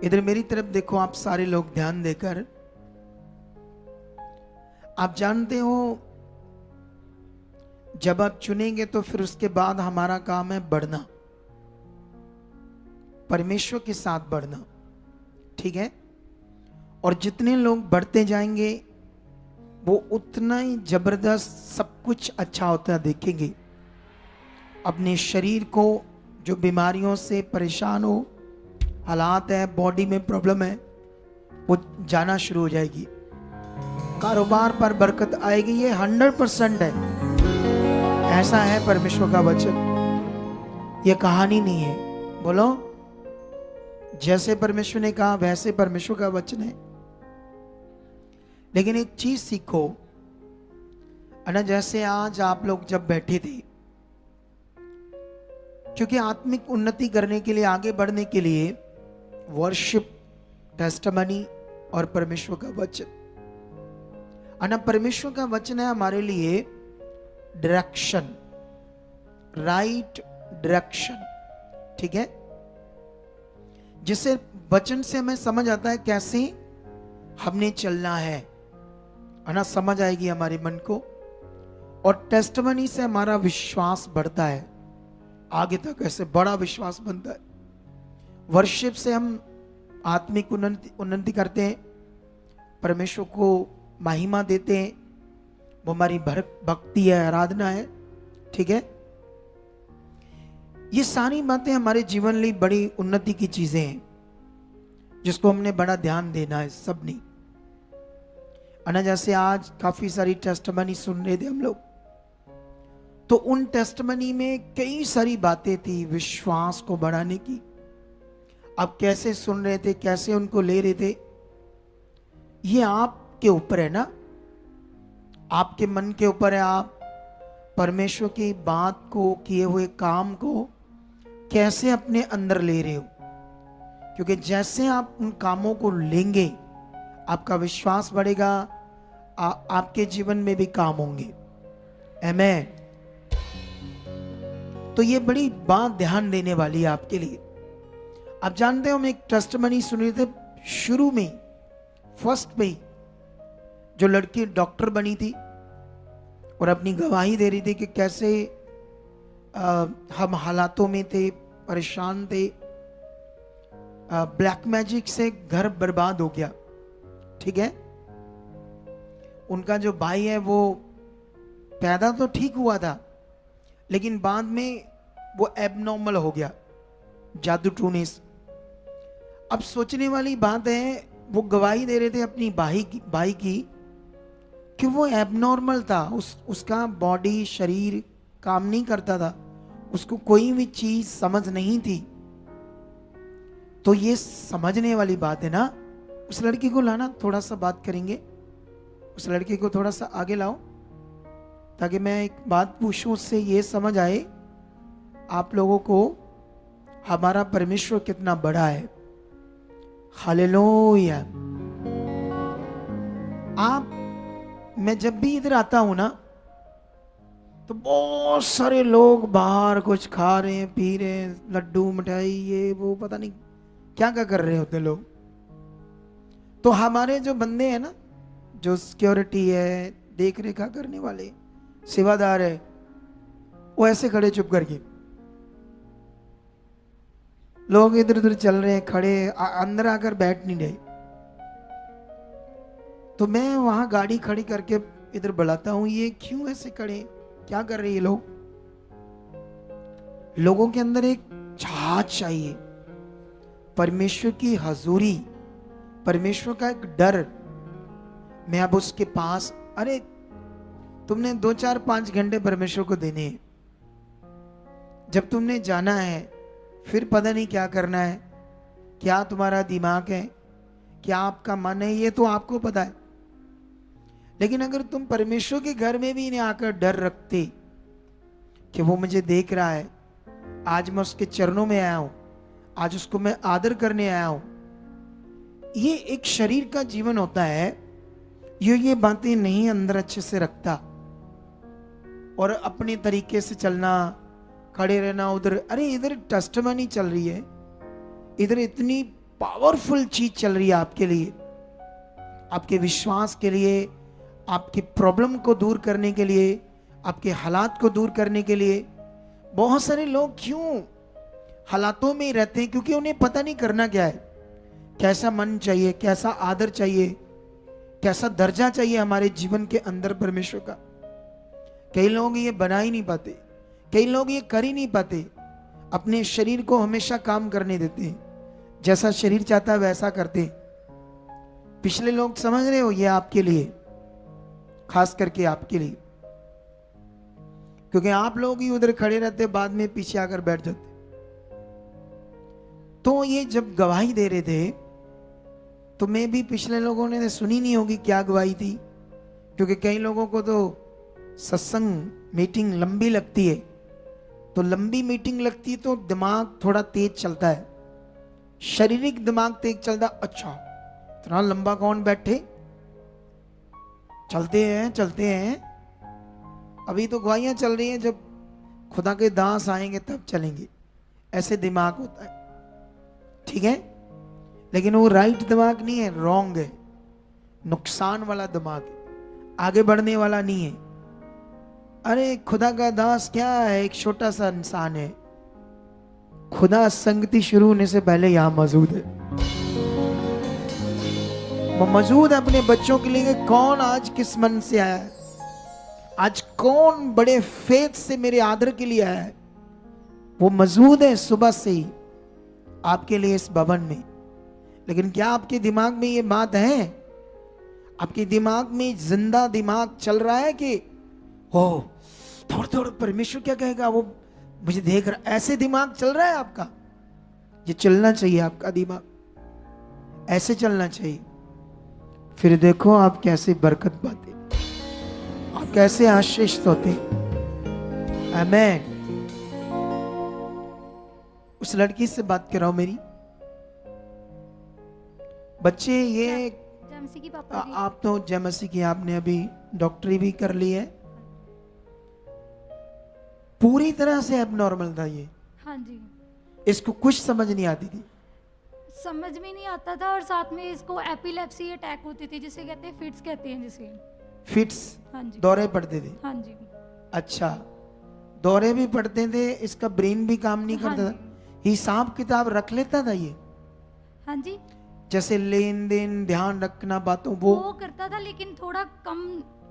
इधर मेरी तरफ देखो आप सारे लोग ध्यान देकर। आप जानते हो जब आप चुनेंगे तो फिर उसके बाद हमारा काम है बढ़ना, परमेश्वर के साथ बढ़ना, ठीक है। और जितने लोग बढ़ते जाएंगे वो उतना ही जबरदस्त सब कुछ अच्छा होता देखेंगे। अपने शरीर को जो बीमारियों से परेशान हो, हालात है, बॉडी में प्रॉब्लम है, वो जाना शुरू हो जाएगी। कारोबार पर बरकत आएगी, ये 100% है। ऐसा है परमेश्वर का वचन, ये कहानी नहीं है। बोलो, जैसे परमेश्वर ने कहा वैसे परमेश्वर का वचन है। लेकिन एक चीज सीखो, है ना, जैसे आज आप लोग जब बैठे थे, क्योंकि आत्मिक उन्नति करने के लिए, आगे बढ़ने के लिए वर्शिप, टेस्टमनी और परमेश्वर का वचन, है ना, परमेश्वर का वचन है हमारे लिए डायरेक्शन, राइट डायरेक्शन, ठीक है। जिससे वचन से हमें समझ आता है कैसे हमने चलना है ना, समझ आएगी हमारे मन को। और टेस्टमनी से हमारा विश्वास बढ़ता है, आगे तक ऐसे बड़ा विश्वास बनता है। वर्शिप से हम आत्मिक उन्नति करते हैं, परमेश्वर को महिमा देते हैं, वो हमारी भक्ति है, आराधना है, ठीक है। ये सारी बातें हमारे जीवन लिए बड़ी उन्नति की चीजें हैं, जिसको हमने बड़ा ध्यान देना है सब ने, है ना। जैसे आज काफी सारी टेस्टमनी सुन रहे थे हम लोग, तो उन टेस्टमनी में कई सारी बातें थी विश्वास को बढ़ाने की। आप कैसे सुन रहे थे, कैसे उनको ले रहे थे, ये आपके ऊपर है ना, आपके मन के ऊपर है। आप परमेश्वर की बात को, किए हुए काम को कैसे अपने अंदर ले रहे हो, क्योंकि जैसे आप उन कामों को लेंगे आपका विश्वास बढ़ेगा, आपके जीवन में भी काम होंगे। आमीन। तो ये बड़ी बात ध्यान देने वाली है आपके लिए। आप जानते हो, हम एक टेस्टमनी सुन रहे थे शुरू में, फर्स्ट में, जो लड़की डॉक्टर बनी थी और अपनी गवाही दे रही थी कि कैसे हम हालातों में थे, परेशान थे, ब्लैक मैजिक से घर बर्बाद हो गया, ठीक है। उनका जो भाई है वो पैदा तो ठीक हुआ था, लेकिन बाद में वो एबनॉर्मल हो गया, जादू टूने से। अब सोचने वाली बात है, वो गवाही दे रहे थे अपनी भाई की कि वो एबनॉर्मल था, उसका बॉडी, शरीर काम नहीं करता था, उसको कोई भी चीज समझ नहीं थी। तो ये समझने वाली बात है ना। उस लड़की को लाना, थोड़ा सा बात करेंगे, उस लड़की को थोड़ा सा आगे लाओ, ताकि मैं एक बात पूछूं, उससे ये समझ आए आप लोगों को हमारा परमेश्वर कितना बड़ा है। हालेलुया। मैं जब भी इधर आता हूं ना, तो बहुत सारे लोग बाहर कुछ खा रहे हैं, पी रहे हैं, लड्डू, मिठाई, ये वो, पता नहीं क्या क्या कर रहे होते लोग। तो हमारे जो बंदे हैं ना, जो सिक्योरिटी है, देख रेखा करने वाले, सेवादार है, वो ऐसे खड़े चुप करके, लोग इधर उधर चल रहे हैं, खड़े, अंदर आकर बैठ नहीं रहे। तो मैं वहां गाड़ी खड़ी करके इधर बुलाता हूं, ये क्यों ऐसे खड़े, क्या कर रहे हैं ये लोग। लोगों के अंदर एक छाछ चाहिए, परमेश्वर की हजूरी, परमेश्वर का एक डर। मैं अब उसके पास, अरे तुमने 2 4 5 घंटे परमेश्वर को देने हैं, जब तुमने जाना है फिर पता नहीं क्या करना है, क्या तुम्हारा दिमाग है, क्या आपका मन है, ये तो आपको पता है। लेकिन अगर तुम परमेश्वर के घर में भी नहीं आकर डर रखते कि वो मुझे देख रहा है, आज मैं उसके चरणों में आया हूं, आज उसको मैं आदर करने आया हूं। ये एक शरीर का जीवन होता है, ये बातें नहीं अंदर अच्छे से रखता, और अपने तरीके से चलना, खड़े रहना उधर। अरे इधर टेस्टमनी चल रही है, इधर इतनी पावरफुल चीज चल रही है आपके लिए, आपके विश्वास के लिए, आपकी प्रॉब्लम को दूर करने के लिए, आपके हालात को दूर करने के लिए। बहुत सारे लोग क्यों हालातों में ही रहते हैं? क्योंकि उन्हें पता नहीं करना क्या है, कैसा मन चाहिए, कैसा आदर चाहिए, कैसा दर्जा चाहिए हमारे जीवन के अंदर परमेश्वर का। कई लोग ये बना ही नहीं पाते, कई लोग ये कर ही नहीं पाते। अपने शरीर को हमेशा काम करने देते हैं, जैसा शरीर चाहता है वैसा करते हैं। पिछले लोग समझ रहे हो, ये आपके लिए, खास करके आपके लिए, क्योंकि आप लोग ही उधर खड़े रहते, बाद में पीछे आकर बैठ जाते। तो ये जब गवाही दे रहे थे तो मैं भी, पिछले लोगों ने सुनी नहीं होगी क्या गवाही थी, क्योंकि कई लोगों को तो सत्संग मीटिंग लंबी लगती है। तो लंबी मीटिंग लगती है तो दिमाग थोड़ा तेज चलता है, शारीरिक दिमाग तेज चलता। अच्छा, इतना लंबा कौन बैठे, चलते हैं चलते हैं। अभी तो गवाहियां चल रही हैं, जब खुदा के दास आएंगे तब चलेंगे, ऐसे दिमाग होता है। ठीक है, लेकिन वो राइट दिमाग नहीं है, रॉन्ग है, नुकसान वाला दिमाग है, आगे बढ़ने वाला नहीं है। अरे खुदा का दास क्या है, एक छोटा सा इंसान है, खुदा संगति शुरू होने से पहले यहां मौजूद है। वो मौजूद है अपने बच्चों के लिए। कौन आज किस मन से आया है, आज कौन बड़े फेथ से मेरे आदर के लिए आया है, वो मौजूद है सुबह से ही आपके लिए इस भवन में। लेकिन क्या आपके दिमाग में ये बात है, आपके दिमाग में जिंदा दिमाग चल रहा है कि हो थोड़ा थोड़ा परमेश्वर क्या कहेगा, वो मुझे देख रहा, ऐसे दिमाग चल रहा है आपका? ये चलना चाहिए, आपका दिमाग ऐसे चलना चाहिए। फिर देखो आप कैसे बरकत पाते, आप कैसे आशीषित होते। आमीन। उस लड़की से बात कर रहा हूं मेरी। बच्चे ये जमसी की पापा जी। आप तो जमसी की, आपने अभी डॉक्टरी भी कर ली है। पूरी तरह से एबनॉर्मल था ये। हाँ जी, इसको कुछ समझ नहीं आती थी, समझ में नहीं आता था, और साथ में इसको एपिलेप्सी अटैक होती थी, जिसे कहते हैं फिट्स कहते हैं जिसे। फिट्स, हाँ जी, दौरे पड़ते थे। हाँ जी, अच्छा, दौरे भी पड़ते थे, इसका ब्रेन भी काम नहीं हाँ करता था, हिसाब किताब रख लेता था ये, हाँ जी, जैसे लेन देन, ध्यान रखना, बातों, वो करता था, लेकिन थोड़ा कम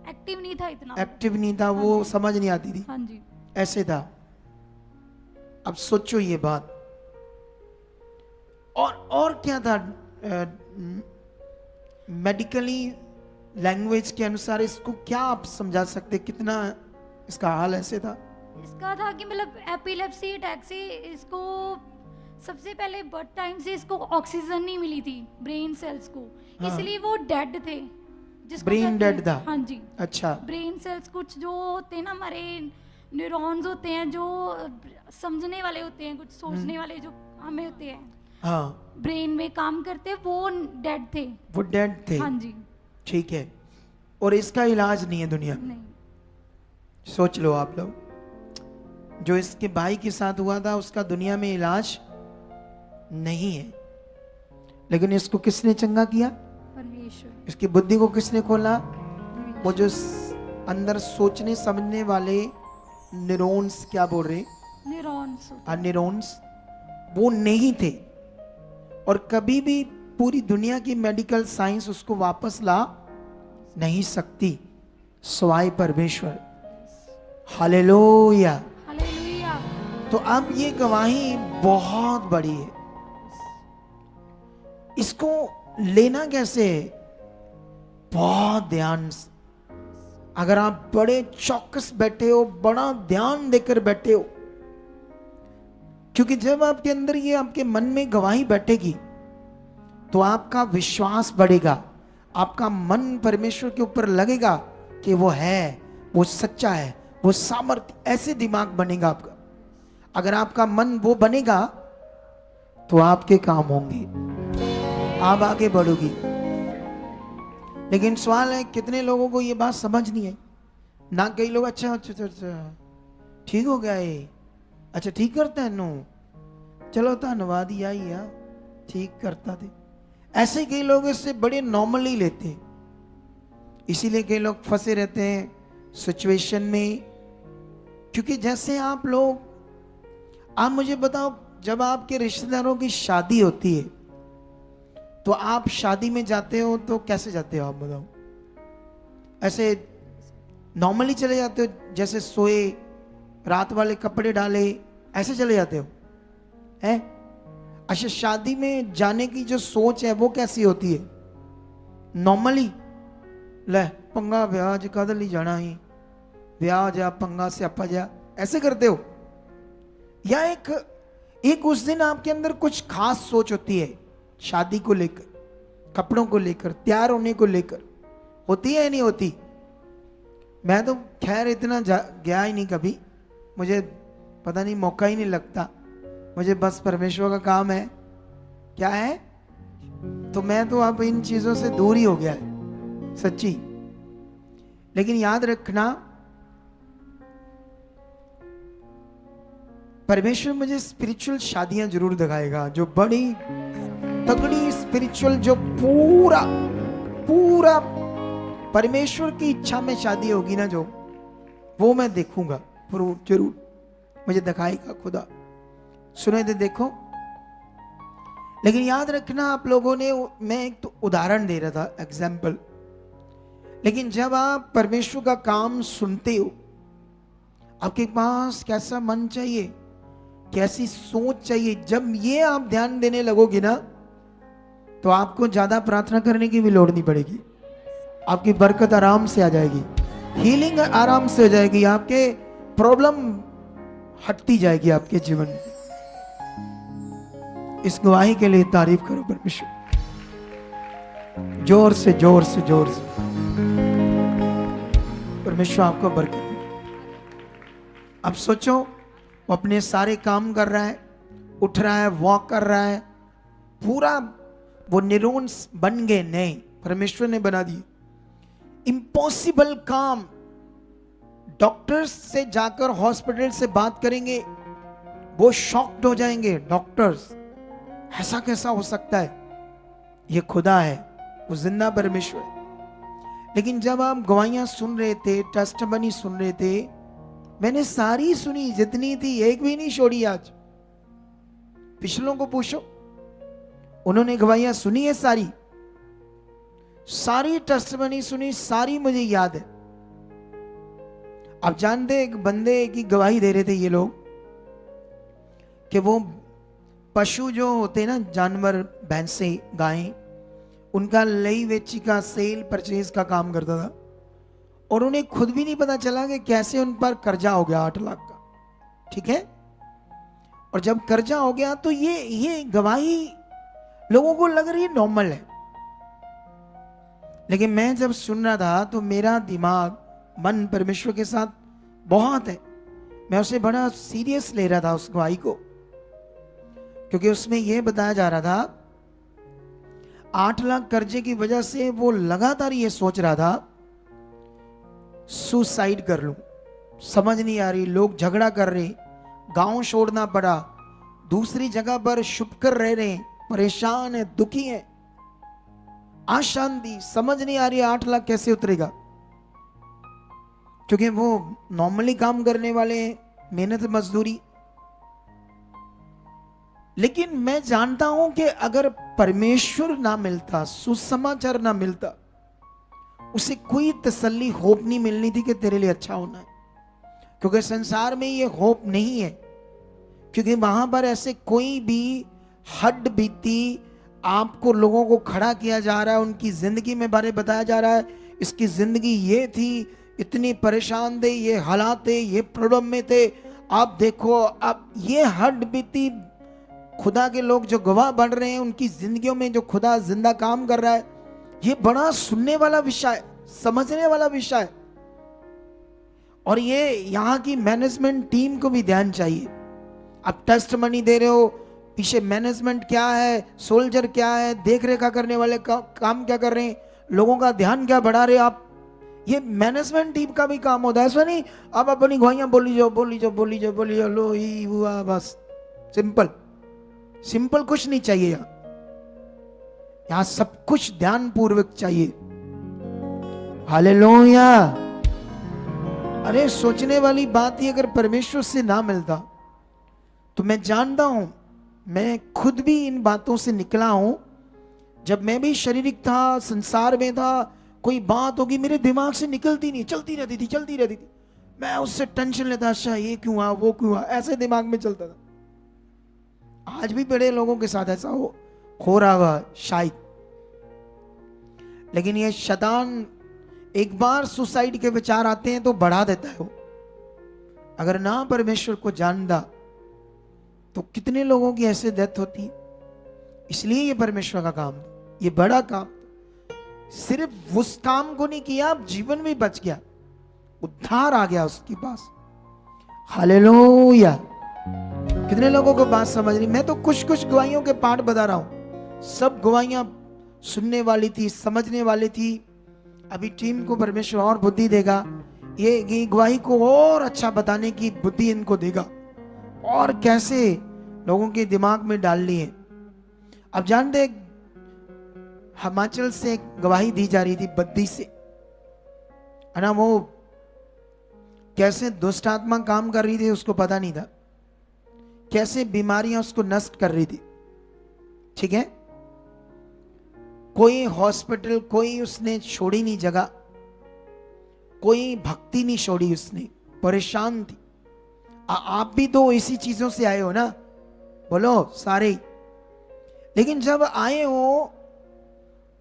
एक्टिव नहीं था इतना। एक्टिव नहीं था, वो समझ नहीं आती थी, हाँ जी, ऐसे था। अब सोचो ये बात। और क्या था, मेडिकली लैंग्वेज के अनुसार इसको क्या आप समझा सकते, कितना इसका हाल ऐसे था? इसका था कि मतलब एपिलेप्सी अटैक से इसको सबसे पहले बर्थ टाइम से इसको ऑक्सीजन नहीं मिली थी ब्रेन सेल्स को, हाँ। इसलिए वो डेड थे, जिसको ब्रेन कहते हैं- डेड था? हाँ जी, अच्छा, ब्रेन सेल्स कुछ जो होते हैं ना, हमारे न्यूरॉन्स होते हैं जो समझने वाले होते हैं, कुछ सोचने वाले जो हमें होते हैं, हाँ, ब्रेन में काम करते हैं, वो डेड थे। वो डेड थे। हाँ जी, ठीक है, और इसका इलाज नहीं है दुनिया में। नहीं, सोच लो आप लोग, जो इसके भाई के साथ हुआ था उसका दुनिया में इलाज नहीं है, लेकिन इसको किसने चंगा किया? परमेश्वर। इसकी बुद्धि को किसने खोला? परमेश्वर। वो जो अंदर सोचने समझने वाले न्यूरॉन्स, क्या बोल रहे, न्यूरॉन्स होते हैं। न्यूरॉन्स, वो नहीं थे, और कभी भी पूरी दुनिया की मेडिकल साइंस उसको वापस ला नहीं सकती, स्वाय परमेश्वर। हालेलुया। हालेलुया। तो अब ये गवाही बहुत बड़ी है, इसको लेना कैसे है? बहुत ध्यान से। अगर आप बड़े चौकस बैठे हो, बड़ा ध्यान देकर बैठे हो, क्योंकि जब आपके अंदर ये आपके मन में गवाही बैठेगी तो आपका विश्वास बढ़ेगा, आपका मन परमेश्वर के ऊपर लगेगा कि वो है, वो सच्चा है, वो सामर्थ्य, ऐसे दिमाग बनेगा आपका। अगर आपका मन वो बनेगा तो आपके काम होंगे, आप आगे बढ़ोगी। लेकिन सवाल है, कितने लोगों को ये बात समझ नहीं आई ना? कई लोग अच्छा अच्छा अच्छा ठीक हो गया ये, अच्छा ठीक करता है नो, चलो धन्यवाद ही आई यार, ठीक करता थे। ऐसे कई लोग इससे बड़े नॉर्मली लेते हैं, इसीलिए कई लोग फंसे रहते हैं सिचुएशन में। क्योंकि जैसे आप मुझे बताओ, जब आपके रिश्तेदारों की शादी होती है तो आप शादी में जाते हो तो कैसे जाते हो, आप बताओ? ऐसे नॉर्मली चले जाते हो, जैसे सोए, रात वाले कपड़े डाले, ऐसे चले जाते हो हैं? अच्छा, शादी में जाने की जो सोच है वो कैसी होती है? नॉर्मली ले पंगा ब्याज कदल ही जाना ही, ब्याज या पंगा से अपा जा, ऐसे करते हो? या एक उस दिन आपके अंदर कुछ खास सोच होती है शादी को लेकर, कपड़ों को लेकर, तैयार होने को लेकर, होती है या नहीं होती? मैं तो खैर इतना गया ही नहीं कभी, मुझे पता नहीं, मौका ही नहीं लगता। मुझे बस परमेश्वर का काम है, क्या है, तो मैं तो अब इन चीजों से दूर ही हो गया है सच्ची। लेकिन याद रखना, परमेश्वर मुझे स्पिरिचुअल शादियां जरूर दिखाएगा, जो बड़ी तगड़ी स्पिरिचुअल, जो पूरा परमेश्वर की इच्छा में शादी होगी ना, जो वो मैं देखूंगा जरूर, मुझे दिखाएगा खुदा। सुने थे, देखो। लेकिन याद रखना, आप लोगों ने, मैं एक तो उदाहरण दे रहा था, एग्जाम्पल, लेकिन जब आप परमेश्वर का काम सुनते हो, आपके पास कैसा मन चाहिए, कैसी सोच चाहिए, जब ये आप ध्यान देने लगोगे ना, तो आपको ज्यादा प्रार्थना करने की भी लोड़ नहीं पड़ेगी। आपकी बरकत आराम से आ जाएगी, हीलिंग आराम से हो जाएगी, आपके प्रॉब्लम हटती जाएगी आपके जीवन में। इस गवाही के लिए तारीफ करो परमेश्वर, जोर से जोर से जोर से। परमेश्वर आपको बरकत दे। अब सोचो, वो अपने सारे काम कर रहा है, उठ रहा है, वॉक कर रहा है, पूरा वो न्यूरॉन्स बन गए नए, परमेश्वर ने बना दिए। इम्पॉसिबल काम, डॉक्टर्स से जाकर हॉस्पिटल से बात करेंगे, वो शॉक्ड हो जाएंगे डॉक्टर्स, ऐसा कैसा हो सकता है? ये खुदा है, वो जिंदा परमेश्वर। लेकिन जब आप गवाहियां सुन रहे थे, टेस्टिमनी सुन रहे थे, मैंने सारी सुनी जितनी थी, एक भी नहीं छोड़ी। आज पिछलों को पूछो, उन्होंने गवाहियां सुनी है, सारी टेस्टिमनी सुनी, सारी मुझे याद है। आप जानते, एक बंदे की गवाही दे रहे थे ये लोग कि वो पशु जो होते ना, जानवर, भैंसे, गायें, उनका लई वेची का सेल परचेज का काम करता था, और उन्हें खुद भी नहीं पता चला कि कैसे उन पर कर्जा हो गया 8 लाख का, ठीक है। और जब कर्जा हो गया तो ये गवाही लोगों को लग रही नॉर्मल है, लेकिन मैं जब सुन रहा था तो मेरा दिमाग, मन परमेश्वर के साथ बहुत है, मैं उसे बड़ा सीरियस ले रहा था उस गवाही को, क्योंकि उसमें यह बताया जा रहा था 8 लाख कर्जे की वजह से वो लगातार ये सोच रहा था सुसाइड कर लूं, समझ नहीं आ रही, लोग झगड़ा कर रहे, गांव छोड़ना पड़ा, दूसरी जगह पर छुप कर रह रहे, परेशान है, दुखी है, अशांति, समझ नहीं आ रही 8 लाख कैसे उतरेगा, क्योंकि वो नॉर्मली काम करने वाले हैं, मेहनत मजदूरी। लेकिन मैं जानता हूं कि अगर परमेश्वर ना मिलता, सुसमाचार ना मिलता, उसे कोई तसल्ली, होप नहीं मिलनी थी कि तेरे लिए अच्छा होना है, क्योंकि संसार में ये होप नहीं है, क्योंकि वहां पर ऐसे कोई भी हड्ड बीती आपको, लोगों को खड़ा किया जा रहा है, उनकी जिंदगी में बारे बताया जा रहा है, इसकी जिंदगी ये थी, इतनी परेशान थे, ये हालात थे, ये प्रॉब्लम में थे, आप देखो अब ये हड्ड बीती खुदा के लोग जो गवाह बन रहे हैं, उनकी जिंदगियों में जो खुदा जिंदा काम कर रहा है, ये बड़ा सुनने वाला विषय, समझने वाला विषय। और ये यहाँ की मैनेजमेंट टीम को भी ध्यान चाहिए। आप टेस्टमनी दे रहे हो, पीछे मैनेजमेंट क्या है, सोल्जर क्या है, देख रेखा करने वाले काम क्या कर रहे हैं, लोगों का ध्यान क्या बढ़ा रहे आप, ये मैनेजमेंट टीम का भी काम होता है। ऐसा नहीं आप अपनी गवाहियां बोली जाओ, लो ही हुआ, बस सिंपल कुछ नहीं चाहिए यहाँ। यहां सब कुछ ध्यान पूर्वक चाहिए। हालेलुया। अरे सोचने वाली बात ही अगर परमेश्वर से ना मिलता, तो मैं जानता हूं, मैं खुद भी इन बातों से निकला हूं। जब मैं भी शारीरिक था, संसार में था, कोई बात होगी मेरे दिमाग से निकलती नहीं, चलती रहती थी। मैं उससे टेंशन लेता, अच्छा ये क्यों हुआ, वो क्यों हुआ, ऐसे दिमाग में चलता था। आज भी बड़े लोगों के साथ ऐसा हो रहा होगा शायद। लेकिन ये शैतान एक बार सुसाइड के विचार आते हैं तो बढ़ा देता है वो। अगर ना परमेश्वर को जानता तो कितने लोगों की ऐसे डेथ होती। इसलिए ये परमेश्वर का काम, ये बड़ा काम। सिर्फ उस काम को नहीं किया, जीवन भी बच गया, उद्धार आ गया उसके पास। हालेलुया। कितने लोगों को बात समझ रही। मैं तो कुछ गवाहियों के पाठ बता रहा हूं। सब गवाहियां सुनने वाली थी, समझने वाली थी। अभी टीम को परमेश्वर और बुद्धि देगा, ये गवाही को और अच्छा बताने की बुद्धि इनको देगा, और कैसे लोगों के दिमाग में डाल लिए। अब जानते, हिमाचल से एक गवाही दी जा रही थी बद्दी से, है ना। वो कैसे दुष्ट आत्मा काम कर रही थी उसको पता नहीं था, कैसे बीमारियां उसको नष्ट कर रही थी। ठीक है, कोई हॉस्पिटल, कोई उसने छोड़ी नहीं जगह, कोई भक्ति नहीं छोड़ी उसने, परेशान थी। आप भी तो इसी चीजों से आए हो ना, बोलो सारे। लेकिन जब आए हो,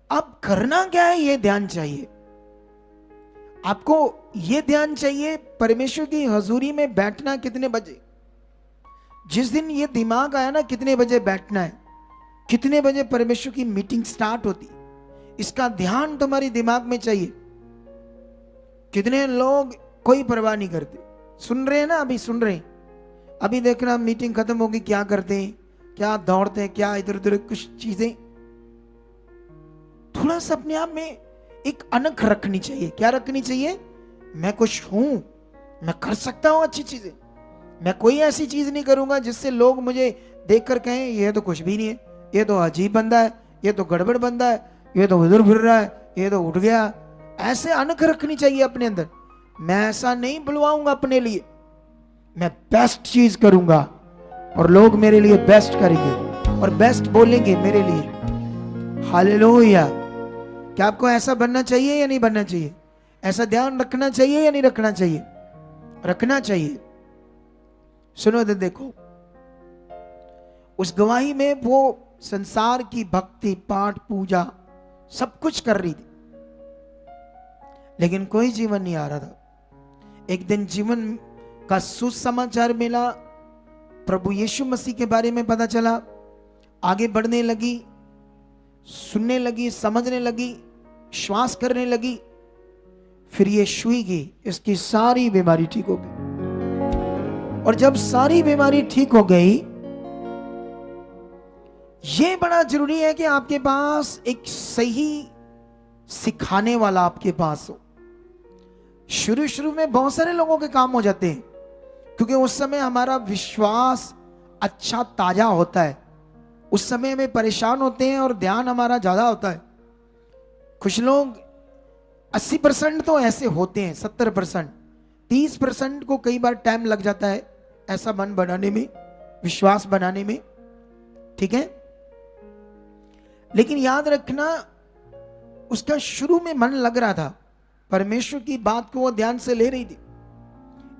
अब करना क्या है ये ध्यान चाहिए आपको। ये ध्यान चाहिए परमेश्वर की हजूरी में बैठना कितने बजे। जिस दिन ये दिमाग आया ना कितने बजे बैठना है, कितने बजे परमेश्वर की मीटिंग स्टार्ट होती, इसका ध्यान तुम्हारे दिमाग में चाहिए। कितने लोग कोई परवाह नहीं करते। सुन रहे हैं ना, अभी सुन रहे हैं, अभी देखना मीटिंग खत्म होगी क्या करते हैं, क्या दौड़ते हैं, क्या इधर उधर कुछ चीजें। थोड़ा सा अपने आप में एक अनख रखनी चाहिए। क्या रखनी चाहिए? मैं कुछ हूं, मैं कर सकता हूं अच्छी चीजें। मैं कोई ऐसी चीज नहीं करूंगा जिससे लोग मुझे देखकर कहें ये तो कुछ भी नहीं है, ये तो अजीब बंदा है, ये तो गड़बड़ बंदा है, ये तो उधर फिर रहा है, ये तो उठ गया। ऐसे अनख रखनी चाहिए अपने अंदर। मैं ऐसा नहीं बुलवाऊंगा अपने लिए, मैं बेस्ट चीज करूंगा और लोग मेरे लिए बेस्ट करेंगे और बेस्ट बोलेंगे मेरे लिए। हालेलुया। क्या आपको ऐसा बनना चाहिए या नहीं बनना चाहिए? ऐसा ध्यान रखना चाहिए या नहीं रखना चाहिए? रखना चाहिए। सुनो तो देखो, उस गवाही में वो संसार की भक्ति, पाठ, पूजा सब कुछ कर रही थी, लेकिन कोई जीवन नहीं आ रहा था। एक दिन जीवन का सुसमाचार मिला, प्रभु यीशु मसीह के बारे में पता चला, आगे बढ़ने लगी, सुनने लगी, समझने लगी, श्वास करने लगी। फिर ये छुई गई, इसकी सारी बीमारी ठीक हो गई। और जब सारी बीमारी ठीक हो गई, ये बड़ा जरूरी है कि आपके पास एक सही सिखाने वाला आपके पास हो। शुरू में बहुत सारे लोगों के काम हो जाते हैं, क्योंकि उस समय हमारा विश्वास अच्छा ताजा होता है, उस समय हमें परेशान होते हैं और ध्यान हमारा ज्यादा होता है। कुछ लोग 80% तो ऐसे होते हैं, 70%, 30% को कई बार टाइम लग जाता है ऐसा मन बनाने में, विश्वास बनाने में। ठीक है, लेकिन याद रखना, उसका शुरू में मन लग रहा था, परमेश्वर की बात को वो ध्यान से ले रही थी,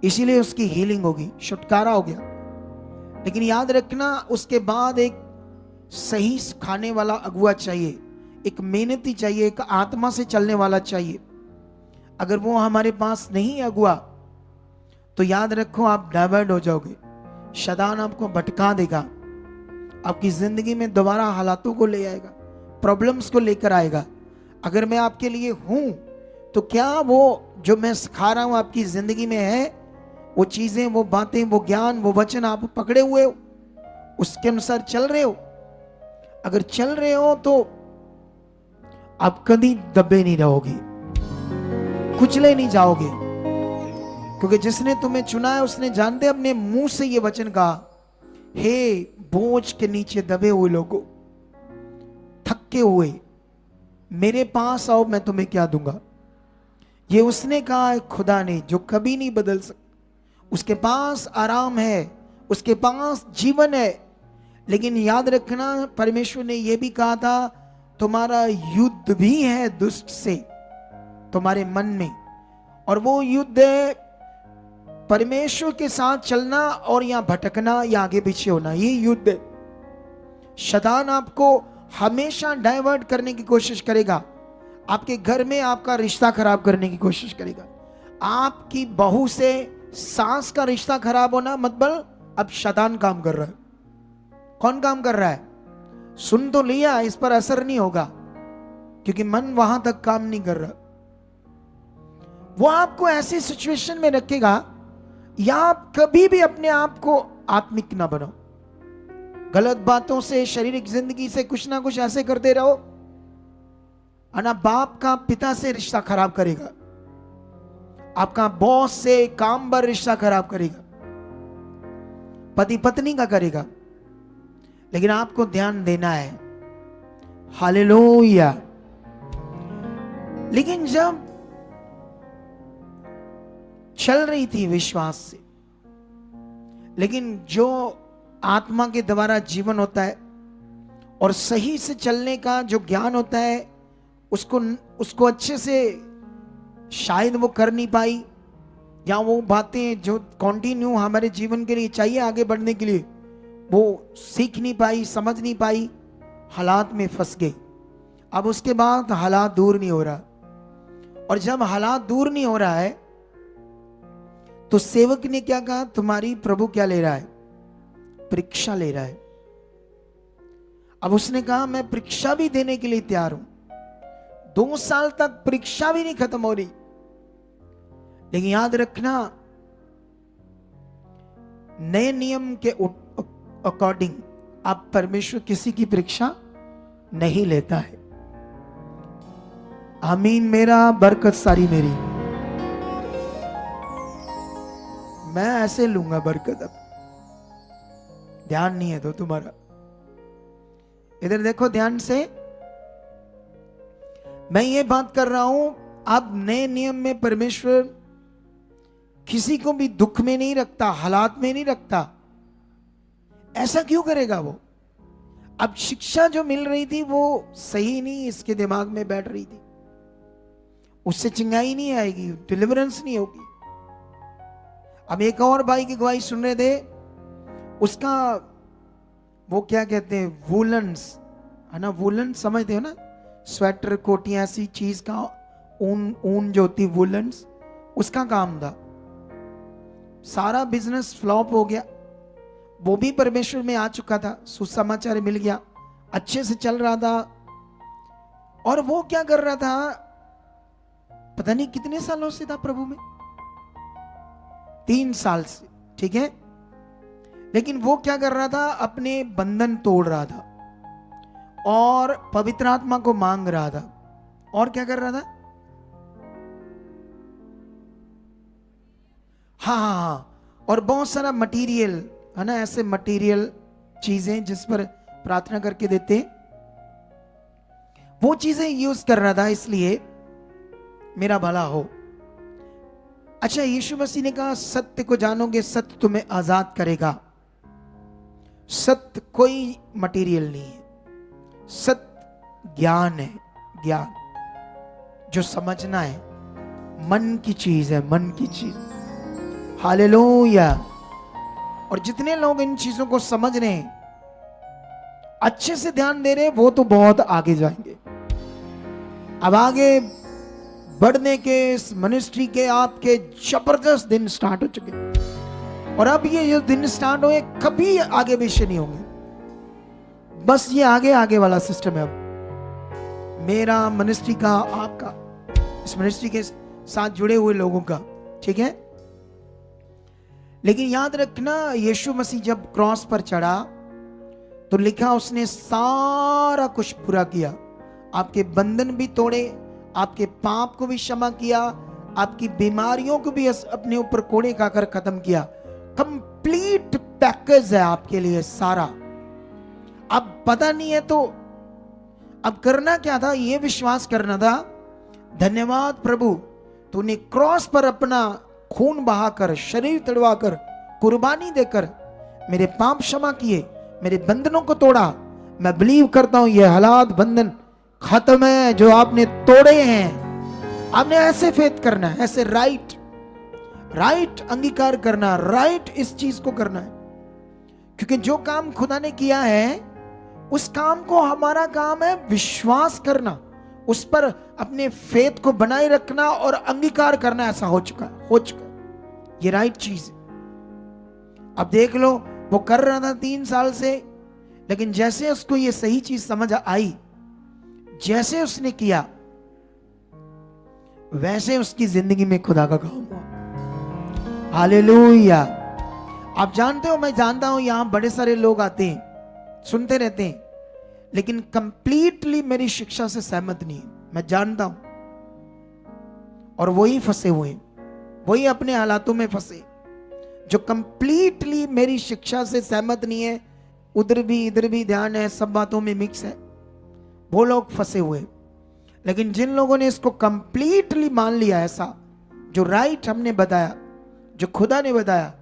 इसीलिए उसकी हीलिंग होगी, छुटकारा हो गया। लेकिन याद रखना, उसके बाद एक सही सिखाने वाला अगुआ चाहिए, एक मेहनती चाहिए, एक आत्मा से चलने वाला चाहिए। अगर वो हमारे पास नहीं अगुआ, तो याद रखो आप डाइवर्ट हो जाओगे, शैतान आपको भटका देगा, आपकी जिंदगी में दोबारा हालातों को ले आएगा, प्रॉब्लम्स को लेकर आएगा। अगर मैं आपके लिए हूं, तो क्या वो जो मैं सिखा रहा हूं आपकी जिंदगी में है, वो चीजें, वो बातें, वो ज्ञान, वो वचन आप पकड़े हुए हो, उसके अनुसार चल रहे हो? अगर चल रहे हो तो आप कभी दबे नहीं रहोगे, कुचले नहीं जाओगे, क्योंकि जिसने तुम्हें चुना है उसने जानते अपने मुंह से ये वचन कहा, हे बोझ के नीचे दबे हुए लोगों, थक थके हुए मेरे पास आओ, मैं तुम्हें क्या दूंगा। ये उसने कहा है खुदा ने, जो कभी नहीं बदल सकता। उसके पास आराम है, उसके पास जीवन है। लेकिन याद रखना, परमेश्वर ने यह भी कहा था, तुम्हारा युद्ध भी है दुष्ट से तुम्हारे मन में। और वो युद्ध है परमेश्वर के साथ चलना और या भटकना या आगे पीछे होना, ये युद्ध है। शैतान आपको हमेशा डाइवर्ट करने की कोशिश करेगा, आपके घर में आपका रिश्ता खराब करने की कोशिश करेगा। आपकी बहू से सास का रिश्ता खराब होना मतलब अब शैतान काम कर रहा है। कौन काम कर रहा है? सुन तो लिया, इस पर असर नहीं होगा क्योंकि मन वहां तक काम नहीं कर रहा। वो आपको ऐसी सिचुएशन में रखेगा, या आप कभी भी अपने आप को आत्मिक ना बनो। गलत बातों से, शारीरिक जिंदगी से कुछ ना कुछ ऐसे करते रहो, ना बाप का पिता से रिश्ता खराब करेगा, आपका बॉस से काम पर रिश्ता खराब करेगा, पति पत्नी का करेगा। लेकिन आपको ध्यान देना है। हालेलुया। लेकिन जब चल रही थी विश्वास से, लेकिन जो आत्मा के द्वारा जीवन होता है और सही से चलने का जो ज्ञान होता है, उसको अच्छे से शायद वो कर नहीं पाई, या वो बातें जो कंटिन्यू हमारे जीवन के लिए चाहिए आगे बढ़ने के लिए, वो सीख नहीं पाई, समझ नहीं पाई, हालात में फंस गई। अब उसके बाद हालात दूर नहीं हो रहा, और जब हालात दूर नहीं हो रहा है तो सेवक ने क्या कहा, तुम्हारी प्रभु क्या ले रहा है? परीक्षा ले रहा है। अब उसने कहा मैं परीक्षा भी देने के लिए तैयार हूं। 2 साल तक परीक्षा भी नहीं खत्म हो रही। लेकिन याद रखना, नए नियम के अकॉर्डिंग अब परमेश्वर किसी की परीक्षा नहीं लेता है। आमीन। मेरा बरकत सारी मेरी, मैं ऐसे लूंगा बरकत। अब ध्यान नहीं है तो तुम्हारा, इधर देखो ध्यान से। मैं ये बात कर रहा हूं, अब नए नियम में परमेश्वर किसी को भी दुख में नहीं रखता, हालात में नहीं रखता। ऐसा क्यों करेगा वो? अब शिक्षा जो मिल रही थी वो सही नहीं इसके दिमाग में बैठ रही थी, उससे चिंगाई नहीं आएगी, डिलीवरेंस नहीं होगी। अब एक और भाई की गवाही सुन रहे थे, उसका वो क्या कहते हैं, वूलन्स है ना, वूलन समझते हो ना, स्वेटर कोटियां ऐसी चीज का ऊन जो होती वूलन्स, उसका काम था। सारा बिजनेस फ्लॉप हो गया। वो भी परमेश्वर में आ चुका था, सुसमाचार मिल गया, अच्छे से चल रहा था। और वो क्या कर रहा था, पता नहीं कितने सालों से था प्रभु में, 3 साल से, ठीक है। लेकिन वो क्या कर रहा था, अपने बंधन तोड़ रहा था और पवित्र आत्मा को मांग रहा था। और क्या कर रहा था, हाँ, और बहुत सारा मटेरियल है ना, ऐसे मटेरियल चीजें जिस पर प्रार्थना करके देते, वो चीजें यूज कर रहा था, इसलिए मेरा भला हो। अच्छा, यीशु मसीह ने कहा सत्य को जानोगे, सत्य तुम्हें आजाद करेगा। सत्य कोई मटेरियल नहीं है, सत्य ज्ञान है, ज्ञान जो समझना है, मन की चीज है, मन की चीज। हालेलुया। और जितने लोग इन चीजों को समझ रहे हैं, अच्छे से ध्यान दे रहे हैं, वो तो बहुत आगे जाएंगे। अब आगे बढ़ने के, इस मिनिस्ट्री के आपके जबरदस्त दिन स्टार्ट हो चुके, और अब ये जो दिन स्टार्ट हुए कभी आगे पीछे नहीं होंगे। बस ये आगे आगे वाला सिस्टम है। अब मेरा, मिनिस्ट्री का, आपका, इस मिनिस्ट्री के साथ जुड़े हुए लोगों का, ठीक है। लेकिन याद रखना, यीशु मसीह जब क्रॉस पर चढ़ा तो लिखा उसने सारा कुछ पूरा किया। आपके बंधन भी तोड़े, आपके पाप को भी क्षमा किया, आपकी बीमारियों को भी अपने ऊपर कोड़े खाकर खत्म किया। कंप्लीट पैकेज है आपके लिए सारा। अब पता नहीं है तो अब करना क्या था? ये विश्वास करना था, धन्यवाद प्रभु, तूने क्रॉस पर अपना खून बहाकर, शरीर तड़वाकर, कुर्बानी देकर मेरे पाप क्षमा किए, मेरे बंधनों को तोड़ा। मैं बिलीव करता हूं ये हालात बंधन खत्म है जो आपने तोड़े हैं। आपने ऐसे फेथ करना है, ऐसे राइट अंगीकार करना, राइट इस चीज को करना है, क्योंकि जो काम खुदा ने किया है उस काम को हमारा काम है विश्वास करना, उस पर अपने फेथ को बनाए रखना और अंगीकार करना। ऐसा हो चुका, ये राइट चीज है। अब देख लो, वो कर रहा था 3 साल से, लेकिन जैसे उसको ये सही चीज समझ आई, जैसे उसने किया, वैसे उसकी जिंदगी में खुदा का काम हुआ। हालेलुया। आप जानते हो, मैं जानता हूं यहां बड़े सारे लोग आते हैं, सुनते रहते हैं, लेकिन कंप्लीटली मेरी शिक्षा से सहमत नहीं है। मैं जानता हूं, और वही फंसे हुए हैं, वही अपने हालातों में फंसे, जो कंप्लीटली मेरी शिक्षा से सहमत नहीं है। उधर भी इधर भी ध्यान है, सब बातों में मिक्स है, वो लोग फंसे हुए। लेकिन जिन लोगों ने इसको कंप्लीटली मान लिया, ऐसा जो राइट हमने बताया, जो खुदा ने बताया,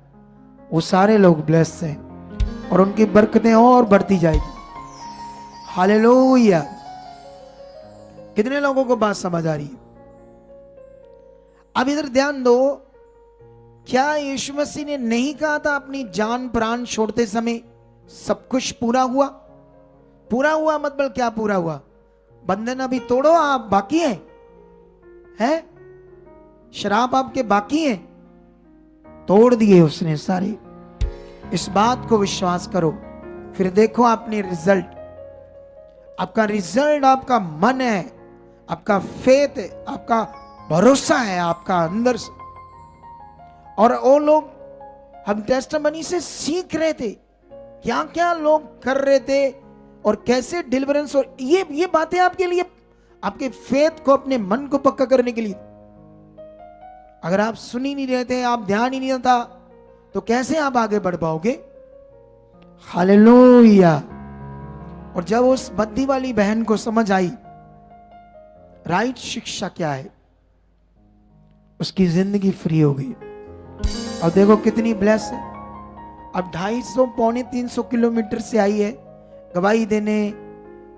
वो सारे लोग ब्लेस्ड हैं और उनकी बरकतें और बढ़ती जाएगी। हालेलुया। कितने लोगों को बात समझ आ रही है? अब इधर ध्यान दो, क्या यीशु मसीह ने नहीं कहा था अपनी जान प्राण छोड़ते समय सब कुछ पूरा हुआ? पूरा हुआ मतलब क्या पूरा हुआ? बंधन अभी तोड़ो, आप बाकी हैं? शराब आपके बाकी है, तोड़ दिए उसने सारे। इस बात को विश्वास करो, फिर देखो आपने रिजल्ट। आपका रिजल्ट आपका मन है, आपका फेथ है, आपका भरोसा है आपका अंदर से। और वो लोग, हम टेस्टिमनी से सीख रहे थे क्या क्या लोग कर रहे थे और कैसे डिलीवरेंस, और ये बातें आपके लिए, आपके फेथ को, अपने मन को पक्का करने के लिए। अगर आप सुन ही नहीं रहे थे, आप ध्यान ही नहीं था, तो कैसे आप आगे बढ़ पाओगे? हालेलुया। और जब उस बद्धी वाली बहन को समझ आई राइट शिक्षा क्या है, उसकी जिंदगी फ्री हो गई। और देखो कितनी ब्लेस है। अब 250 पौने 300 किलोमीटर से आई है गवाही देने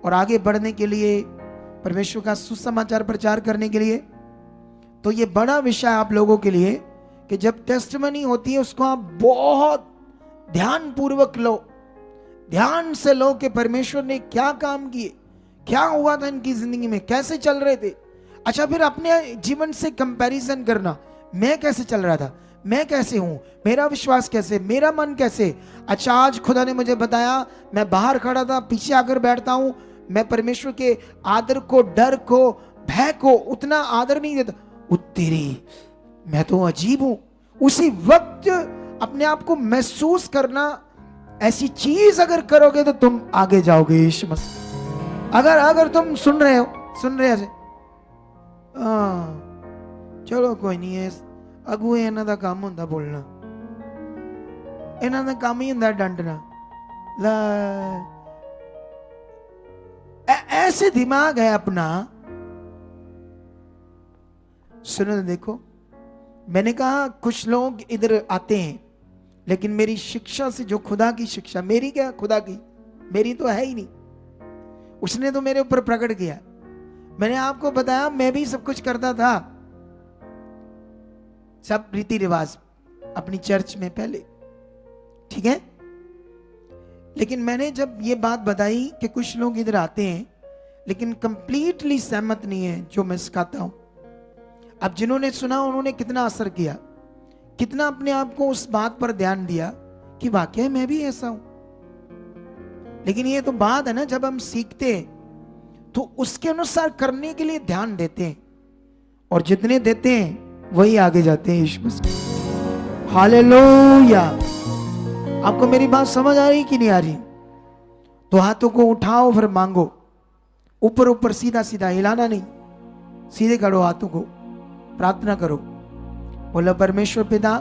और आगे बढ़ने के लिए, परमेश्वर का सुसमाचार प्रचार करने के लिए। तो ये बड़ा विषय आप लोगों के लिए कि जब टेस्टिमनी होती है उसको आप बहुत ध्यान पूर्वक लो, ध्यान से लो कि परमेश्वर ने क्या काम किए, क्या हुआ था इनकी जिंदगी में, कैसे चल रहे थे। अच्छा, फिर अपने जीवन से कंपैरिजन करना, मैं कैसे चल रहा था, मैं कैसे हूं, मेरा विश्वास कैसे, मेरा मन कैसे। अच्छा, आज खुदा ने मुझे बताया, मैं बाहर खड़ा था, पीछे आकर बैठता हूं, मैं परमेश्वर के आदर को, डर को, भय को उतना आदर नहीं देता। तेरी, मैं तो अजीब हूं। उसी वक्त अपने आप को महसूस करना, ऐसी चीज अगर करोगे तो तुम आगे जाओगे यीशु मसीह। अगर तुम सुन रहे हो चलो कोई नहीं है, अगुए इन्हां दा काम हुंदा बोलना, इन्हां दा काम ही हुंदा डांटना। ऐसे दिमाग है अपना। सुनो, देखो, मैंने कहा कुछ लोग इधर आते हैं, लेकिन मेरी शिक्षा से, जो खुदा की शिक्षा, मेरी क्या खुदा की, मेरी तो है ही नहीं, उसने तो मेरे ऊपर प्रकट किया। मैंने आपको बताया मैं भी सब कुछ करता था, सब रीति रिवाज अपनी चर्च में पहले, ठीक है। लेकिन मैंने जब ये बात बताई कि कुछ लोग इधर आते हैं लेकिन कंप्लीटली सहमत नहीं है जो मैं सिखाता हूं। अब जिन्होंने सुना उन्होंने कितना असर किया, कितना अपने आप को उस बात पर ध्यान दिया कि वाकई मैं भी ऐसा हूं। लेकिन ये तो बात है ना, जब हम सीखते हैं तो उसके अनुसार करने के लिए ध्यान देते हैं, और जितने देते हैं वही आगे जाते हैं यीशु मसीह। हालेलुया। आपको मेरी बात समझ आ रही कि नहीं आ रही? तो हाथों को उठाओ, फिर मांगो, ऊपर ऊपर सीधा सीधा, हिलाना नहीं, सीधे करो हाथों को, प्रार्थना करो। बोलो, परमेश्वर पिता,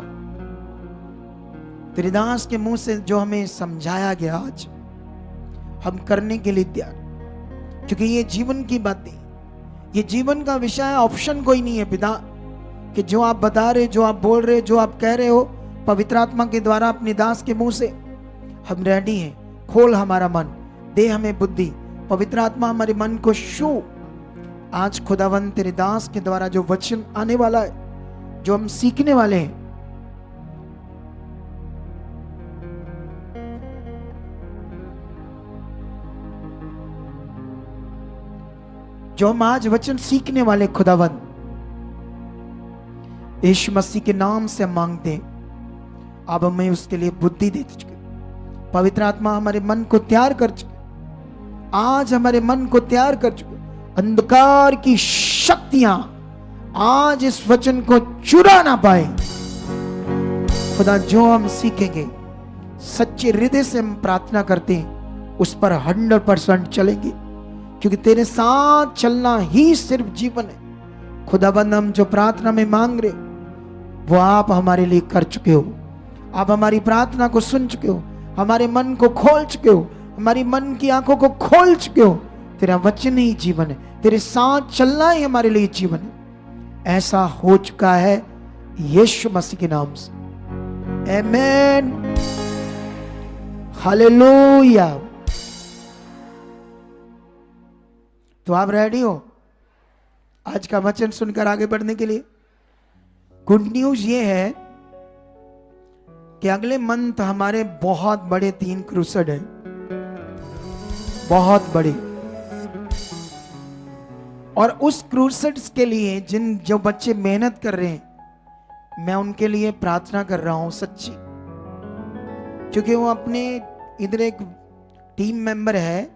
तेरे दास के मुंह से जो हमें समझाया गया आज हम करने के लिए तैयार। क्योंकि ये जीवन की बातें, ये जीवन का विषय है, ऑप्शन कोई नहीं है पिता कि जो आप बता रहे, जो आप बोल रहे, जो आप कह रहे हो पवित्र आत्मा के द्वारा अपने दास के मुंह से, हम रेडी हैं। खोल हमारा मन, दे हमें बुद्धि। पवित्र आत्मा हमारे मन को छू। आज खुदावंद तेरे दास के द्वारा जो वचन आने वाला है, जो हम सीखने वाले हैं, जो हम आज वचन सीखने वाले खुदावंद यीशु मसीह के नाम से हम मांगते हैं, आप हमें उसके लिए बुद्धि दे चुके। पवित्र आत्मा हमारे मन को तैयार कर चुके, आज हमारे मन को तैयार कर चुके। अंधकार की शक्तियां आज इस वचन को चुरा ना पाए। खुदा जो हम सीखेंगे सच्चे हृदय से हम प्रार्थना करते हैं, उस पर 100% चलेंगे, क्योंकि तेरे साथ चलना ही सिर्फ जीवन है। खुदाबंद हम जो प्रार्थना में मांग रहे वो आप हमारे लिए कर चुके हो। आप हमारी प्रार्थना को सुन चुके हो, हमारे मन को खोल चुके हो, हमारी मन की आंखों को खोल चुके हो। तेरा वचन ही जीवन है, तेरे साथ चलना ही हमारे लिए जीवन है। ऐसा हो चुका है यीशु मसीह के नाम से। आमीन, हालेलुया। तो आप रेडी हो आज का वचन सुनकर आगे बढ़ने के लिए? गुड न्यूज ये है कि अगले मंथ हमारे बहुत बड़े 3 क्रूसेड हैं, बहुत बड़े। और उस क्रूसेड्स के लिए जो बच्चे मेहनत कर रहे हैं, मैं उनके लिए प्रार्थना कर रहा हूं सच्ची, क्योंकि वो अपने इधर एक टीम मेंबर है,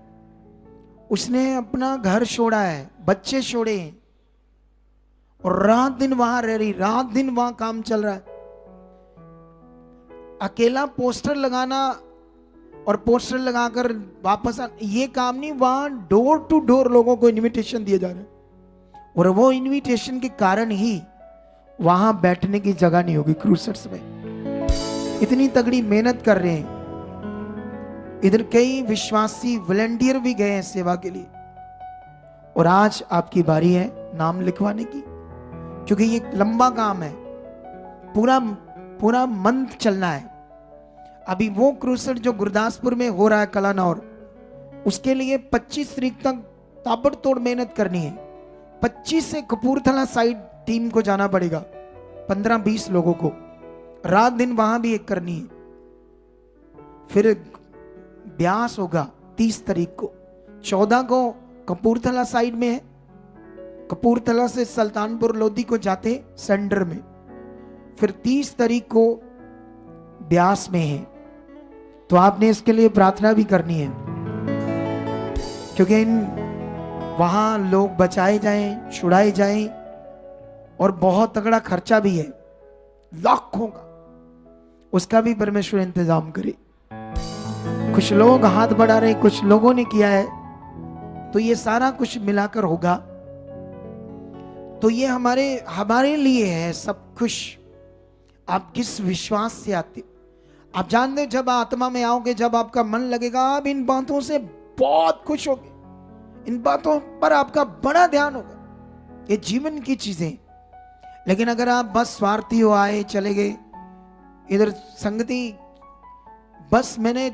उसने अपना घर छोड़ा है, बच्चे छोड़े हैं और रात दिन वहां रह रही, रात दिन वहां काम चल रहा है। अकेला पोस्टर लगाना और पोस्टर लगाकर वापस आना ये काम नहीं, वहां डोर टू डोर लोगों को इनविटेशन दिए जा रहे हैं। और वो इनविटेशन के कारण ही वहां बैठने की जगह नहीं होगी क्रूसेड्स में। इतनी तगड़ी मेहनत कर रहे हैं। इधर कई विश्वासी वॉलंटियर भी गए हैं सेवा के लिए। और आज आपकी बारी है नाम लिखवाने की, क्योंकि ये लंबा काम है, पूरा मंथ चलना है। अभी वो क्रूसेड जो गुरदासपुर में हो रहा है कलानौर, उसके लिए 25 तारीख तक ताबड़तोड़ मेहनत करनी है। 25 से कपूरथला साइड टीम को जाना पड़ेगा, 15-20 लोगों को, रात दिन वहां भी एक करनी है। फिर ब्यास होगा 30 तारीख को, 14 को कपूरथला साइड में है, कपूरथला से सुल्तानपुर लोधी को जाते सेंटर में। फिर 30 तारीख को ब्यास में है। तो आपने इसके लिए प्रार्थना भी करनी है, क्योंकि वहां लोग बचाए जाएं, छुड़ाए जाएं, और बहुत तगड़ा खर्चा भी है, लाखों का, उसका भी परमेश्वर इंतजाम करे। कुछ लोग हाथ बढ़ा रहे, कुछ लोगों ने किया है, तो ये सारा कुछ मिलाकर होगा। तो ये हमारे लिए है सब कुछ। आप किस विश्वास से आते, आप जानते हो, जब आत्मा में आओगे, जब आपका मन लगेगा, आप इन बातों से बहुत खुश होगे, इन बातों पर आपका बड़ा ध्यान होगा। ये जीवन की चीजें। लेकिन अगर आप बस स्वार्थी हो, आए चले गए, इधर संगति, बस मैंने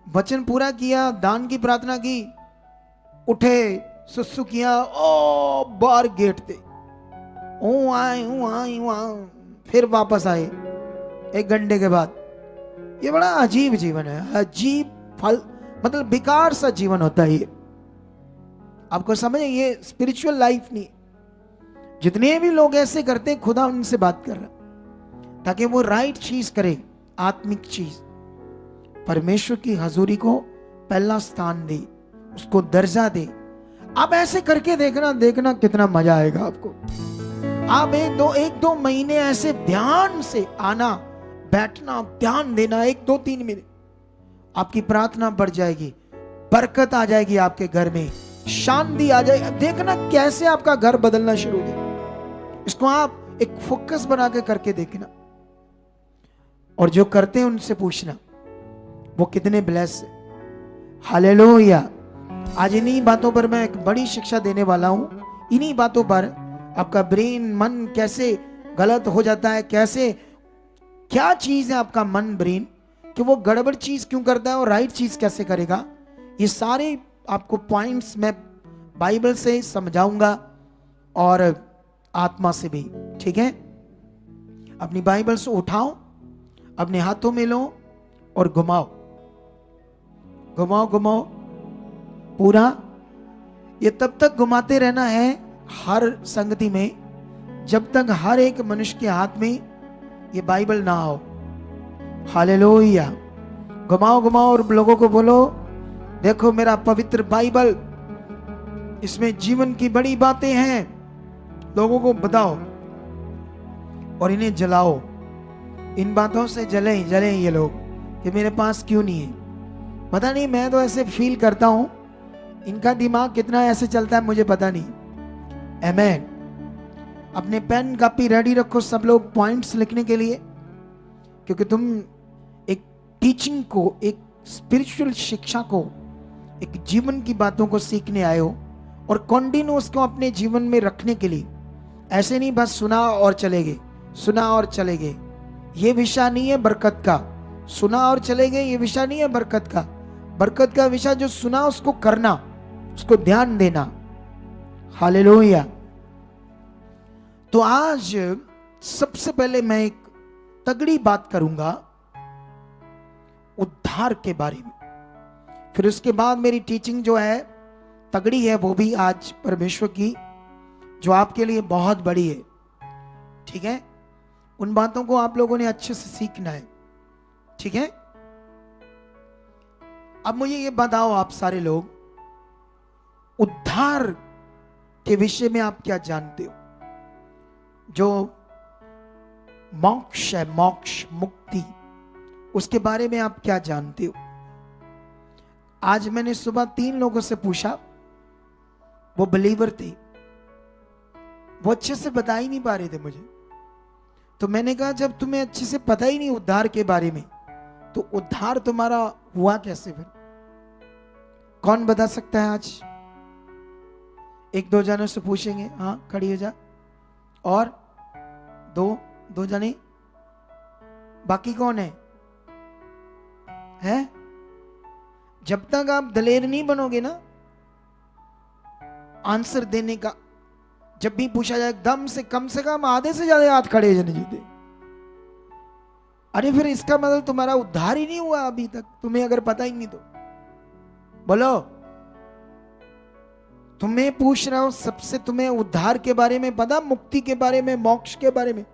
वचन पूरा किया, दान की प्रार्थना की, उठे, सुसु किया, ओ बार गेट थे, ओ आए, फिर वापस आए 1 घंटे के बाद। ये बड़ा अजीब जीवन है, अजीब फल, मतलब बेकार सा जीवन होता है ये। आपको समझे, ये स्पिरिचुअल लाइफ नहीं। जितने भी लोग ऐसे करते हैं, खुदा उनसे बात कर रहा, ताकि वो राइट चीज करे, आत्मिक चीज, परमेश्वर की हजूरी को पहला स्थान दे, उसको दर्जा दे। आप ऐसे करके देखना कितना मजा आएगा आपको। आप एक दो महीने ऐसे ध्यान से आना, बैठना, ध्यान देना, 1-2-3 मिनट, आपकी प्रार्थना बढ़ जाएगी, बरकत आ जाएगी आपके घर में, शांति आ जाएगी। देखना कैसे आपका घर बदलना शुरू हो जाए। इसको आप एक फोकस बना के करके देखना, और जो करते हैं उनसे पूछना वो कितने ब्लेस है। हालेलुया। आज इन्हीं बातों पर मैं एक बड़ी शिक्षा देने वाला हूं। इन्हीं बातों पर आपका ब्रेन, मन कैसे गलत हो जाता है, कैसे, क्या चीज है आपका मन, ब्रेन, कि वो गड़बड़ चीज क्यों करता है और राइट चीज कैसे करेगा। ये सारे आपको पॉइंट्स मैं बाइबल से समझाऊंगा और आत्मा से भी। ठीक है, अपनी बाइबल से उठाओ, अपने हाथों में लो और घुमाओ घुमाओ घुमाओ पूरा। ये तब तक घुमाते रहना है हर संगति में जब तक हर एक मनुष्य के हाथ में ये बाइबल ना हो। हालेलुया। घुमाओ घुमाओ और लोगों को बोलो, देखो मेरा पवित्र बाइबल, इसमें जीवन की बड़ी बातें हैं। लोगों को बताओ और इन्हें जलाओ। इन बातों से जले जले ये लोग कि मेरे पास क्यों नहीं है। पता नहीं, मैं तो ऐसे फील करता हूं, इनका दिमाग कितना ऐसे चलता है मुझे पता नहीं। आमेन। अपने पेन कॉपी रेडी रखो सब लोग पॉइंट्स लिखने के लिए, क्योंकि तुम एक टीचिंग को, एक स्पिरिचुअल शिक्षा को, एक जीवन की बातों को सीखने आए हो और कंटिन्यू उसको अपने जीवन में रखने के लिए। ऐसे नहीं बस सुना और चले गए, सुना और चले गए। ये विषय नहीं है बरकत का। सुना और चले गए ये विषय नहीं है बरकत का। बरकत का विषय जो सुना उसको करना, उसको ध्यान देना। हालेलुया। तो आज सबसे पहले मैं एक तगड़ी बात करूंगा उद्धार के बारे में। फिर उसके बाद मेरी टीचिंग जो है तगड़ी है, वो भी आज परमेश्वर की, जो आपके लिए बहुत बड़ी है। ठीक है, उन बातों को आप लोगों ने अच्छे से सीखना है। ठीक है, अब मुझे ये बताओ आप सारे लोग, उद्धार के विषय में आप क्या जानते हो? जो मोक्ष है, मोक्ष, मुक्ति, उसके बारे में आप क्या जानते हो? आज मैंने सुबह 3 लोगों से पूछा, वो बिलीवर थे, वो अच्छे से बता ही नहीं पा रहे थे मुझे। तो मैंने कहा जब तुम्हें अच्छे से पता ही नहीं उद्धार के बारे में, तो उद्धार तुम्हारा हुआ कैसे फिर? कौन बता सकता है आज? 1-2 जनों से पूछेंगे। हाँ, खड़ी हो जा। और दो जने, बाकी कौन है? जब तक आप दलेर नहीं बनोगे ना आंसर देने का, जब भी पूछा जाए दम से कम आधे से ज्यादा हाथ खड़े जाने चाहिए। अरे फिर इसका मतलब तुम्हारा उद्धार ही नहीं हुआ अभी तक, तुम्हें अगर पता ही नहीं तो। बोलो, तुम्हें पूछ रहा हूं, सबसे तुम्हें उद्धार के बारे में पता, मुक्ति के बारे में, मोक्ष के बारे में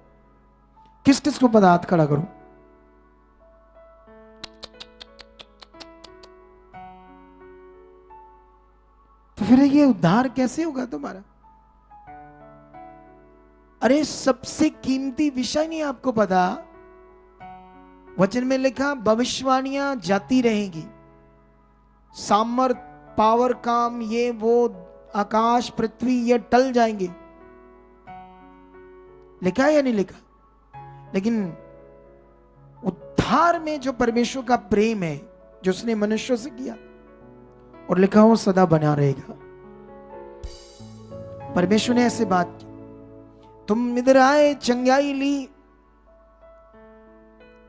किस किस को पता? हाथ खड़ा करो। तो फिर ये उद्धार कैसे होगा तुम्हारा? अरे सबसे कीमती विषय नहीं आपको पता? वचन में लिखा भविष्यवाणियां जाती रहेंगी, सामर्थ, पावर, काम, ये वो, आकाश पृथ्वी ये टल जाएंगे। लिखा है या नहीं लिखा? लेकिन उद्धार में जो परमेश्वर का प्रेम है, जो उसने मनुष्यों से किया, और लिखा वो सदा बना रहेगा। परमेश्वर ने ऐसे बात की, तुम इधर आए, चंगाई ली,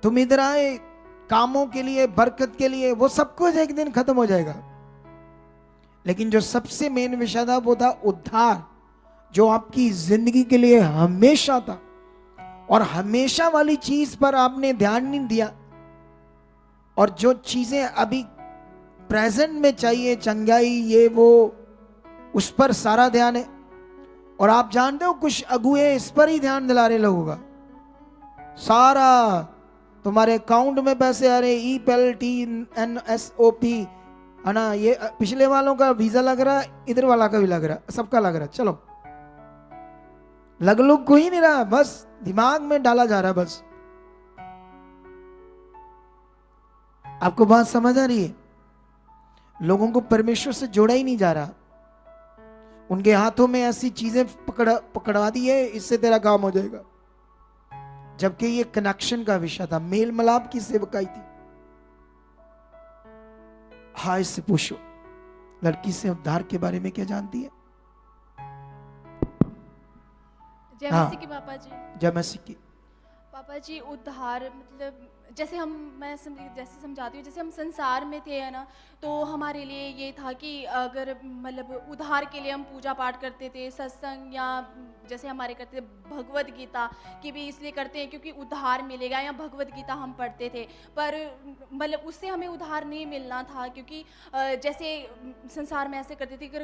तुम इधर आए कामों के लिए, बरकत के लिए, वो सब कुछ एक दिन खत्म हो जाएगा। लेकिन जो सबसे मेन विषय था वो था उद्धार, जो आपकी जिंदगी के लिए हमेशा था। और हमेशा वाली चीज पर आपने ध्यान नहीं दिया, और जो चीजें अभी प्रेजेंट में चाहिए, चंगाई, ये वो, उस पर सारा ध्यान है। और आप जानते हो कुछ अगुए इस पर ही ध्यान दिला रहे लोगों का। सारा तुम्हारे अकाउंट में पैसे आ रहे, EPLTNSOP है ना, ये पिछले वालों का वीजा लग रहा, इधर वाला का भी लग रहा, सबका लग रहा। चलो, लग कोई नहीं रहा, बस दिमाग में डाला जा रहा। बस आपको बात समझ आ रही है? लोगों को परमेश्वर से जोड़ा ही नहीं जा रहा। उनके हाथों में ऐसी चीजें पकड़ा दी है, इससे तेरा काम हो जाएगा। जबकि ये कनेक्शन का विषय था, मेल मिलाप की सेवकाई थी। हाँ, इससे पूछो, लड़की से उद्धार के बारे में क्या जानती है? जय हाँ। मसीह की पापा जी। जय मसीह की। पापा जी उद्धार मतलब जैसे जैसे समझाती हूँ, जैसे हम संसार में थे है ना, तो हमारे लिए ये था कि अगर मतलब उद्धार के लिए हम पूजा पाठ करते थे, सत्संग, या जैसे हमारे करते थे भगवत गीता की भी इसलिए करते हैं क्योंकि उद्धार मिलेगा, या भगवत गीता हम पढ़ते थे। पर मतलब उससे हमें उद्धार नहीं मिलना था, क्योंकि जैसे संसार में ऐसे करते थे कि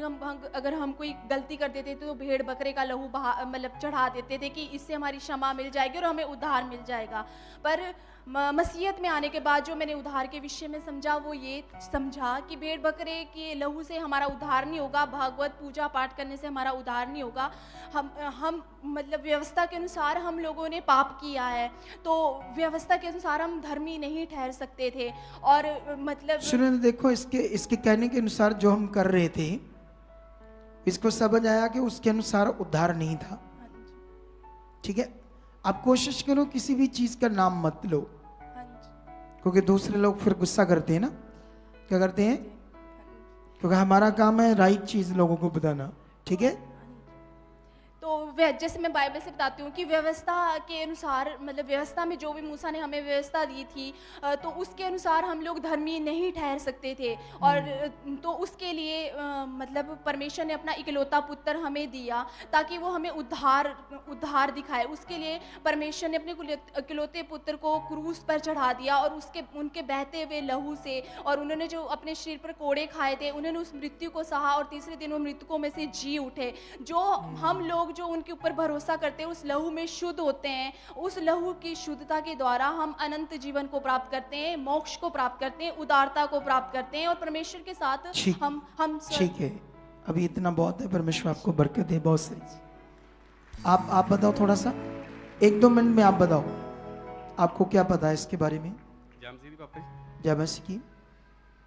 अगर हम कोई गलती कर देते थे तो भेड़ बकरे का लहू मतलब चढ़ा देते थे कि इससे हमारी क्षमा मिल जाएगी और हमें उद्धार मिल जाएगा। पर मसीहत में आने के बाद जो मैंने उद्धार के विषय में समझा, वो ये समझा कि भेड़ बकरे के लहू से हमारा उद्धार नहीं होगा, भागवत पूजा पाठ करने से हमारा उद्धार नहीं होगा। हम मतलब व्यवस्था के अनुसार हम लोगों ने पाप किया है, तो व्यवस्था के अनुसार हम धर्मी नहीं ठहर सकते थे। और मतलब सुनो ना, देखो इसके कहने के अनुसार जो हम कर रहे थे, इसको समझ आया कि उसके अनुसार उद्धार नहीं था। ठीक है, आप कोशिश करो किसी भी चीज का नाम मत लो, क्योंकि दूसरे लोग फिर गुस्सा करते हैं ना। क्या करते हैं? क्योंकि हमारा काम है राइट चीज लोगों को बताना। ठीक है, तो जैसे मैं बाइबल से बताती हूँ कि व्यवस्था के अनुसार, मतलब व्यवस्था में जो भी मूसा ने हमें व्यवस्था दी थी, तो उसके अनुसार हम लोग धर्मी नहीं ठहर सकते थे। और तो उसके लिए मतलब परमेश्वर ने अपना इकलौता पुत्र हमें दिया ताकि वो हमें उद्धार दिखाए। उसके लिए परमेश्वर ने अपने इकलौते पुत्र को क्रूस पर चढ़ा दिया, और उनके बहते हुए लहू से, और उन्होंने जो अपने शरीर पर कोड़े खाए थे, उन्होंने उस मृत्यु को सहा और तीसरे दिन वो मृतकों में से जी उठे। जो हम लोग जो उनके ऊपर भरोसा करते हैं, उस लहू में शुद्ध होते हैं। उस लहू की शुद्धता के द्वारा हम अनंत जीवन को प्राप्त करते हैं, मोक्ष को प्राप्त करते हैं, उदारता को प्राप्त करते हैं, और परमेश्वर के साथ हम ठीक है, अभी इतना बहुत है। परमेश्वर आपको बरकत दे। बहुत सही। आप बताओ थोड़ा सा, 1-2 मिनट में आप बताओ, आपको क्या पता है इसके बारे में? जय मसीह की।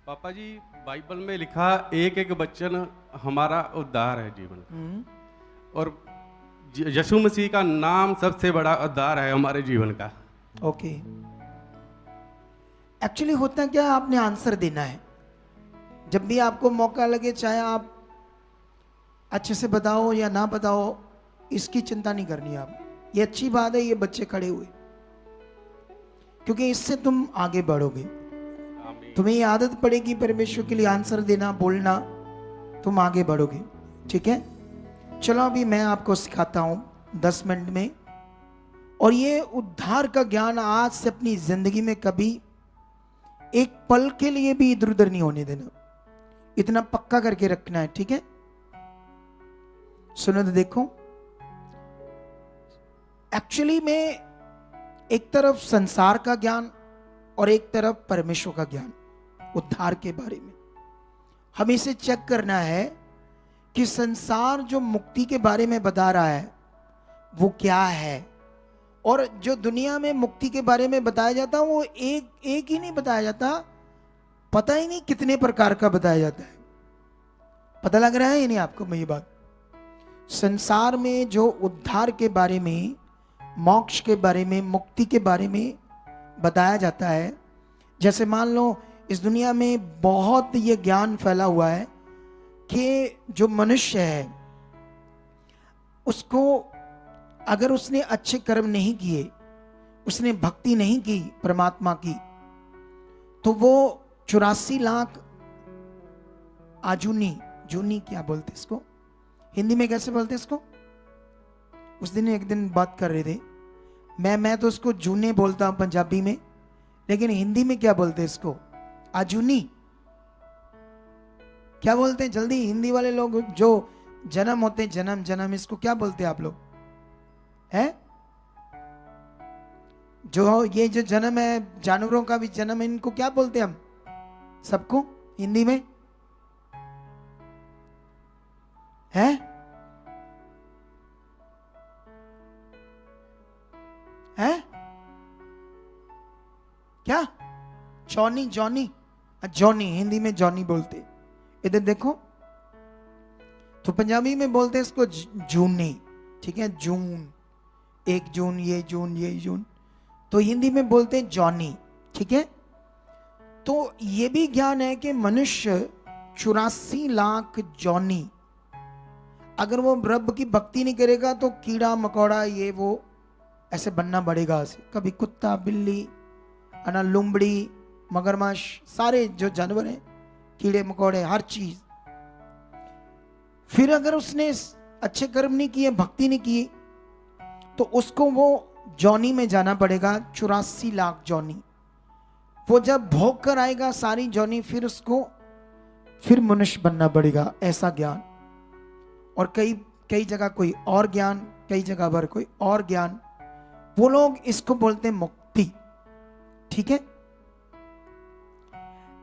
पापा जी, बाइबल में लिखा एक एक वचन हमारा उद्धार है जीवन, और यीशु मसीह का नाम सबसे बड़ा उद्धार है हमारे जीवन का। ओके, एक्चुअली होता क्या है, आपने आंसर देना है। जब भी आपको मौका लगे, चाहे आप अच्छे से बताओ या ना बताओ, इसकी चिंता नहीं करनी आप। ये अच्छी बात है, ये बच्चे खड़े हुए, क्योंकि इससे तुम आगे बढ़ोगे। तुम्हें ये आदत पड़ेगी परमेश्वर के लिए आंसर देना, बोलना, तुम आगे बढ़ोगे। ठीक है, चलो अभी मैं आपको सिखाता हूं 10 मिनट में। और ये उद्धार का ज्ञान आज से अपनी जिंदगी में कभी एक पल के लिए भी इधर उधर नहीं होने देना, इतना पक्का करके रखना है। ठीक है, सुनो तो देखो, एक्चुअली में एक तरफ संसार का ज्ञान और एक तरफ परमेश्वर का ज्ञान उद्धार के बारे में। हमें इसे चेक करना है कि संसार जो मुक्ति के बारे में बता रहा है वो क्या है, और जो दुनिया में मुक्ति के बारे में बताया जाता है वो एक ही नहीं बताया जाता, पता ही नहीं कितने प्रकार का बताया जाता है। पता लग रहा है या नहीं आपको? मैं ये बात, संसार में जो उद्धार के बारे में, मोक्ष के बारे में, मुक्ति के बारे में बताया जाता है, जैसे मान लो इस दुनिया में बहुत ये ज्ञान फैला हुआ है कि जो मनुष्य है उसको, अगर उसने अच्छे कर्म नहीं किए, उसने भक्ति नहीं की परमात्मा की, तो वो 84 लाख जूनी क्या बोलते इसको हिंदी में, कैसे बोलते इसको? उस दिन एक दिन बात कर रहे थे, मैं तो उसको जूने बोलता हूं पंजाबी में, लेकिन हिंदी में क्या बोलते इसको? आजूनी क्या बोलते हैं? जल्दी, हिंदी वाले लोग जो जन्म होते हैं, जन्म इसको क्या बोलते हैं आप लोग? है जो ये जो जन्म है, जानवरों का भी जन्म है, इनको क्या बोलते हैं हम सबको हिंदी में? है क्या? जॉनी हिंदी में जॉनी बोलते। इधर देखो, तो पंजाबी में बोलते इसको जूनी। ठीक है, जून, 1 जून, ये जून, तो हिंदी में बोलते हैं जॉनी। ठीक है, तो ये भी ज्ञान है कि मनुष्य 84 लाख जॉनी, अगर वो रब की भक्ति नहीं करेगा तो कीड़ा मकोड़ा ये वो ऐसे बनना पड़ेगा ऐसे, कभी कुत्ता बिल्ली है ना, लुमड़ी मगरमच्छ, सारे जो जानवर हैं, कीड़े मकोड़े, हर चीज। फिर अगर उसने अच्छे कर्म नहीं किए, भक्ति नहीं की, तो उसको वो जॉनी में जाना पड़ेगा, 84 लाख जॉनी। वो जब भोग कर आएगा सारी जॉनी, फिर उसको फिर मनुष्य बनना पड़ेगा, ऐसा ज्ञान। और कई जगह कोई और ज्ञान, कई जगह पर कोई और ज्ञान, वो लोग इसको बोलते हैं मुक्ति, ठीक है।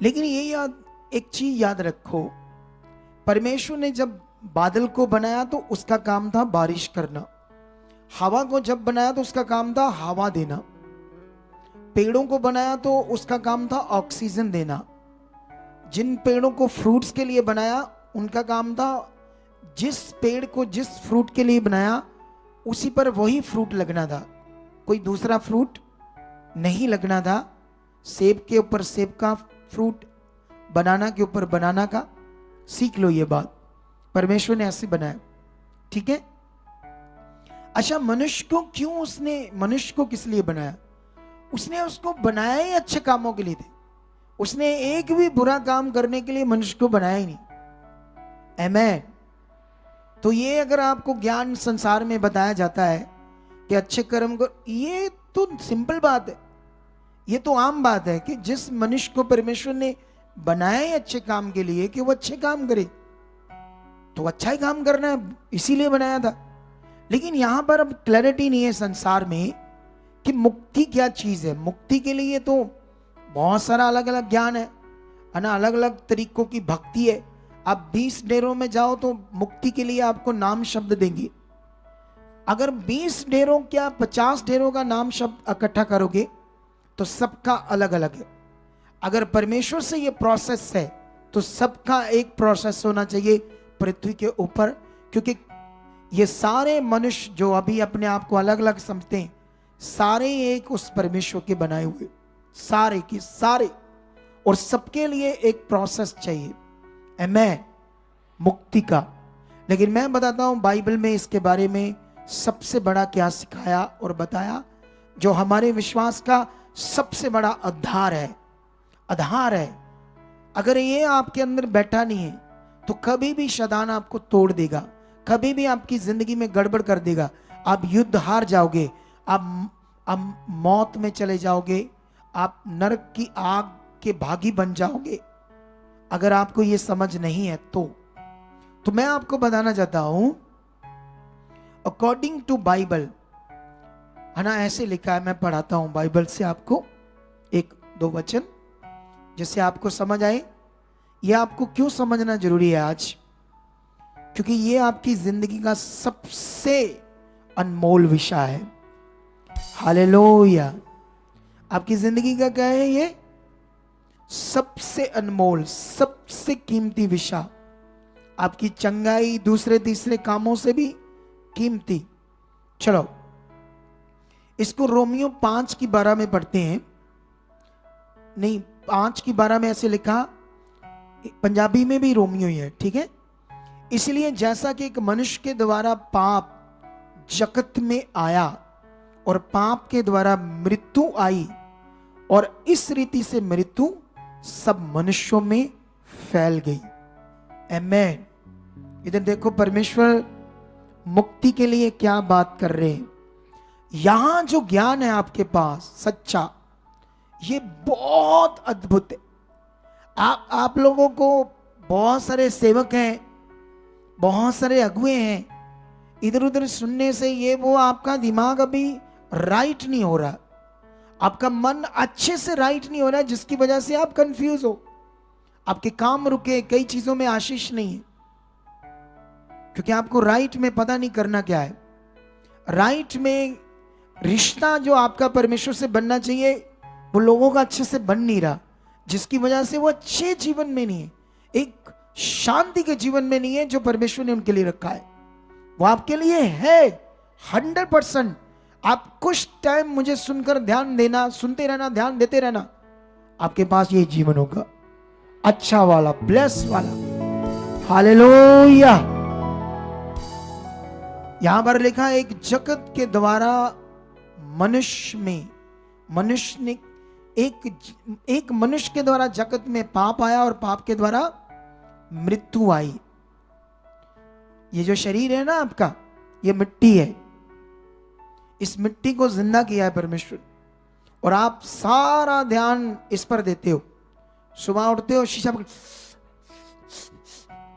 लेकिन ये एक चीज याद रखो, परमेश्वर ने जब बादल को बनाया तो उसका काम था बारिश करना, हवा को जब बनाया तो उसका काम था हवा देना, पेड़ों को बनाया तो उसका काम था ऑक्सीजन देना, जिन पेड़ों को फ्रूट्स के लिए बनाया उनका काम था, जिस पेड़ को जिस फ्रूट के लिए बनाया उसी पर वही फ्रूट लगना था, कोई दूसरा फ्रूट नहीं लगना था। सेब के ऊपर सेब का फ्रूट, बनाना के ऊपर बनाना का, सीख लो ये बात, परमेश्वर ने ऐसे बनाया, ठीक है। अच्छा, मनुष्य को क्यों उसने, मनुष्य को किस लिए बनाया? उसने उसको बनाया ही अच्छे कामों के लिए थे, उसने एक भी बुरा काम करने के लिए मनुष्य को बनाया ही नहीं। आमेन। तो ये अगर आपको ज्ञान संसार में बताया जाता है कि अच्छे कर्म को, ये तो सिंपल बात है, ये तो आम बात है कि जिस मनुष्य को परमेश्वर ने बनाया ही अच्छे काम के लिए कि वो अच्छे काम करे, तो अच्छा ही काम करना है, इसीलिए बनाया था। लेकिन यहां पर अब क्लैरिटी नहीं है संसार में कि मुक्ति क्या चीज है। मुक्ति के लिए तो बहुत सारा अलग अलग ज्ञान है ना, अलग अलग तरीकों की भक्ति है। आप 20 डेरों में जाओ तो मुक्ति के लिए आपको नाम शब्द देंगे। अगर 20 डेरों क्या 50 डेरों का नाम शब्द इकट्ठा करोगे तो सबका अलग अलग है। अगर परमेश्वर से ये प्रोसेस है तो सबका एक प्रोसेस होना चाहिए पृथ्वी के ऊपर, क्योंकि ये सारे मनुष्य जो अभी अपने आप को अलग अलग समझते हैं, सारे एक उस परमेश्वर के बनाए हुए, सारे के सारे, और सबके लिए एक प्रोसेस चाहिए, आमेन, मुक्ति का। लेकिन मैं बताता हूं बाइबल में इसके बारे में सबसे बड़ा क्या सिखाया और बताया, जो हमारे विश्वास का सबसे बड़ा आधार है, आधार है। अगर ये आपके अंदर बैठा नहीं है तो कभी भी शैतान आपको तोड़ देगा, कभी भी आपकी जिंदगी में गड़बड़ कर देगा, आप युद्ध हार जाओगे, आप मौत में चले जाओगे, आप नरक की आग के भागी बन जाओगे। अगर आपको ये समझ नहीं है तो मैं आपको बताना चाहता हूं, अकॉर्डिंग टू बाइबल, है ना, ऐसे लिखा है, मैं पढ़ाता हूं बाइबल से आपको एक दो वचन जिससे आपको समझ आए। ये आपको क्यों समझना जरूरी है आज, क्योंकि ये आपकी जिंदगी का सबसे अनमोल विषय है। हालेलुया। आपकी जिंदगी का क्या है? ये सबसे अनमोल, सबसे कीमती विषय, आपकी चंगाई दूसरे तीसरे कामों से भी कीमती। चलो इसको रोमियो 5:12 में पढ़ते हैं। नहीं, 5:12 में ऐसे लिखा, पंजाबी में भी रोमियो ही है, ठीक है। इसलिए जैसा कि एक मनुष्य के द्वारा पाप जगत में आया और पाप के द्वारा मृत्यु आई, और इस रीति से मृत्यु सब मनुष्यों में फैल गई। आमेन। इधर देखो, परमेश्वर मुक्ति के लिए क्या बात कर रहे हैं। यहां जो ज्ञान है आपके पास सच्चा, ये बहुत अद्भुत है। आप लोगों को बहुत सारे सेवक हैं, बहुत सारे अगुए हैं, इधर उधर सुनने से ये वो आपका दिमाग अभी राइट नहीं हो रहा, आपका मन अच्छे से राइट नहीं हो रहा है, जिसकी वजह से आप कंफ्यूज हो, आपके काम रुके, कई चीजों में आशीष नहीं है, क्योंकि आपको राइट में पता नहीं करना क्या है। राइट में रिश्ता जो आपका परमेश्वर से बनना चाहिए वो लोगों का अच्छे से बन नहीं रहा, जिसकी वजह से वो अच्छे जीवन में नहीं है, एक शांति के जीवन में नहीं है जो परमेश्वर ने उनके लिए रखा है। वो आपके लिए है 100%। आप कुछ टाइम मुझे सुनकर ध्यान देना, सुनते रहना, ध्यान देते रहना, आपके पास ये जीवन होगा। अच्छा वाला, ब्लेस वाला। हालेलुया। यहां पर लिखा एक जगत के द्वारा मनुष्य ने एक मनुष्य के द्वारा जगत में पाप आया और पाप के द्वारा मृत्यु आई। ये जो शरीर है ना आपका, ये मिट्टी है। इस मिट्टी को जिंदा किया है परमेश्वर, और आप सारा ध्यान इस पर देते हो। सुबह उठते हो, शीशा पकड़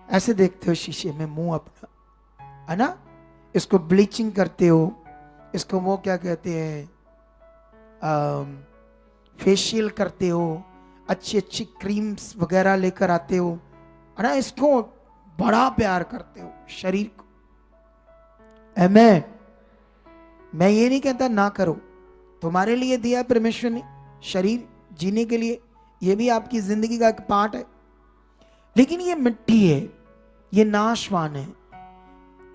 ऐसे देखते हो शीशे में मुंह अपना, है ना। इसको ब्लीचिंग करते हो, इसको वो क्या कहते हैं, फेशियल करते हो, अच्छी अच्छी क्रीम्स वगैरह लेकर आते हो, है ना। इसको बड़ा प्यार करते हो शरीर को। आमीन। मैं ये नहीं कहता ना करो, तुम्हारे लिए दिया परमेश्वर ने शरीर जीने के लिए, ये भी आपकी जिंदगी का एक पार्ट है। लेकिन ये मिट्टी है, ये नाशवान है,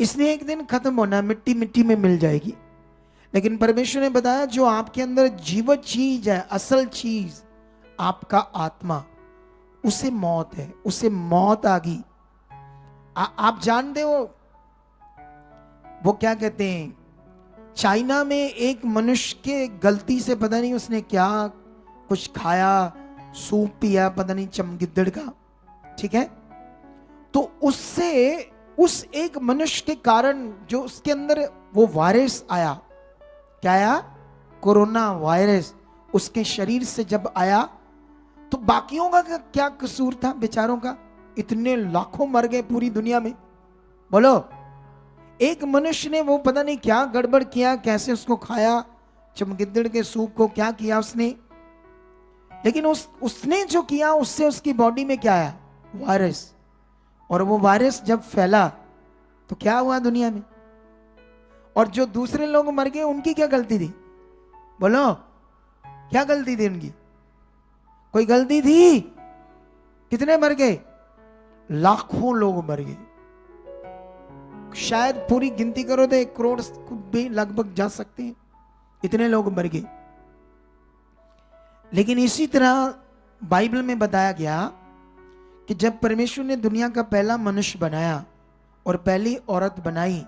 इसने एक दिन खत्म होना है, मिट्टी मिट्टी में मिल जाएगी। लेकिन परमेश्वर ने बताया जो आपके अंदर जीवित चीज है, असल चीज आपका आत्मा, उसे मौत है, उसे मौत आ गई। आप जानते हो वो क्या कहते हैं, चाइना में एक मनुष्य के गलती से पता नहीं उसने क्या कुछ खाया, सूप पिया, पता नहीं चमगिद्दड़ का, ठीक है। तो उससे उस एक मनुष्य के कारण जो उसके अंदर वो वायरस आया, क्या आया, कोरोना वायरस, उसके शरीर से जब आया तो बाकियों का क्या कसूर था बेचारों का, इतने लाखों मर गए पूरी दुनिया में। बोलो, एक मनुष्य ने वो पता नहीं क्या गड़बड़ किया, कैसे उसको खाया, चमगिद्दड़ के सूप को, क्या किया उसने। लेकिन उसने जो किया उससे उसकी बॉडी में क्या आया, वायरस। और वो वायरस जब फैला तो क्या हुआ दुनिया में, और जो दूसरे लोग मर गए उनकी क्या गलती थी, बोलो क्या गलती थी उनकी, कोई गलती थी? कितने मर गए, लाखों लोग मर गए, शायद पूरी गिनती करो तो 1 करोड़ भी लगभग जा सकते हैं, इतने लोग मर गए। लेकिन इसी तरह बाइबल में बताया गया कि जब परमेश्वर ने दुनिया का पहला मनुष्य बनाया और पहली औरत बनाई,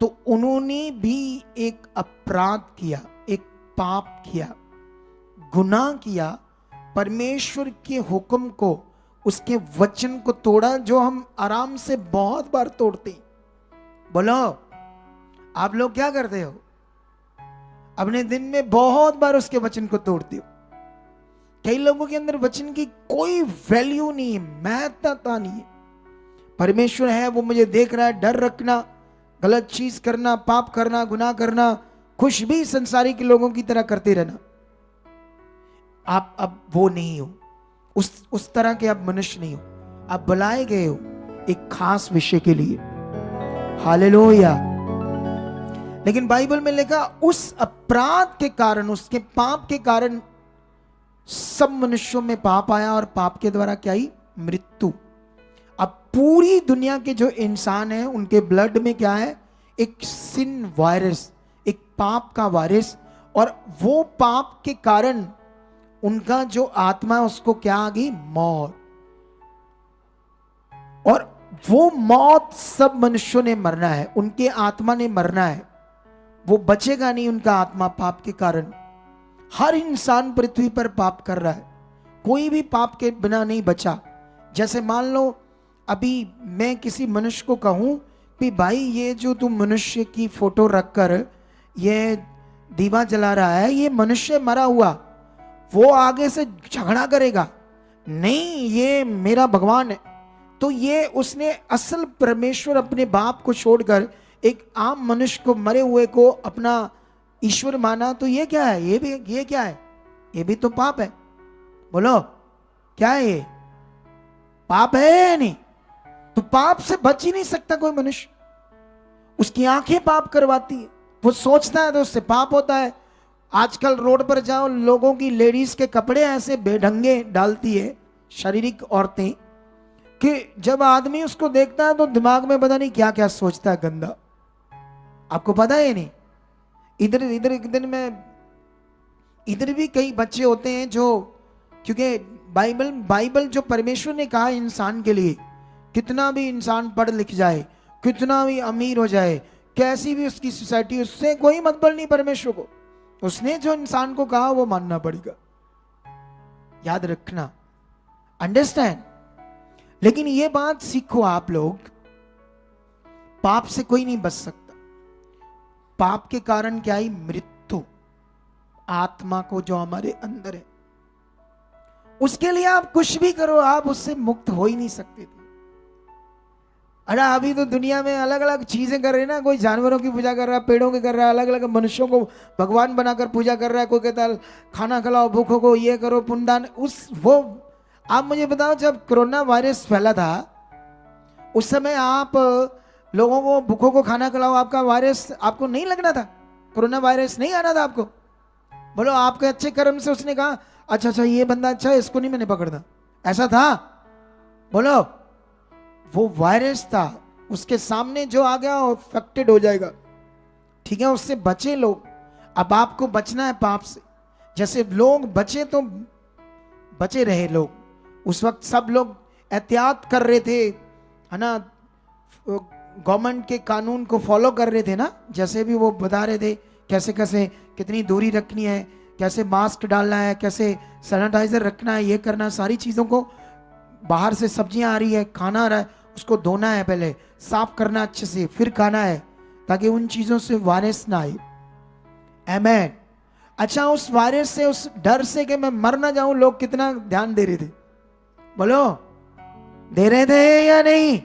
तो उन्होंने भी एक अपराध किया, एक पाप किया, गुनाह किया, परमेश्वर के हुक्म को, उसके वचन को तोड़ा, जो हम आराम से बहुत बार तोड़ते। बोलो, आप लोग क्या करते हो, अपने दिन में बहुत बार उसके वचन को तोड़ते हो। कई लोगों के अंदर वचन की कोई वैल्यू नहीं है, महत्वता नहीं है। परमेश्वर है, वो मुझे देख रहा है, डर रखना, गलत चीज करना, पाप करना, गुनाह करना, खुश भी संसारी के लोगों की तरह करते रहना। आप अब वो नहीं हो, उस तरह के आप मनुष्य नहीं हो। आप बुलाए गए हो एक खास विषय के लिए। हालेलुया। लेकिन बाइबल में लिखा उस अपराध के कारण, उसके पाप के कारण सब मनुष्यों में पाप आया, और पाप के द्वारा क्या आई, मृत्यु। अब पूरी दुनिया के जो इंसान हैं उनके ब्लड में क्या है, एक सिन वायरस, एक पाप का वायरस, और वो पाप के कारण उनका जो आत्मा है उसको क्या आ गई, मौत। और वो मौत सब मनुष्यों ने मरना है, उनके आत्मा ने मरना है, वो बचेगा नहीं उनका आत्मा पाप के कारण। हर इंसान पृथ्वी पर पाप कर रहा है, कोई भी पाप के बिना नहीं बचा। जैसे मान लो अभी मैं किसी मनुष्य को कहूं कि भाई ये जो तुम मनुष्य की फोटो रखकर ये दीवा जला रहा है, ये मनुष्य मरा हुआ, वो आगे से झगड़ा करेगा, नहीं ये मेरा भगवान है। तो ये उसने असल परमेश्वर अपने बाप को छोड़कर एक आम मनुष्य को, मरे हुए को अपना ईश्वर माना, तो ये क्या है, ये क्या है, ये भी तो पाप है। बोलो क्या है, ये पाप है या नहीं? तो पाप से बच ही नहीं सकता कोई मनुष्य, उसकी आंखें पाप करवाती है, वो सोचता है तो उससे पाप होता है। आजकल रोड पर जाओ, लोगों की लेडीज के कपड़े ऐसे बेढंगे डालती है शारीरिक औरतें कि जब आदमी उसको देखता है तो दिमाग में पता नहीं क्या क्या सोचता है गंदा। आपको पता है नहीं? इधर में इधर भी कई बच्चे होते हैं जो, क्योंकि बाइबल जो परमेश्वर ने कहा इंसान के लिए, कितना भी इंसान पढ़ लिख जाए, कितना भी अमीर हो जाए, कैसी भी उसकी सोसाइटी, उससे कोई मतलब नहीं परमेश्वर को। उसने जो इंसान को कहा वो मानना पड़ेगा, याद रखना, अंडरस्टैंड। लेकिन ये बात सीखो आप लोग, पाप से कोई नहीं बच सकता। पाप के कारण क्या ही मृत्यु, आत्मा को जो हमारे अंदर है, उसके लिए आप कुछ भी करो, आप उससे मुक्त हो ही नहीं सकते थे। अरे अभी तो दुनिया में अलग अलग चीजें कर रहे हैं ना, कोई जानवरों की पूजा कर रहा है, पेड़ों की कर रहा है, अलग अलग मनुष्यों को भगवान बनाकर पूजा कर रहा है। कोई कहता है खाना खिलाओ भूखों को, ये करो पुण्यदान। वो आप मुझे बताओ, जब कोरोना वायरस फैला था उस समय आप लोगों को भूखों को खाना खिलाओ, आपका वायरस आपको नहीं लगना था? कोरोना वायरस नहीं आना था आपको? बोलो आपके अच्छे कर्म से उसने कहा अच्छा ये बंदा अच्छा है, इसको नहीं मैंने पकड़ना, ऐसा था? बोलो, वो वायरस था, उसके सामने जो आ गया वो अफेक्टेड हो जाएगा, ठीक है? उससे बचे लोग। अब आपको बचना है पाप से। जैसे लोग बचे तो बचे रहे लोग। उस वक्त सब लोग एहतियात कर रहे थे, है ना, गवर्नमेंट के कानून को फॉलो कर रहे थे ना, जैसे भी वो बता रहे थे कैसे कैसे कितनी दूरी रखनी है, कैसे मास्क डालना है, कैसे सैनिटाइजर रखना है, ये करना, सारी चीज़ों को। बाहर से सब्जियां आ रही है, खाना आ रहा है, उसको धोना है, पहले साफ करना अच्छे से, फिर खाना है, ताकि उन चीज़ों से वायरस ना आए। आमीन। अच्छा, उस वायरस से, उस डर से कि मैं मर ना जाऊं, लोग कितना ध्यान दे रहे थे? बोलो, दे रहे थे या नहीं?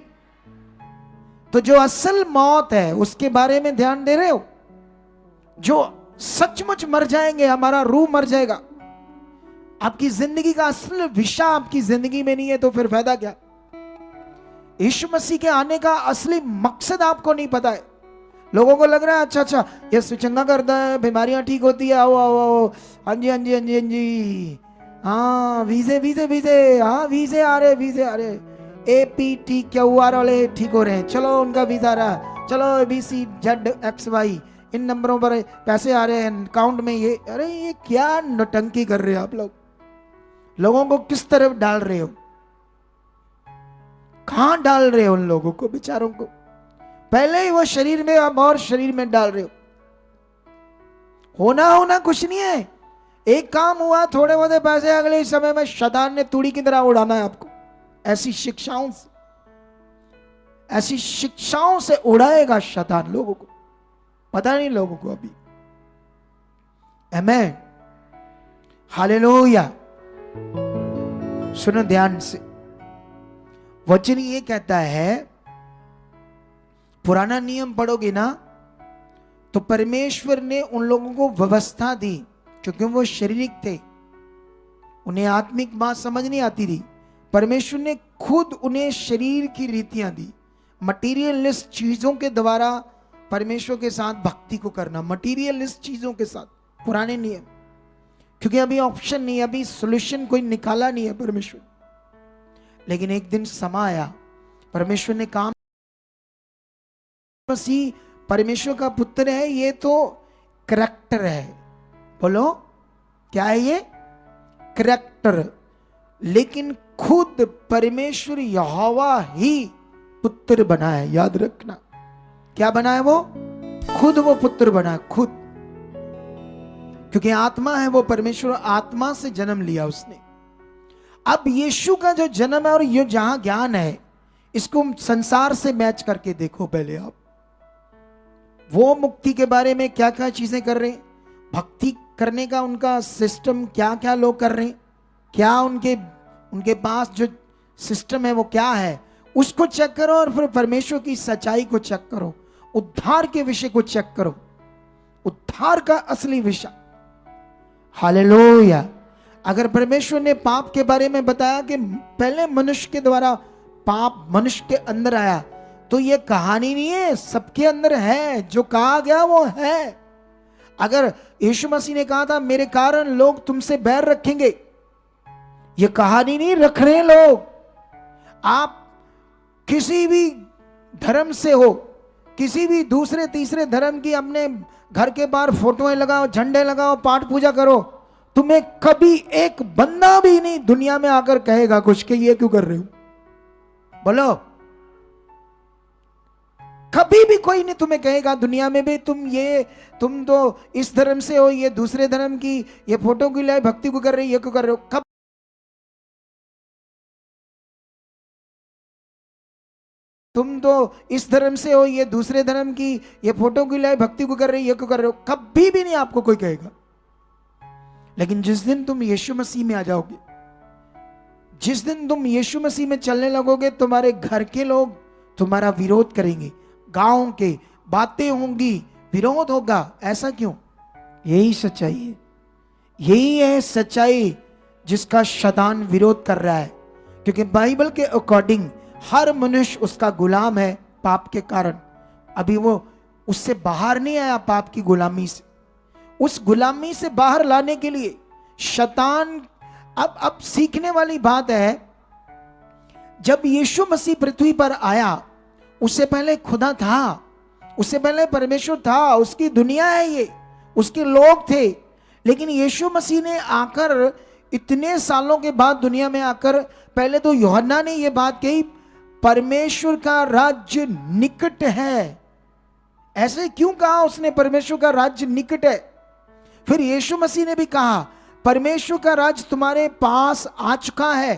तो जो असल मौत है उसके बारे में ध्यान दे रहे हो? जो सचमुच मर जाएंगे, हमारा रूह मर जाएगा। आपकी जिंदगी का असल विषय आपकी जिंदगी में नहीं है तो फिर फायदा क्या? यीशु मसीह के आने का असली मकसद आपको नहीं पता है। लोगों को लग रहा है अच्छा ये चंगा करता है, बीमारियां ठीक होती है, आओ आओ आओ, हाँ जी हाँ जी हाँ जी हाँ जी, हाँ वीजे वीजे वीजे, हाँ वीजे आ रहे, APTQR वाले ठीक हो रहे हैं, चलो उनका वीजा आ रहा, चलो ABCZXY इन नंबरों पर पैसे आ रहे हैं अकाउंट में। ये अरे ये क्या नौटंकी कर रहे हो आप लोग? लोगों को किस तरफ डाल रहे हो? कहां डाल रहे हो उन लोगों को, बेचारों को? पहले ही वो शरीर में, अब और शरीर में डाल रहे हो। होना कुछ नहीं है। एक काम हुआ, थोड़े बहुत पैसे, अगले समय में शैतान ने तूड़ी की तरह उड़ाना है आपको। ऐसी शिक्षाओं से उड़ाएगा शैतान लोगों को, पता नहीं लोगों को अभी। आमीन, हालेलुया। सुनो ध्यान से, वचन ये कहता है, पुराना नियम पढ़ोगे ना तो परमेश्वर ने उन लोगों को व्यवस्था दी, क्योंकि वो शारीरिक थे, उन्हें आत्मिक बात समझ नहीं आती थी। परमेश्वर ने खुद उन्हें शरीर की रीतियां दी, मटीरियलिस्ट चीजों के द्वारा परमेश्वर के साथ भक्ति को करना, मटीरियलिस्ट चीजों के साथ, पुराने नियम। क्योंकि अभी ऑप्शन नहीं, अभी सॉल्यूशन कोई निकाला नहीं है परमेश्वर। लेकिन एक दिन समा आया, परमेश्वर ने काम, मसीह परमेश्वर का पुत्र है, ये तो करैक्टर है। बोलो क्या है ये? करैक्टर। लेकिन खुद परमेश्वर यहोवा ही पुत्र बना है, याद रखना। क्या बना है वो? खुद वो पुत्र बना है, खुद। क्योंकि आत्मा है वो, परमेश्वर आत्मा से जन्म लिया उसने। अब यीशु का जो जन्म है और ये जहां ज्ञान है, इसको संसार से मैच करके देखो पहले आप। वो मुक्ति के बारे में क्या क्या चीजें कर रहे हैं, भक्ति करने का उनका सिस्टम क्या क्या लोग कर रहे हैं, क्या उनके पास जो सिस्टम है वो क्या है, उसको चेक करो। और फिर परमेश्वर की सच्चाई को चेक करो, उद्धार के विषय को चेक करो, उद्धार का असली विषय। हालेलुया। अगर परमेश्वर ने पाप के बारे में बताया कि पहले मनुष्य के द्वारा पाप मनुष्य के अंदर आया, तो ये कहानी नहीं है, सबके अंदर है, जो कहा गया वो है। अगर यीशु मसीह ने कहा था मेरे कारण लोग तुमसे बैर रखेंगे, ये कहानी नहीं रख रहे लोग। आप किसी भी धर्म से हो, किसी भी दूसरे तीसरे धर्म की अपने घर के बाहर फोटोएं लगाओ, झंडे लगाओ, पाठ पूजा करो, तुम्हें कभी एक बंदा भी नहीं दुनिया में आकर कहेगा कुछ कि ये क्यों कर रहे हो, बोलो। कभी भी कोई नहीं तुम्हें कहेगा दुनिया में भी तुम तो इस धर्म से हो, ये दूसरे धर्म की, ये फोटो की लाए भक्ति को कर रहे हो, ये क्यों कर रहे हो। कब तुम तो इस धर्म से हो, ये दूसरे धर्म की, ये फोटो की लाए भक्ति को कर रहे हो, ये क्यों कर रहे हो। कभी भी नहीं आपको कोई कहेगा। लेकिन जिस दिन तुम यीशु मसीह में आ जाओगे, जिस दिन तुम यीशु मसीह में चलने लगोगे, तुम्हारे घर के लोग तुम्हारा विरोध करेंगे, गांव के बातें होंगी, विरोध होगा। ऐसा क्यों? यही सच्चाई है, यही है सच्चाई जिसका शैतान विरोध कर रहा है। क्योंकि बाइबल के अकॉर्डिंग हर मनुष्य उसका गुलाम है पाप के कारण। अभी वो उससे बाहर नहीं आया, पाप की गुलामी से। उस गुलामी से बाहर लाने के लिए शैतान अब सीखने वाली बात है, जब यीशु मसीह पृथ्वी पर आया, उससे पहले खुदा था, उससे पहले परमेश्वर था, उसकी दुनिया है ये, उसके लोग थे। लेकिन यीशु मसीह ने आकर इतने सालों के बाद दुनिया में आकर, पहले तो यूहन्ना ने ये बात कही, परमेश्वर का राज्य निकट है। ऐसे क्यों कहा उसने परमेश्वर का राज्य निकट है? फिर यीशु मसीह ने भी कहा परमेश्वर का राज्य तुम्हारे पास आ चुका है।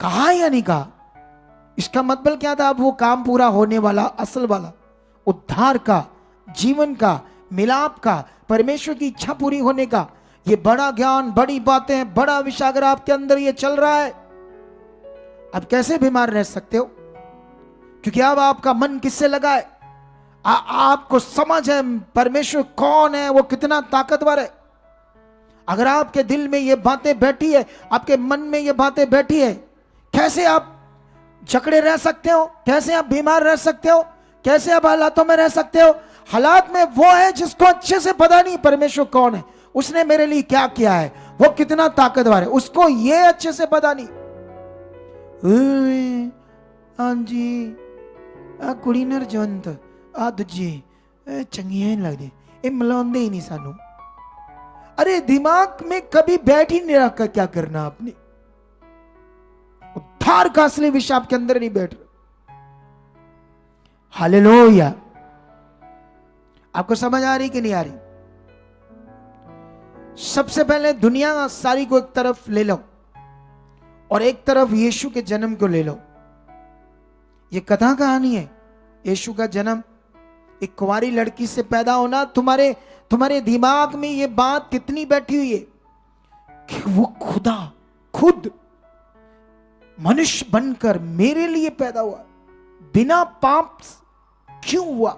कहा या नहीं कहा? इसका मतलब क्या था? अब वो काम पूरा होने वाला, असल वाला उद्धार का, जीवन का, मिलाप का, परमेश्वर की इच्छा पूरी होने का, ये बड़ा ज्ञान, बड़ी बातें, बड़ा विषय अगर आपके अंदर ये चल रहा है, अब कैसे बीमार रह सकते हो? क्योंकि अब आपका मन किससे लगा है? आपको समझ है परमेश्वर कौन है, वो कितना ताकतवर है। अगर आपके दिल में ये बातें बैठी है, आपके मन में ये बातें बैठी है, कैसे आप जकड़े रह सकते हो? कैसे आप बीमार रह सकते हो? कैसे आप हालातों में रह सकते हो? हालात में वो है जिसको अच्छे से पता नहीं परमेश्वर कौन है, उसने मेरे लिए क्या किया है, वो कितना ताकतवर है, उसको ये अच्छे से पता नहीं। हाँ जी, आ कुड़ी नरजवंत, आ दूजी चंगियां नहीं लगदी, ये मिलाते ही नहीं सानू। अरे दिमाग में कभी बैठ ही नहीं रखा क्या करना आपने। उद्धार का असली विषय आपके अंदर नहीं बैठ रहा। हालेलुया। आपको समझ आ रही कि नहीं आ रही? सबसे पहले दुनिया सारी को एक तरफ ले लो और एक तरफ यीशु के जन्म को ले लो। ये कथा कहानी है, यीशु का जन्म, एक कुंवारी लड़की से पैदा होना। तुम्हारे दिमाग में ये बात कितनी बैठी हुई है कि वो खुदा खुद मनुष्य बनकर मेरे लिए पैदा हुआ, बिना पाप क्यों हुआ?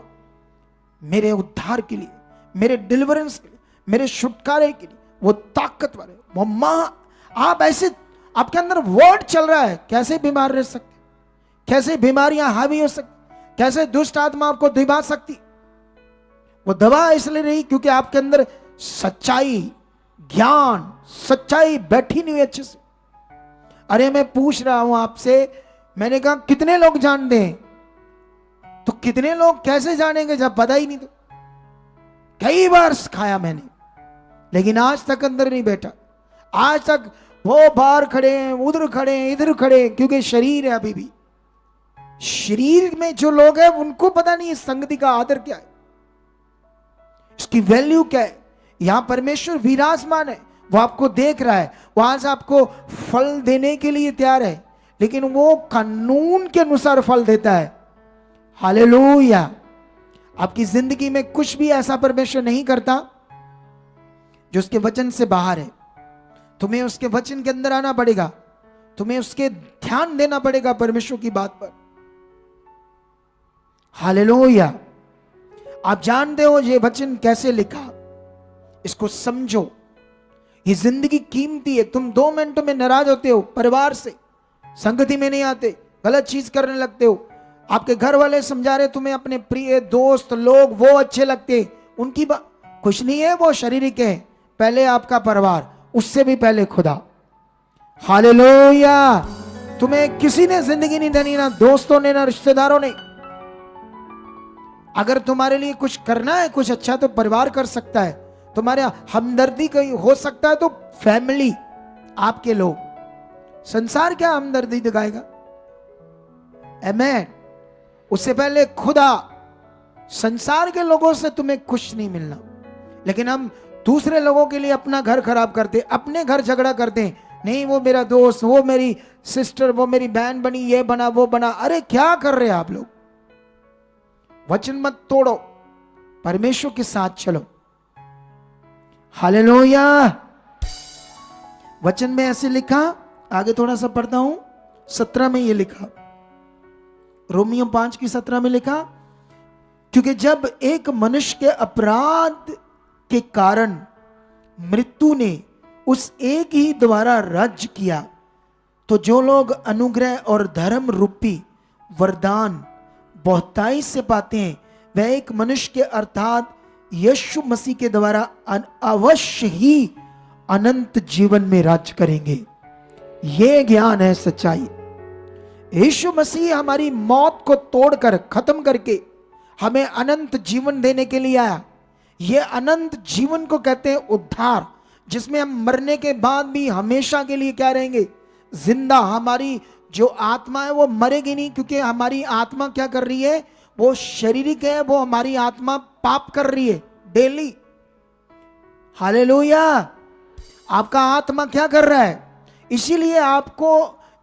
मेरे उद्धार के लिए, मेरे डिलीवरेंस के लिए, मेरे छुटकारे के लिए। वो ताकतवर है, वो आप ऐसे, आपके अंदर वर्ड चल रहा है, कैसे बीमार रह सकते, कैसे बीमारियां हावी हो सकती, कैसे दुष्ट आत्मा आपको दबा सकती। वो दबा इसलिए रही क्योंकि आपके अंदर सच्चाई, ज्ञान, सच्चाई बैठी नहीं हुई अच्छे से। अरे मैं पूछ रहा हूं आपसे, मैंने कहा कितने लोग जानते हैं? तो कितने लोग कैसे जानेंगे जब पता ही नहीं? तो कई बार सिखाया मैंने, लेकिन आज तक अंदर नहीं बैठा। आज तक वो बाहर खड़े हैं, उधर खड़े हैं, इधर खड़े हैं, क्योंकि शरीर है। अभी भी शरीर में जो लोग हैं उनको पता नहीं इस संगति का आदर क्या है, इसकी वैल्यू क्या है। यहां परमेश्वर विराजमान है, वो आपको देख रहा है, वो आज आपको फल देने के लिए तैयार है, लेकिन वो कानून के अनुसार फल देता है। हालेलुया। आपकी जिंदगी में कुछ भी ऐसा परमेश्वर नहीं करता जो उसके वचन से बाहर है। तुम्हें उसके वचन के अंदर आना पड़ेगा, तुम्हें उसके ध्यान देना पड़ेगा परमेश्वर की बात पर। हालेलुया। आप जानते हो ये वचन कैसे लिखा, इसको समझो। ये जिंदगी कीमती है। तुम 2 मिनटों में नाराज होते हो, परिवार से, संगति में नहीं आते, गलत चीज करने लगते हो, आपके घर वाले समझा रहे तुम्हें, अपने प्रिय दोस्त लोग वो अच्छे लगते, उनकी बात कुछ नहीं है, वो शारीरिक है। पहले आपका परिवार, उससे भी पहले खुदा। हालेलुया। तुम्हें किसी ने जिंदगी नहीं देनी, ना दोस्तों ने, ना रिश्तेदारों ने। अगर तुम्हारे लिए कुछ करना है, कुछ अच्छा, तो परिवार कर सकता है, तुम्हारे हमदर्दी कहीं हो सकता है तो फैमिली, आपके लोग, संसार क्या हमदर्दी दिखाएगा? आमेन। उससे पहले खुदा, संसार के लोगों से तुम्हें खुश नहीं मिलना, लेकिन हम दूसरे लोगों के लिए अपना घर खराब करते, अपने घर झगड़ा करते हैं। नहीं वो मेरा दोस्त, वो मेरी सिस्टर, वो मेरी बहन बनी, ये बना वो बना। अरे क्या कर रहे हैं आप लोग? वचन मत तोड़ो, परमेश्वर के साथ चलो। हालेलुया। वचन में ऐसे लिखा, आगे थोड़ा सा पढ़ता हूं, 17 में ये लिखा, रोमियो 5:17 में लिखा, क्योंकि जब एक मनुष्य के अपराध के कारण मृत्यु ने उस एक ही द्वारा राज्य किया, तो जो लोग अनुग्रह और धर्म रूपी वरदान बहुताई से पाते हैं, वह एक मनुष्य के अर्थात यीशु मसीह के द्वारा अवश्य ही अनंत जीवन में राज्य करेंगे। यह ज्ञान है सच्चाई। यीशु मसीह हमारी मौत को तोड़कर खत्म करके हमें अनंत जीवन देने के लिए आया। यह अनंत जीवन को कहते हैं उद्धार, जिसमें हम मरने के बाद भी हमेशा के लिए क्या रहेंगे? जिंदा। हमारी जो आत्मा है वो मरेगी नहीं, क्योंकि हमारी आत्मा क्या कर रही है? वो शारीरिक है, वो हमारी आत्मा पाप कर रही है डेली। हालेलुया। आपका आत्मा क्या कर रहा है? इसीलिए आपको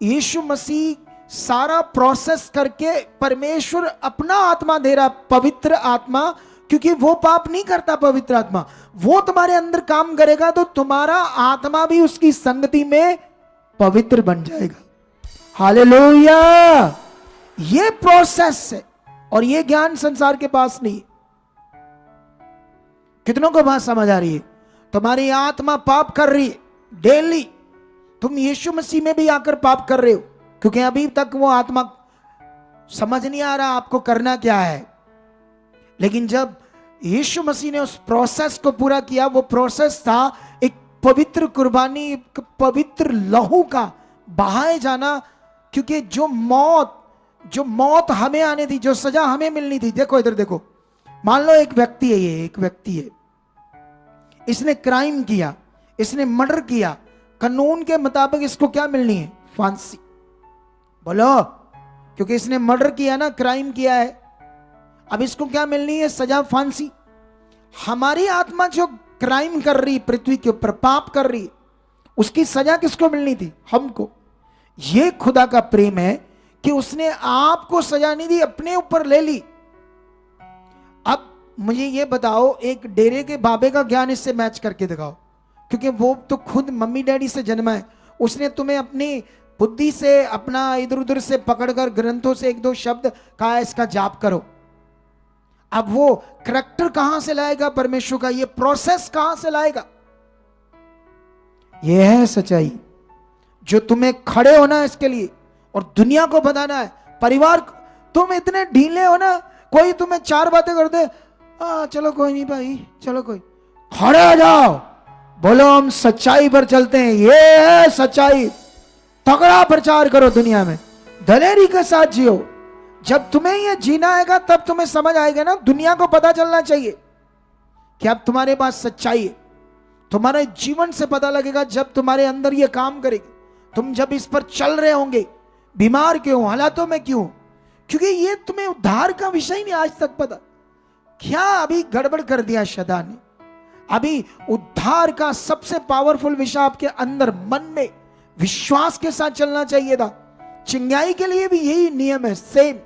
यीशु मसीह सारा प्रोसेस करके परमेश्वर अपना आत्मा दे रहा, पवित्र आत्मा, क्योंकि वो पाप नहीं करता। पवित्र आत्मा वो तुम्हारे अंदर काम करेगा तो तुम्हारा आत्मा भी उसकी संगति में पवित्र बन जाएगा। हालेलुया। ये प्रोसेस है और ये ज्ञान संसार के पास नहीं। कितनों को बात समझ आ रही है? तुम्हारी आत्मा पाप कर रही है डेली। तुम यीशु मसीह में भी आकर पाप कर रहे हो, क्योंकि अभी तक वो आत्मा समझ नहीं आ रहा आपको करना क्या है। लेकिन जब यीशु मसीह ने उस प्रोसेस को पूरा किया, वो प्रोसेस था एक पवित्र कुर्बानी, एक पवित्र लहू का बहाए जाना। क्योंकि जो मौत हमें आने थी, जो सजा हमें मिलनी थी। देखो इधर देखो, मान लो एक व्यक्ति है, ये एक व्यक्ति है, इसने क्राइम किया, इसने मर्डर किया, कानून के मुताबिक इसको क्या मिलनी है? फांसी। बोलो, क्योंकि इसने मर्डर किया ना, क्राइम किया है, अब इसको क्या मिलनी है? सजा, फांसी। हमारी आत्मा जो क्राइम कर रही, पृथ्वी के ऊपर पाप कर रही, उसकी सजा किसको मिलनी थी? हमको। यह खुदा का प्रेम है कि उसने आपको सजा नहीं दी, अपने ऊपर ले ली। अब मुझे यह बताओ, एक डेरे के बाबे का ज्ञान इससे मैच करके दिखाओ, क्योंकि वो तो खुद मम्मी डैडी से जन्मा है। उसने तुम्हें अपनी बुद्धि से, अपना इधर उधर से पकड़कर ग्रंथों से एक दो शब्द कहा, इसका जाप करो। अब वो करैक्टर कहां से लाएगा परमेश्वर का? ये प्रोसेस कहां से लाएगा? ये है सच्चाई जो तुम्हें खड़े होना है इसके लिए, और दुनिया को बताना है, परिवार। तुम इतने ढीले हो ना, कोई तुम्हें चार बातें कर दे, चलो कोई नहीं भाई, चलो कोई, खड़े हो जाओ, बोलो हम सच्चाई पर चलते हैं। ये है सच्चाई। तगड़ा प्रचार करो दुनिया में, दलेरी के साथ जियो। जब तुम्हें ये जीना आएगा तब तुम्हें समझ आएगा ना, दुनिया को पता चलना चाहिए कि अब तुम्हारे पास सच्चाई है। तुम्हारे जीवन से पता लगेगा जब तुम्हारे अंदर ये काम करेगी। तुम जब इस पर चल रहे होंगे, बीमार क्यों, हालातों में क्यों? क्योंकि ये तुम्हें उद्धार का विषय नहीं आज तक पता। क्या अभी गड़बड़ कर दिया शैतान ने? अभी उद्धार का सबसे पावरफुल विषय आपके अंदर मन में विश्वास के साथ चलना चाहिए था। चिंगाई के लिए भी यही नियम है, सेम।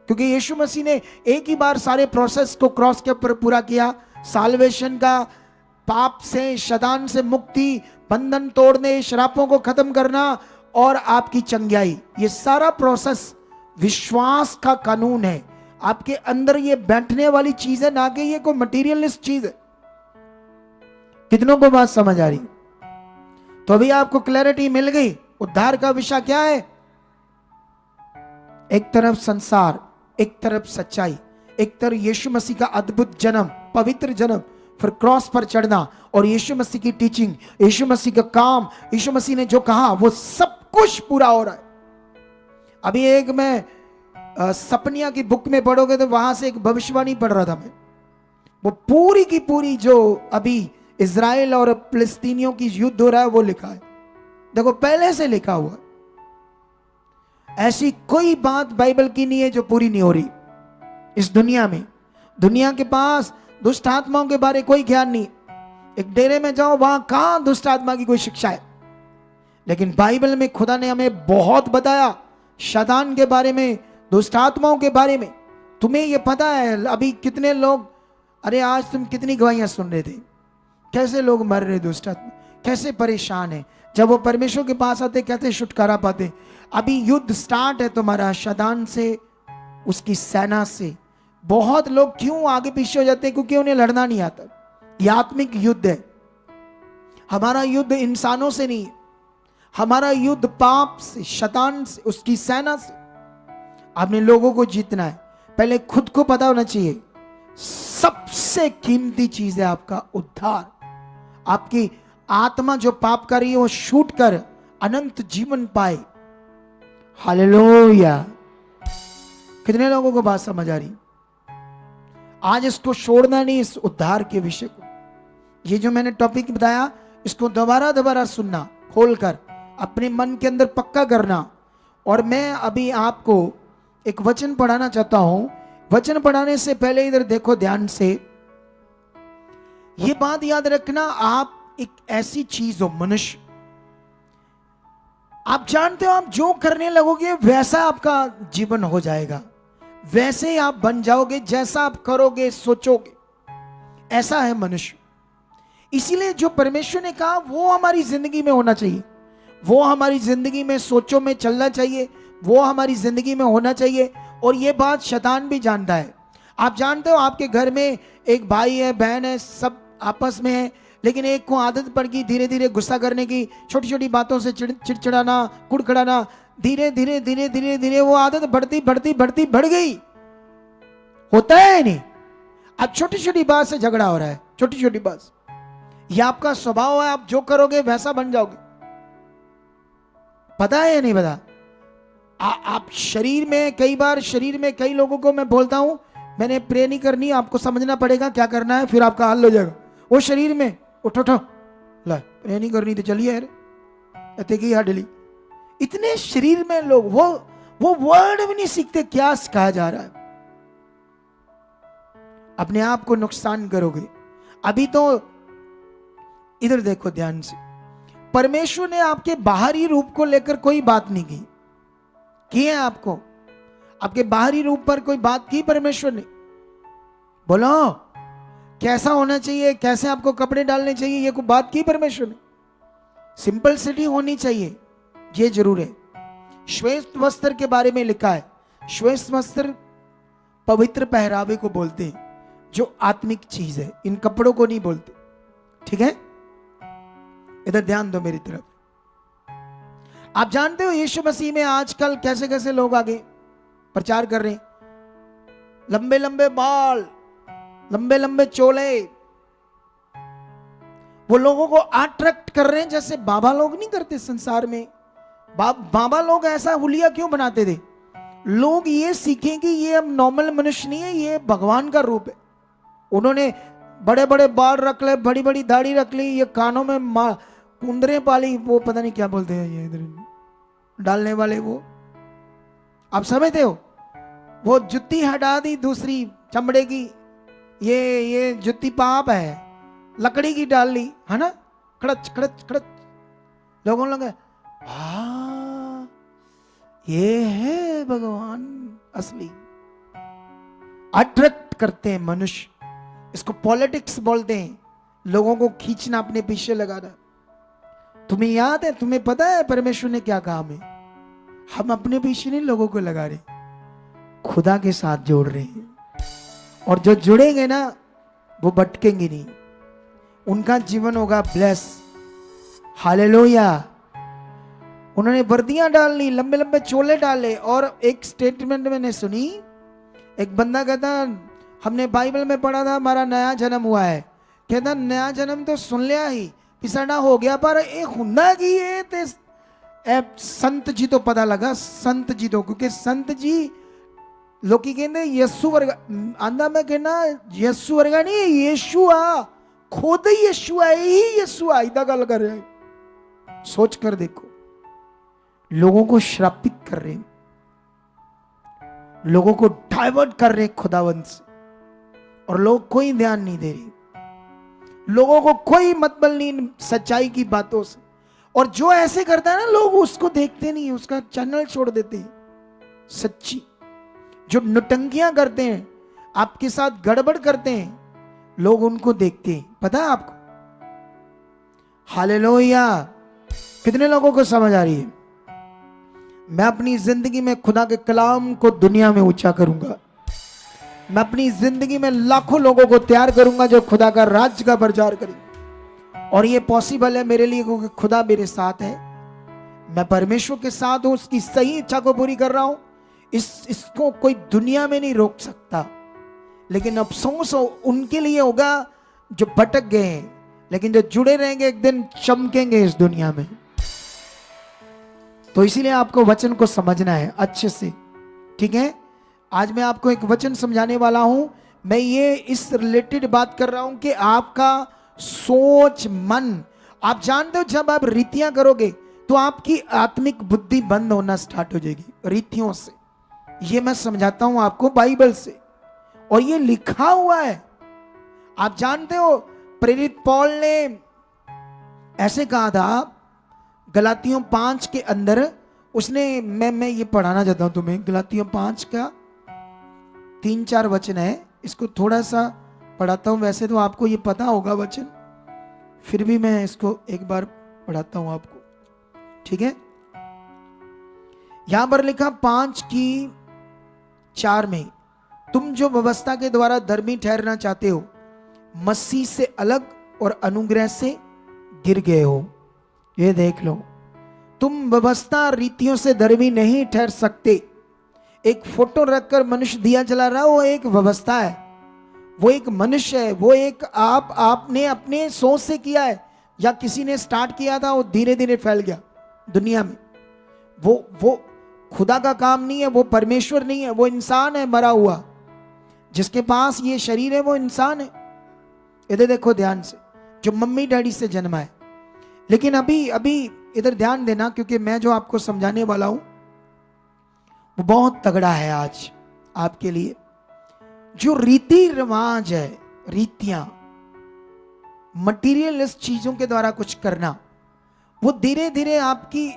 क्योंकि यीशु मसीह ने एक ही बार सारे प्रोसेस को क्रॉस के ऊपर पूरा किया। साल्वेशन का, पाप से, शैतान से मुक्ति, बंधन तोड़ने, श्रापों को खत्म करना और आपकी चंगाई, ये सारा प्रोसेस विश्वास का कानून है। आपके अंदर ये बैठने वाली चीज है, ना कि ये कोई मटीरियलिस्ट चीज है। कितनों को बात समझ आ रही? तो अभी आपको क्लैरिटी मिल गई उद्धार का विषय क्या है। एक तरफ संसार, एक तरफ सच्चाई, एक तरफ यीशु मसीह का अद्भुत जन्म, पवित्र जन्म, फिर क्रॉस पर चढ़ना और यीशु मसीह की टीचिंग, यीशु मसीह का काम, यीशु मसीह ने जो कहा वो सब कुछ पूरा हो रहा है। अभी एक मैं सपनिया की बुक में पढ़ोगे तो वहां से एक भविष्यवाणी पढ़ रहा था मैं। वो पूरी की पूरी जो अभी इजराइल और फिलिस्तीनियों की युद्ध हो रहा है वो लिखा है। देखो पहले से लिखा हुआ, ऐसी कोई बात बाइबल की नहीं है जो पूरी नहीं हो रही इस दुनिया में। दुनिया के पास दुष्ट आत्माओं के बारे कोई ज्ञान नहीं। एक डेरे में जाओ, वहां कहां दुष्ट आत्मा की कोई शिक्षा है, लेकिन बाइबल में खुदा ने हमें बहुत बताया शैतान के बारे में, दुष्ट आत्माओं के बारे में। तुम्हें यह पता है अभी कितने लोग, अरे आज तुम कितनी गवाहियां सुन रहे थे, कैसे लोग मर रहे दुष्ट आत्मा, कैसे परेशान है। जब वो परमेश्वर के पास आते कहते छुटकारा पाते। अभी युद्ध स्टार्ट है तुम्हारा शैतान से, उसकी सेना से। बहुत लोग क्यों आगे पीछे हो जाते हैं? क्योंकि उन्हें लड़ना नहीं आता। यह आत्मिक युद्ध है। हमारा युद्ध इंसानों से नहीं है, हमारा युद्ध पाप से, शैतान से, उसकी सेना से। आपने लोगों को जीतना है, पहले खुद को पता होना चाहिए सबसे कीमती चीज है आपका उद्धार। आपकी आत्मा जो पाप कर रही है वो छूट कर अनंत जीवन पाए। हालेलुया। कितने लोगों को बात समझ आ रही? आज इसको छोड़ना नहीं, इस उद्धार के विषय को। ये जो मैंने टॉपिक बताया इसको दोबारा सुनना, खोलकर अपने मन के अंदर पक्का करना। और मैं अभी आपको एक वचन पढ़ाना चाहता हूं। वचन पढ़ाने से पहले इधर देखो ध्यान से, ये बात याद रखना, आप एक ऐसी चीज हो मनुष्य, आप जानते हो आप जो करने लगोगे वैसा आपका जीवन हो जाएगा, वैसे ही आप बन जाओगे, जैसा आप करोगे सोचोगे, ऐसा है मनुष्य। इसीलिए जो परमेश्वर ने कहा वो हमारी जिंदगी में होना चाहिए, वो हमारी जिंदगी में सोचों में चलना चाहिए, वो हमारी जिंदगी में होना चाहिए। और ये बात शैतान भी जानता है। आप जानते हो आपके घर में एक भाई है, बहन है, सब आपस में है, लेकिन एक को आदत पड़ गई धीरे धीरे गुस्सा करने की, छोटी छोटी बातों से चिड़चिड़ाना, कुड़कुड़ाना। धीरे धीरे धीरे धीरे धीरे वो आदत बढ़ती बढ़ गई। होता है नहीं? अब छोटी छोटी बात से झगड़ा हो रहा है, छोटी छोटी बात। यह आपका स्वभाव है, आप जो करोगे वैसा बन जाओगे। पता है या नहीं पता? आप शरीर में, कई बार शरीर में कई लोगों को मैं बोलता हूं मैंने प्रे नहीं करनी, आपको समझना पड़ेगा क्या करना है, फिर आपका हल हो जाएगा। वो शरीर में उठो ला प्रे नहीं करनी तो चलिए यार अते की हडली। इतने शरीर में लोग वो वर्ड भी नहीं सीखते, क्या सिखाया जा रहा है। अपने आप को नुकसान करोगे। अभी तो इधर देखो ध्यान से, परमेश्वर ने आपके बाहरी रूप को लेकर कोई बात नहीं की है। आपको आपके बाहरी रूप पर कोई बात की परमेश्वर ने? बोलो कैसा होना चाहिए, कैसे आपको कपड़े डालने चाहिए, ये कोई बात की परमेश्वर ने? सिंपलिसिटी होनी चाहिए, ये जरूर है। श्वेत वस्त्र के बारे में लिखा है, श्वेत वस्त्र पवित्र पहरावे को बोलते हैं, जो आत्मिक चीज है। इन कपड़ों को नहीं बोलते, ठीक है? इधर ध्यान दो मेरी तरफ। आप जानते हो यीशु मसीह में आजकल कैसे कैसे लोग आगे प्रचार कर रहे हैं, लंबे लंबे बाल, लंबे लंबे चोले, वो लोगों को अट्रैक्ट कर रहे हैं जैसे बाबा लोग नहीं करते संसार में। बाबा लोग ऐसा हुलिया क्यों बनाते थे? लोग ये सीखें कि ये अब नॉर्मल मनुष्य नहीं है, ये भगवान का रूप है। उन्होंने बड़े बड़े बाल रख ले, बड़ी बड़ी दाढ़ी रख ली, ये कानों में कुंदरे पाली, वो पता नहीं क्या बोलते हैं ये इधर डालने वाले, वो आप समझते हो? वो जुत्ती हटा दी दूसरी चमड़े की, ये जुत्ती पाप है, लकड़ी की डाल ली, है ना? खड़च खड़च खड़च। लोगों लगे हाँ ये है भगवान असली। अट्रैक्ट करते हैं मनुष्य, इसको पॉलिटिक्स बोलते हैं, लोगों को खींचना, अपने पीछे लगाना। तुम्हें याद है, तुम्हें पता है परमेश्वर ने क्या कहा हमें? हम अपने पीछे नहीं लोगों को लगा रहे, खुदा के साथ जोड़ रहे हैं। और जो जुड़ेंगे ना वो भटकेंगे नहीं, उनका जीवन होगा ब्लेस। हालेलुया। उन्होंने वर्दियां डाल ली, लंबे लंबे चोले डाले। और एक स्टेटमेंट मैंने सुनी, एक बंदा कहता हमने बाइबल में पढ़ा था हमारा नया जन्म हुआ है। कहता नया जन्म तो सुन लिया ही, पिसड़ा हो गया, पर एक हुंदा की ये ते संत जी तो पता लगा, संत जी तो, क्योंकि संत जी लोकी कहते यस्सु वर्गा, आंदा मैं कहना यस्सु वर्गा नहीं, यीशु आ, खुद यीशु आ, यही यीशु आ, इदा गल कर रहे हैं। सोच कर देखो, लोगों को श्रापित कर रहे हैं, लोगों को डाइवर्ट कर रहे खुदावंत से, और लोग कोई ध्यान नहीं दे रहे, लोगों को कोई मतलब नहीं सच्चाई की बातों से। और जो ऐसे करता है ना, लोग उसको देखते नहीं, उसका चैनल छोड़ देते हैं। सच्ची जो नौटंकियां करते हैं, आपके साथ गड़बड़ करते हैं, लोग उनको देखते हैं। पता है आपको? हालेलुया। कितने लोगों को समझ आ रही है? मैं अपनी जिंदगी में खुदा के कलाम को दुनिया में ऊंचा करूंगा। मैं अपनी जिंदगी में लाखों लोगों को तैयार करूंगा जो खुदा का राज्य का प्रचार करेंगे। और ये पॉसिबल है मेरे लिए क्योंकि खुदा मेरे साथ है, मैं परमेश्वर के साथ हूं, उसकी सही इच्छा को पूरी कर रहा हूं। इसको कोई दुनिया में नहीं रोक सकता। लेकिन अफसोस उनके लिए होगा जो भटक गए हैं, लेकिन जो जुड़े रहेंगे एक दिन चमकेंगे इस दुनिया में। तो इसीलिए आपको वचन को समझना है अच्छे से, ठीक है? आज मैं आपको एक वचन समझाने वाला हूं। मैं ये इस रिलेटेड बात कर रहा हूं कि आपका सोच मन, आप जानते हो जब आप रीतियां करोगे तो आपकी आत्मिक बुद्धि बंद होना स्टार्ट हो जाएगी रीतियों से। ये मैं समझाता हूं आपको बाइबल से, और ये लिखा हुआ है। आप जानते हो प्रेरित पौल ने ऐसे कहा था गलातियों 5 के अंदर, उसने मैं ये पढ़ाना चाहता हूं तुम्हें। गलातियों 5 का 3-4 वचन है, इसको थोड़ा सा पढ़ाता हूं। वैसे तो आपको ये पता होगा वचन, फिर भी मैं इसको एक बार पढ़ाता हूं आपको, ठीक है? यहां पर लिखा 5:4 में, तुम जो व्यवस्था के द्वारा धर्मी ठहरना चाहते हो, मसीह से अलग और अनुग्रह से गिर गए हो। ये देख लो, तुम व्यवस्था रीतियों से धर्मी नहीं ठहर सकते। एक फोटो रखकर मनुष्य दिया जला रहा, वो एक व्यवस्था है, वो एक मनुष्य है, वो एक आपने अपने सोच से किया है या किसी ने स्टार्ट किया था, वो धीरे धीरे फैल गया दुनिया में। वो खुदा का काम नहीं है, वो परमेश्वर नहीं है, वो इंसान है मरा हुआ। जिसके पास ये शरीर है वो इंसान है। इधर देखो ध्यान से, जो मम्मी डैडी से जन्मा है। लेकिन अभी इधर ध्यान देना, क्योंकि मैं जो आपको समझाने वाला हूं वो बहुत तगड़ा है आज आपके लिए। जो रीति रिवाज है, रीतियां, मटीरियलिस्ट चीजों के द्वारा कुछ करना, वो धीरे धीरे आपकी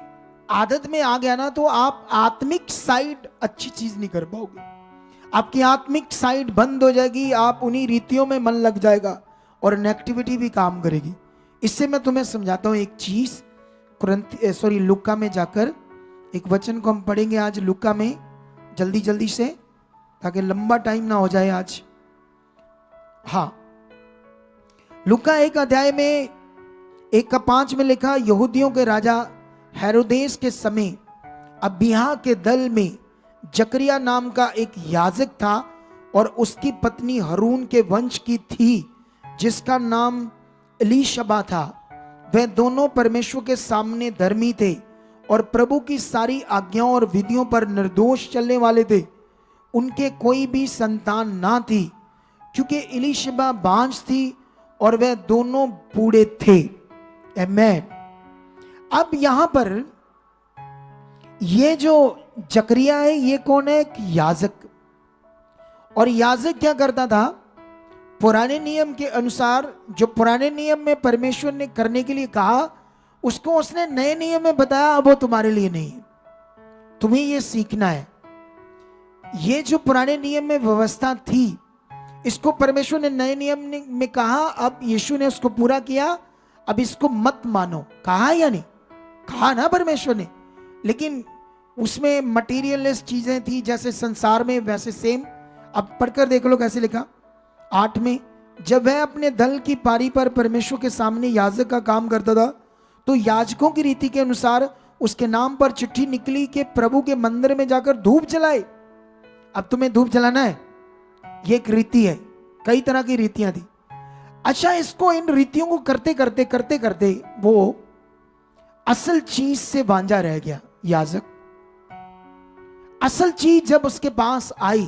आदत में आ गया ना, तो आप आत्मिक साइड अच्छी चीज नहीं कर पाओगे। आपकी आत्मिक साइड बंद हो जाएगी, आप उन्हीं रीतियों में मन लग जाएगा और नेगेटिविटी भी काम करेगी। इससे मैं तुम्हें समझाता हूं एक चीज। लुका में जाकर एक वचन को हम पढ़ेंगे आज लुका में, जल्दी जल्दी से, ताकि लंबा टाइम ना हो जाए आज। हाँ, लुका 1 अध्याय में 1:5 में लिखा, यहूदियों के राजा हेरोदेस के समय अबिय्याह के दल में जकरिया नाम का एक याजक था, और उसकी पत्नी हारून के वंश की थी, जिसका नाम एलीशबा था। वे दोनों परमेश्वर के सामने धर्मी थे और प्रभु की सारी आज्ञाओं और विधियों पर निर्दोष चलने वाले थे। उनके कोई भी संतान ना थी, क्योंकि एलीशबा बांझ थी और वे दोनों बूढ़े थे। आमीन। अब यहां पर ये जो जकरिया है, ये कौन है? एक याजक। और याजक क्या करता था? पुराने नियम के अनुसार, जो पुराने नियम में परमेश्वर ने करने के लिए कहा, उसको उसने नए नियम में बताया, अब वो तुम्हारे लिए नहीं है, तुम्हें ये सीखना है। ये जो पुराने नियम में व्यवस्था थी, इसको परमेश्वर ने नए नियम में कहा, अब यीशु ने उसको पूरा किया, अब इसको मत मानो। कहा या नहीं? कहा ना परमेश्वर ने। लेकिन उसमें मटीरियलिस्ट चीजें थी, जैसे संसार में वैसे सेम। अब पढ़कर देख लो कैसे लिखा 8 में, जब वह अपने दल की पारी पर परमेश्वर के सामने याजक का काम करता था, तो याजकों की रीति के अनुसार उसके नाम पर चिट्ठी निकली कि प्रभु के मंदिर में जाकर धूप जलाए। अब तुम्हें धूप जलाना है, ये एक रीति है। कई तरह की रीतियां थी। अच्छा, इसको इन रीतियों को करते करते वो असल चीज से वांझा रह गया याजक। असल चीज जब उसके पास आई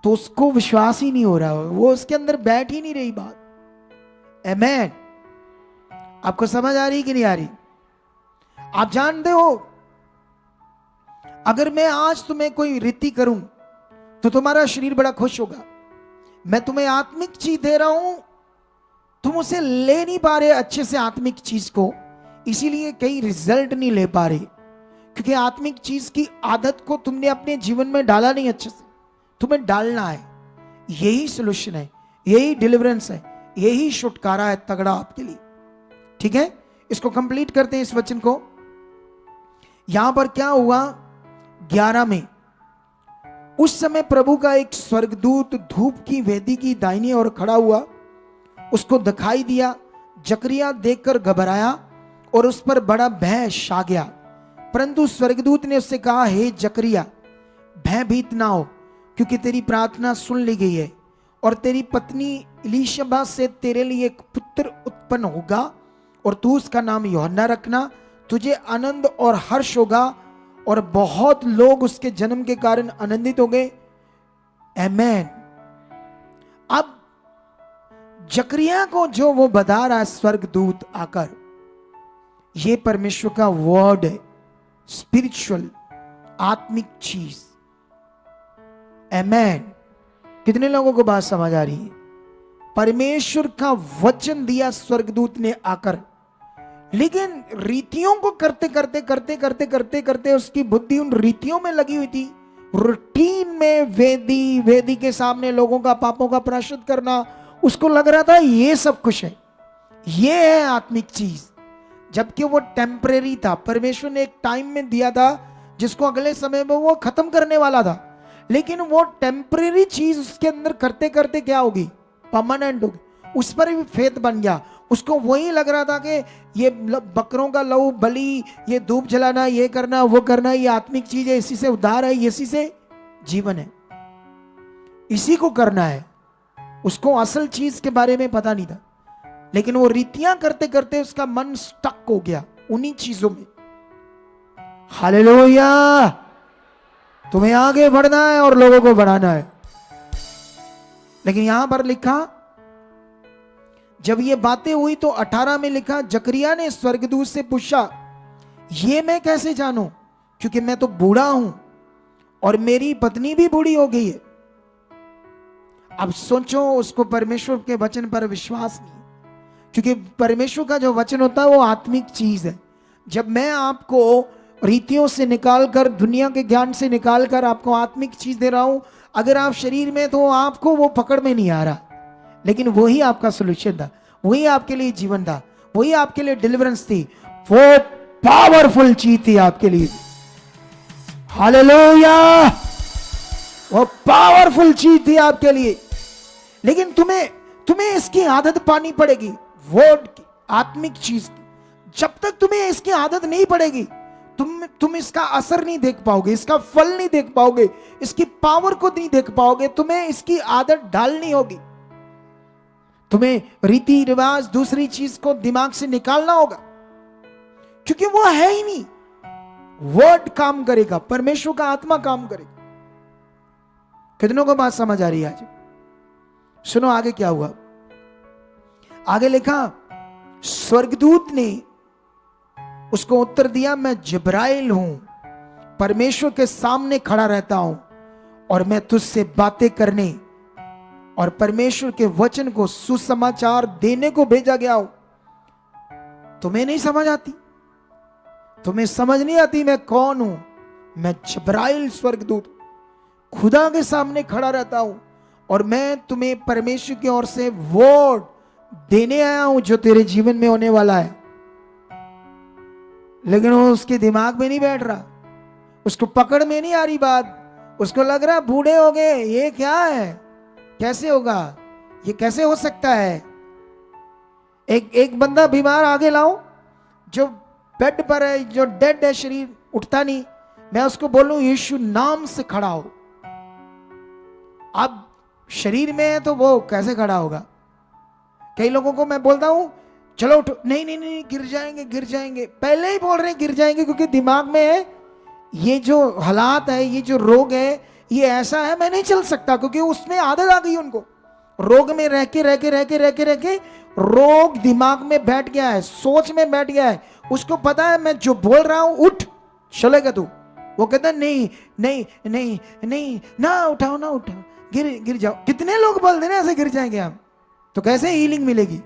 तो उसको विश्वास ही नहीं हो रहा, वो उसके अंदर बैठ ही नहीं रही बात। आमेन। आपको समझ आ रही कि नहीं आ रही? आप जानते हो, अगर मैं आज तुम्हें कोई रीति करूं तो तुम्हारा शरीर बड़ा खुश होगा। मैं तुम्हें आत्मिक चीज दे रहा हूं, तुम उसे ले नहीं पा रहे अच्छे से आत्मिक चीज को, इसीलिए कई रिजल्ट नहीं ले पा रहे, क्योंकि आत्मिक चीज की आदत को तुमने अपने जीवन में डाला नहीं अच्छे से। तुम्हें डालना है। यही सोल्यूशन है, यही डिलीवरेंस है, यही छुटकारा है तगड़ा आपके लिए। ठीक है, इसको कंप्लीट करते हैं इस वचन को। यहां पर क्या हुआ 11 में, उस समय प्रभु का एक स्वर्गदूत धूप की वेदी की दाहिनी ओर खड़ा हुआ, उसको दिखाई दिया। जकरिया देखकर घबराया और उस पर बड़ा भय छा गया। परंतु स्वर्गदूत ने उससे कहा, हे जकरिया, भयभीत ना हो, क्योंकि तेरी प्रार्थना सुन ली गई है और तेरी पत्नी इलीशबा से तेरे लिए एक पुत्र उत्पन्न होगा और तू उसका नाम यूहन्ना रखना। तुझे आनंद और हर्ष होगा और बहुत लोग उसके जन्म के कारण आनंदित होंगे। आमेन। अब जकरिया को जो वो बता रहा है स्वर्गदूत आकर, ये परमेश्वर का वर्ड है, स्पिरिचुअल आत्मिक चीज। आमेन। कितने लोगों को बात समझ आ रही है? परमेश्वर का वचन दिया स्वर्गदूत ने आकर, लेकिन रीतियों को करते करते करते करते करते करते उसकी बुद्धि उन रीतियों में लगी हुई थी। रूटीन में वेदी के सामने लोगों का पापों का प्रायश्चित करना, उसको लग रहा था ये सब कुछ है, ये है आत्मिक चीज, जबकि वो टेम्परेरी था। परमेश्वर ने एक टाइम में दिया था जिसको अगले समय में वो खत्म करने वाला था, लेकिन वो टेम्परेरी चीज उसके अंदर करते करते क्या होगी? परमानेंट होगी। उस पर भी फेथ बन गया। उसको वही लग रहा था कि ये बकरों का लहू बलि, ये धूप जलाना, ये करना वो करना, ये आत्मिक चीज है, इसी से उद्धार है, इसी से जीवन है, इसी को करना है। उसको असल चीज के बारे में पता नहीं था, लेकिन वो रीतियां करते करते उसका मन स्टक हो गया उन्हीं चीजों में। हालेलुया। तुम्हें आगे बढ़ना है और लोगों को बढ़ाना है। लेकिन यहां पर लिखा, जब ये बातें हुई तो 18 में लिखा, जकरिया ने स्वर्गदूत से पूछा, ये मैं कैसे जानूं, क्योंकि मैं तो बूढ़ा हूं और मेरी पत्नी भी बूढ़ी हो गई है। अब सोचो, उसको परमेश्वर के वचन पर विश्वास नहीं, क्योंकि परमेश्वर का जो वचन होता है वो आत्मिक चीज है। जब मैं आपको रीतियों से निकालकर, दुनिया के ज्ञान से निकालकर आपको आत्मिक चीज दे रहा हूं, अगर आप शरीर में तो आपको वो पकड़ में नहीं आ रहा, लेकिन वही आपका सोल्यूशन था, वही आपके लिए जीवन था, वही आपके लिए डिलीवरेंस थी, वो पावरफुल चीज थी आपके लिए। हालेलुया। वो पावरफुल चीज थी आपके लिए, लेकिन तुम्हें इसकी आदत पानी पड़ेगी, वर्ड की, आत्मिक चीज की। जब तक तुम्हें इसकी आदत नहीं पड़ेगी, तुम इसका असर नहीं देख पाओगे, इसका फल नहीं देख पाओगे, इसकी पावर को नहीं देख पाओगे। तुम्हें इसकी आदत डालनी होगी। तुम्हें रीति रिवाज, दूसरी चीज को दिमाग से निकालना होगा, क्योंकि वो है ही नहीं। वर्ड काम करेगा, परमेश्वर का आत्मा काम करेगा। कितनों को बात समझ आ रही है आज? सुनो आगे क्या हुआ। आगे लिखा, स्वर्गदूत ने उसको उत्तर दिया, मैं जिब्राइल हूं, परमेश्वर के सामने खड़ा रहता हूं और मैं तुझसे बातें करने और परमेश्वर के वचन को सुसमाचार देने को भेजा गया हूं। तुम्हें नहीं समझ आती? तुम्हें समझ नहीं आती मैं कौन हूं? मैं जिब्राइल स्वर्गदूत खुदा के सामने खड़ा रहता हूं और मैं तुम्हें परमेश्वर की ओर से वर्ड देने आया हूं जो तेरे जीवन में होने वाला है। लेकिन वो उसके दिमाग में नहीं बैठ रहा, उसको पकड़ में नहीं आ रही बात। उसको लग रहा बूढ़े हो गए, ये क्या है, कैसे होगा, ये कैसे हो सकता है। एक बंदा बीमार आगे लाओ, जो बेड पर है, जो डेड है, शरीर उठता नहीं, मैं उसको बोलूं यीशु नाम से खड़ा हो, अब शरीर में है तो वो कैसे खड़ा होगा। कई लोगों को मैं बोलता हूं चलो उठो, नहीं नहीं नहीं गिर जाएंगे गिर जाएंगे, पहले ही बोल रहे हैं गिर जाएंगे, क्योंकि दिमाग में है ये जो हालात है, ये जो रोग है, ये ऐसा है, मैं नहीं चल सकता, क्योंकि उसमें आदत आ गई उनको। रोग में रह के रोग दिमाग में बैठ गया है, सोच में बैठ गया है। उसको पता है मैं जो बोल रहा हूं, उठ चलेगा तू। वो कहता है नहीं नहीं नहीं नहीं, ना उठाओ ना उठाओ, गिर जाओ। कितने लोग बोल दे रहे ऐसे गिर जाएंगे हम, तो कैसे हीलिंग मिलेगी?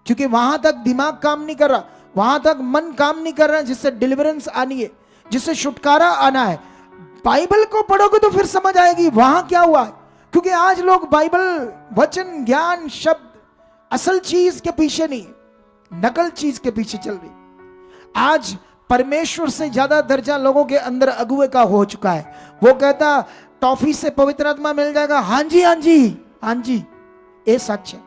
क्योंकि वहां तक दिमाग काम नहीं कर रहा, वहां तक मन काम नहीं कर रहा, जिससे डिलीवरेंस आनी है, जिससे छुटकारा आना है। बाइबल को पढ़ोगे तो फिर समझ आएगी वहां क्या हुआ है। क्योंकि आज लोग बाइबल, वचन, ज्ञान, शब्द, असल चीज के पीछे नहीं, नकल चीज के पीछे चल रही। आज परमेश्वर से ज्यादा दर्जा लोगों के अंदर अगुए का हो चुका है। वो कहता टॉफी से पवित्र आत्मा मिल जाएगा, हाँ जी हाँ जी हाँ जी, ये सच है।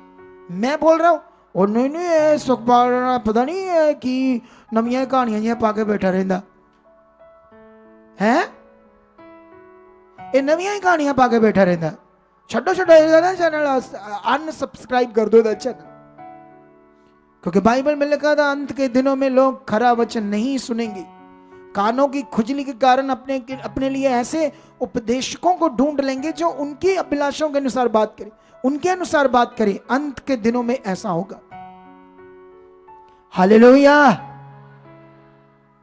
मैं बोल रहा हूं, और नहीं नहीं ये सुखपाल पता नहीं है कि नवियां कहानियां ये पाके बैठा रहता है, ये नवियां कहानियां पाके बैठा रहता। छो चैनल अनसब्सक्राइब कर दो चैनल, क्योंकि बाइबल में लिखा था अंत के दिनों में लोग खरा वचन नहीं सुनेंगे। कानों की खुजली के कारण अपने लिए ऐसे उपदेशकों को ढूंढ लेंगे जो उनकी अभिलाषाओं के अनुसार बात करे, उनके अनुसार बात करे। अंत के दिनों में ऐसा होगा। हालेलुया।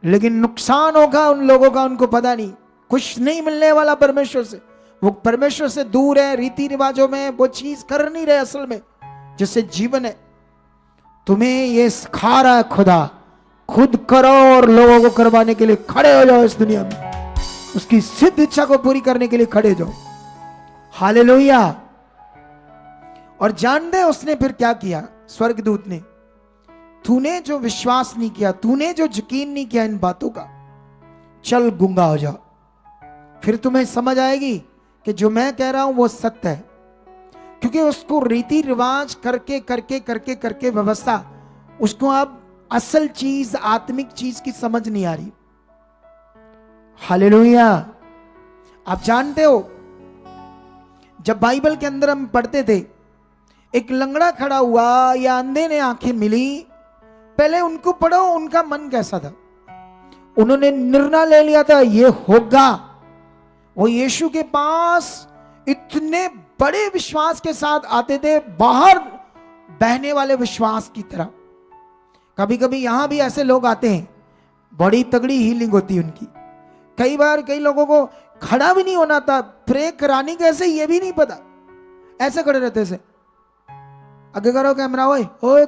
लेकिन नुकसान होगा उन लोगों का, उनको पता नहीं। कुछ नहीं मिलने वाला परमेश्वर से, वो परमेश्वर से दूर है, रीति रिवाजों में वो चीज कर नहीं रहे असल में जिससे जीवन है। तुम्हें ये सिखा रहा है खुदा, खुद करो और लोगों को करवाने के लिए खड़े हो जाओ इस दुनिया में, उसकी सिद्ध इच्छा को पूरी करने के लिए खड़े हो जाओ। हालेलुया। और जानते उसने फिर क्या किया? स्वर्गदूत ने, तूने जो विश्वास नहीं किया, तूने जो यकीन नहीं किया इन बातों का, चल गूंगा हो जा। फिर तुम्हें समझ आएगी कि जो मैं कह रहा हूं वो सत्य है। क्योंकि उसको रीति रिवाज करके व्यवस्था, उसको अब असल चीज, आत्मिक चीज की समझ नहीं आ रही। हालेलुया। आप जानते हो जब बाइबल के अंदर हम पढ़ते थे, एक लंगड़ा खड़ा हुआ या अंधे ने आंखें मिली, पहले उनको पढ़ो उनका मन कैसा था। उन्होंने निर्णय ले लिया था ये होगा। वो यीशु के पास इतने बड़े विश्वास के साथ आते थे, बाहर बहने वाले विश्वास की तरह। कभी कभी यहां भी ऐसे लोग आते हैं, बड़ी तगड़ी हीलिंग होती है उनकी। कई बार कई लोगों को खड़ा भी नहीं होना था, प्रे करानी कैसे ये भी नहीं पता, ऐसे खड़े रहते ऐसे। आगे करो कैमरा, ओए ओए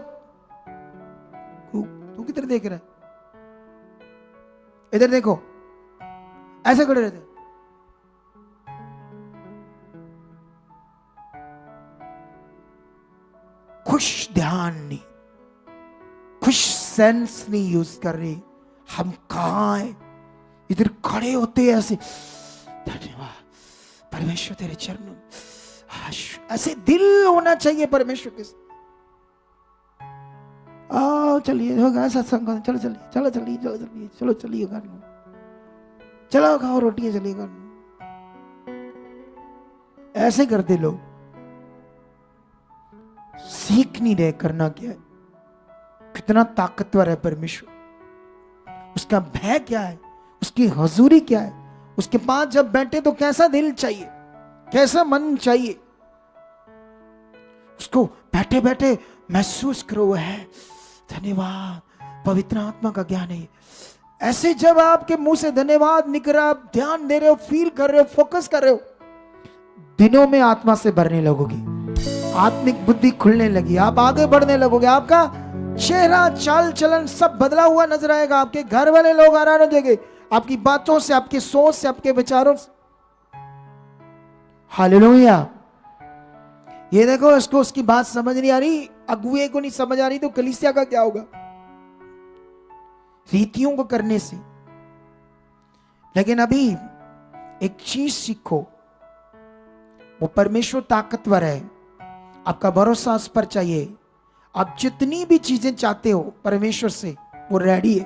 तू किधर देख रहा है, इधर देखो, ऐसे खड़े रहते। खुश ध्यान नहीं, खुश सेंस नहीं यूज कर रहे। हम कहां हैं? इधर खड़े होते ऐसे, धन्यवाद परमेश्वर तेरे चरणों, ऐसे दिल होना चाहिए परमेश्वर के साथ। आओ चलिए होगा सत्संग, चलो चलिए चलो चलिए चलो चलिए चलो चलिए घर में, चलो खाओ रोटियां, चलिए घर में। ऐसे करते लोग, सीख नहीं रहे करना क्या है। कितना ताकतवर है परमेश्वर, उसका भय क्या है, उसकी हजूरी क्या है। उसके पास जब बैठे तो कैसा दिल चाहिए, कैसा मन चाहिए। उसको बैठे बैठे महसूस करो वो है, धन्यवाद पवित्र आत्मा का ज्ञान है। ऐसे जब आपके मुंह से धन्यवाद निकल रहा, आप ध्यान दे रहे हो, फील कर रहे हो, फोकस कर रहे हो, दिनों में आत्मा से भरने लगोगी, आत्मिक बुद्धि खुलने लगी, आप आगे बढ़ने लगोगे। आपका चेहरा, चाल चलन सब बदला हुआ नजर आएगा। आपके घर वाले लोग हैरान हो जाएंगे आपकी बातों से, आपकी सोच से, आपके विचारों से। हालेलुया। ये देखो, इसको उसकी बात समझ नहीं आ रही, अगुए को नहीं समझ आ रही, तो कलीसिया का क्या होगा? रीतियों को करने से। लेकिन अभी एक चीज सीखो, वो परमेश्वर ताकतवर है, आपका भरोसा उस पर चाहिए। आप जितनी भी चीजें चाहते हो परमेश्वर से, वो रेडी है।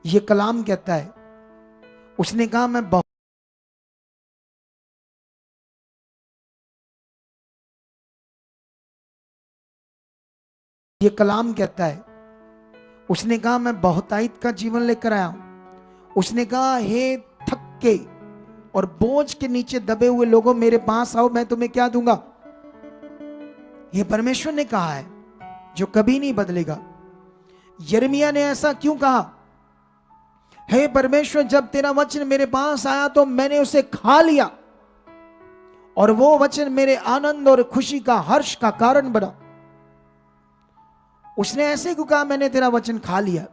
ये कलाम कहता है, उसने कहा मैं बहुत, ये कलाम कहता है, उसने कहा मैं बहुतायत का जीवन लेकर आया हूं। उसने कहा हे थके और बोझ के नीचे दबे हुए लोगों, मेरे पास आओ, मैं तुम्हें क्या दूंगा। ये परमेश्वर ने कहा है, जो कभी नहीं बदलेगा। यिर्मयाह ने ऐसा क्यों कहा? हे परमेश्वर, जब तेरा वचन मेरे पास आया तो मैंने उसे खा लिया, और वो वचन मेरे आनंद और खुशी का, हर्ष का कारण बना। उसने ऐसे क्यों कहा, मैंने तेरा वचन खा लिया?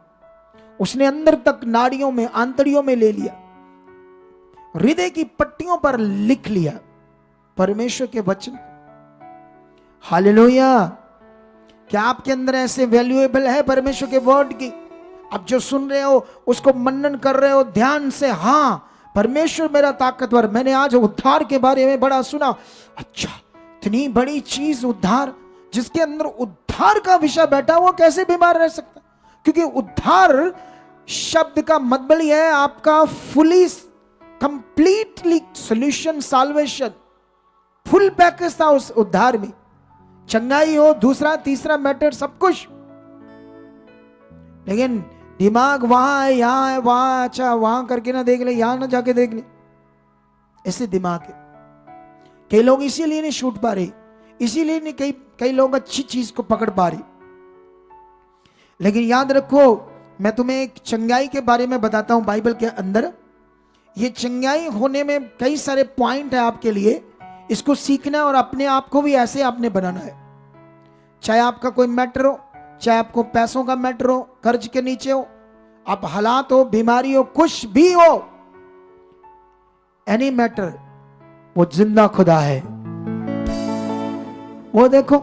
उसने अंदर तक नाड़ियों में, आंतड़ियों में ले लिया, हृदय की पट्टियों पर लिख लिया परमेश्वर के वचन। हालेलुया। क्या आपके अंदर ऐसे वैल्यूएबल है परमेश्वर के वर्ड की? अब जो सुन रहे हो उसको मनन कर रहे हो ध्यान से। हाँ, परमेश्वर मेरा ताकतवर। मैंने आज उद्धार के बारे में बड़ा सुना। अच्छा, इतनी बड़ी चीज उद्धार, जिसके अंदर उद्धार का विषय बैठा हुआ कैसे बीमार रह सकता? क्योंकि उद्धार शब्द का मतलब ही है आपका fully, completely solution, salvation. Full package था उस उद्धार में। चंगाई हो, दूसरा तीसरा मैटर, सब कुछ। लेकिन दिमाग वहां है, यहां है, वहां, अच्छा वहां करके ना देख ले, यहां ना जाके देख ले, ऐसे दिमाग है। कई लोग इसीलिए नहीं छूट पा रहे, इसीलिए नहीं कई लोग अच्छी चीज को पकड़ पा रहे। लेकिन याद रखो, मैं तुम्हें एक चंगाई के बारे में बताता हूं बाइबल के अंदर। ये चंगाई होने में कई सारे पॉइंट है आपके लिए, इसको सीखना और अपने आप को भी ऐसे आपने बनाना है। चाहे आपका कोई मैटर हो, चाहे आपको पैसों का मैटर हो, कर्ज के नीचे हो, आप हालात हो, बीमारी हो, कुछ भी हो, एनी मैटर, वो जिंदा खुदा है। वो देखो,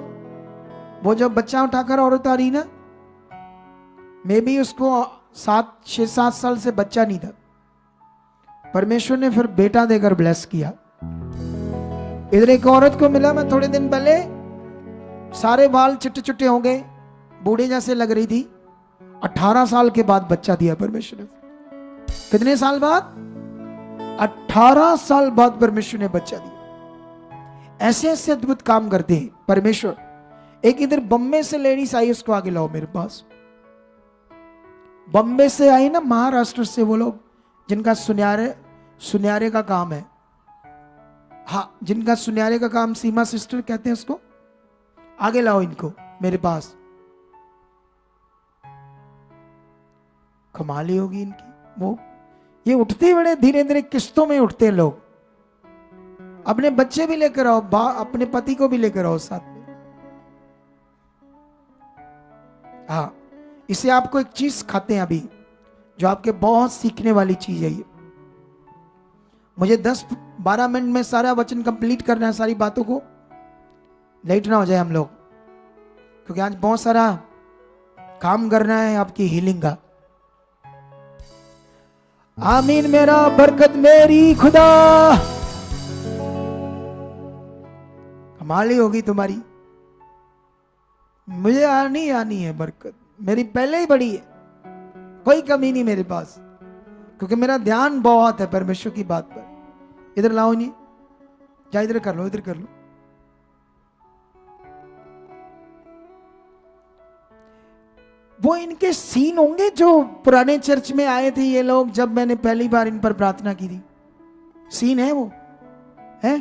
वो जो बच्चा उठाकर औरत आ रही ना, मे भी उसको 6-7 साल से बच्चा नहीं था, परमेश्वर ने फिर बेटा देकर ब्लेस किया। इधर एक औरत को मिला, मैं थोड़े दिन पहले, सारे बाल चिट्टे चिट्टे हो गए, बूढ़े जैसे लग रही थी। 18 साल के बाद बच्चा दिया परमेश्वर ने। कितने साल बाद? 18 साल बाद परमेश्वर ने बच्चा दिया। ऐसे ऐसे अद्भुत काम करते हैं परमेश्वर। एक इधर बम्बे से लेडीज आई, उसको आगे लाओ मेरे पास। बम्बे से आई ना, महाराष्ट्र से, वो लोग जिनका सुन्यारे का काम है। हाँ, जिनका सुन्यारे का काम, सीमा सिस्टर कहते हैं उसको। आगे लाओ इनको मेरे पास। कमाल ही होगी इनकी। वो ये उठते बड़े धीरे धीरे किस्तों में उठते हैं लोग। अपने बच्चे भी लेकर आओ, अपने पति को भी लेकर आओ साथ में। हाँ, इसे आपको एक चीज खाते हैं अभी, जो आपके बहुत सीखने वाली चीज है। ये मुझे 10-12 मिनट में सारा वचन कंप्लीट करना है, सारी बातों को। लेट ना हो जाए हम लोग, क्योंकि आज बहुत सारा काम करना है आपकी हीलिंग का। आमीन। मेरा बरकत मेरी खुदा, कमाल ही होगी तुम्हारी। मुझे आनी है बरकत, मेरी पहले ही बड़ी है, कोई कमी नहीं मेरे पास, क्योंकि मेरा ध्यान बहुत है परमेश्वर की बात पर। इधर लाओ, नहीं क्या, इधर कर लो, इधर कर लो। वो इनके सीन होंगे जो पुराने चर्च में आए थे ये लोग, जब मैंने पहली बार इन पर प्रार्थना की थी। सीन है वो, है?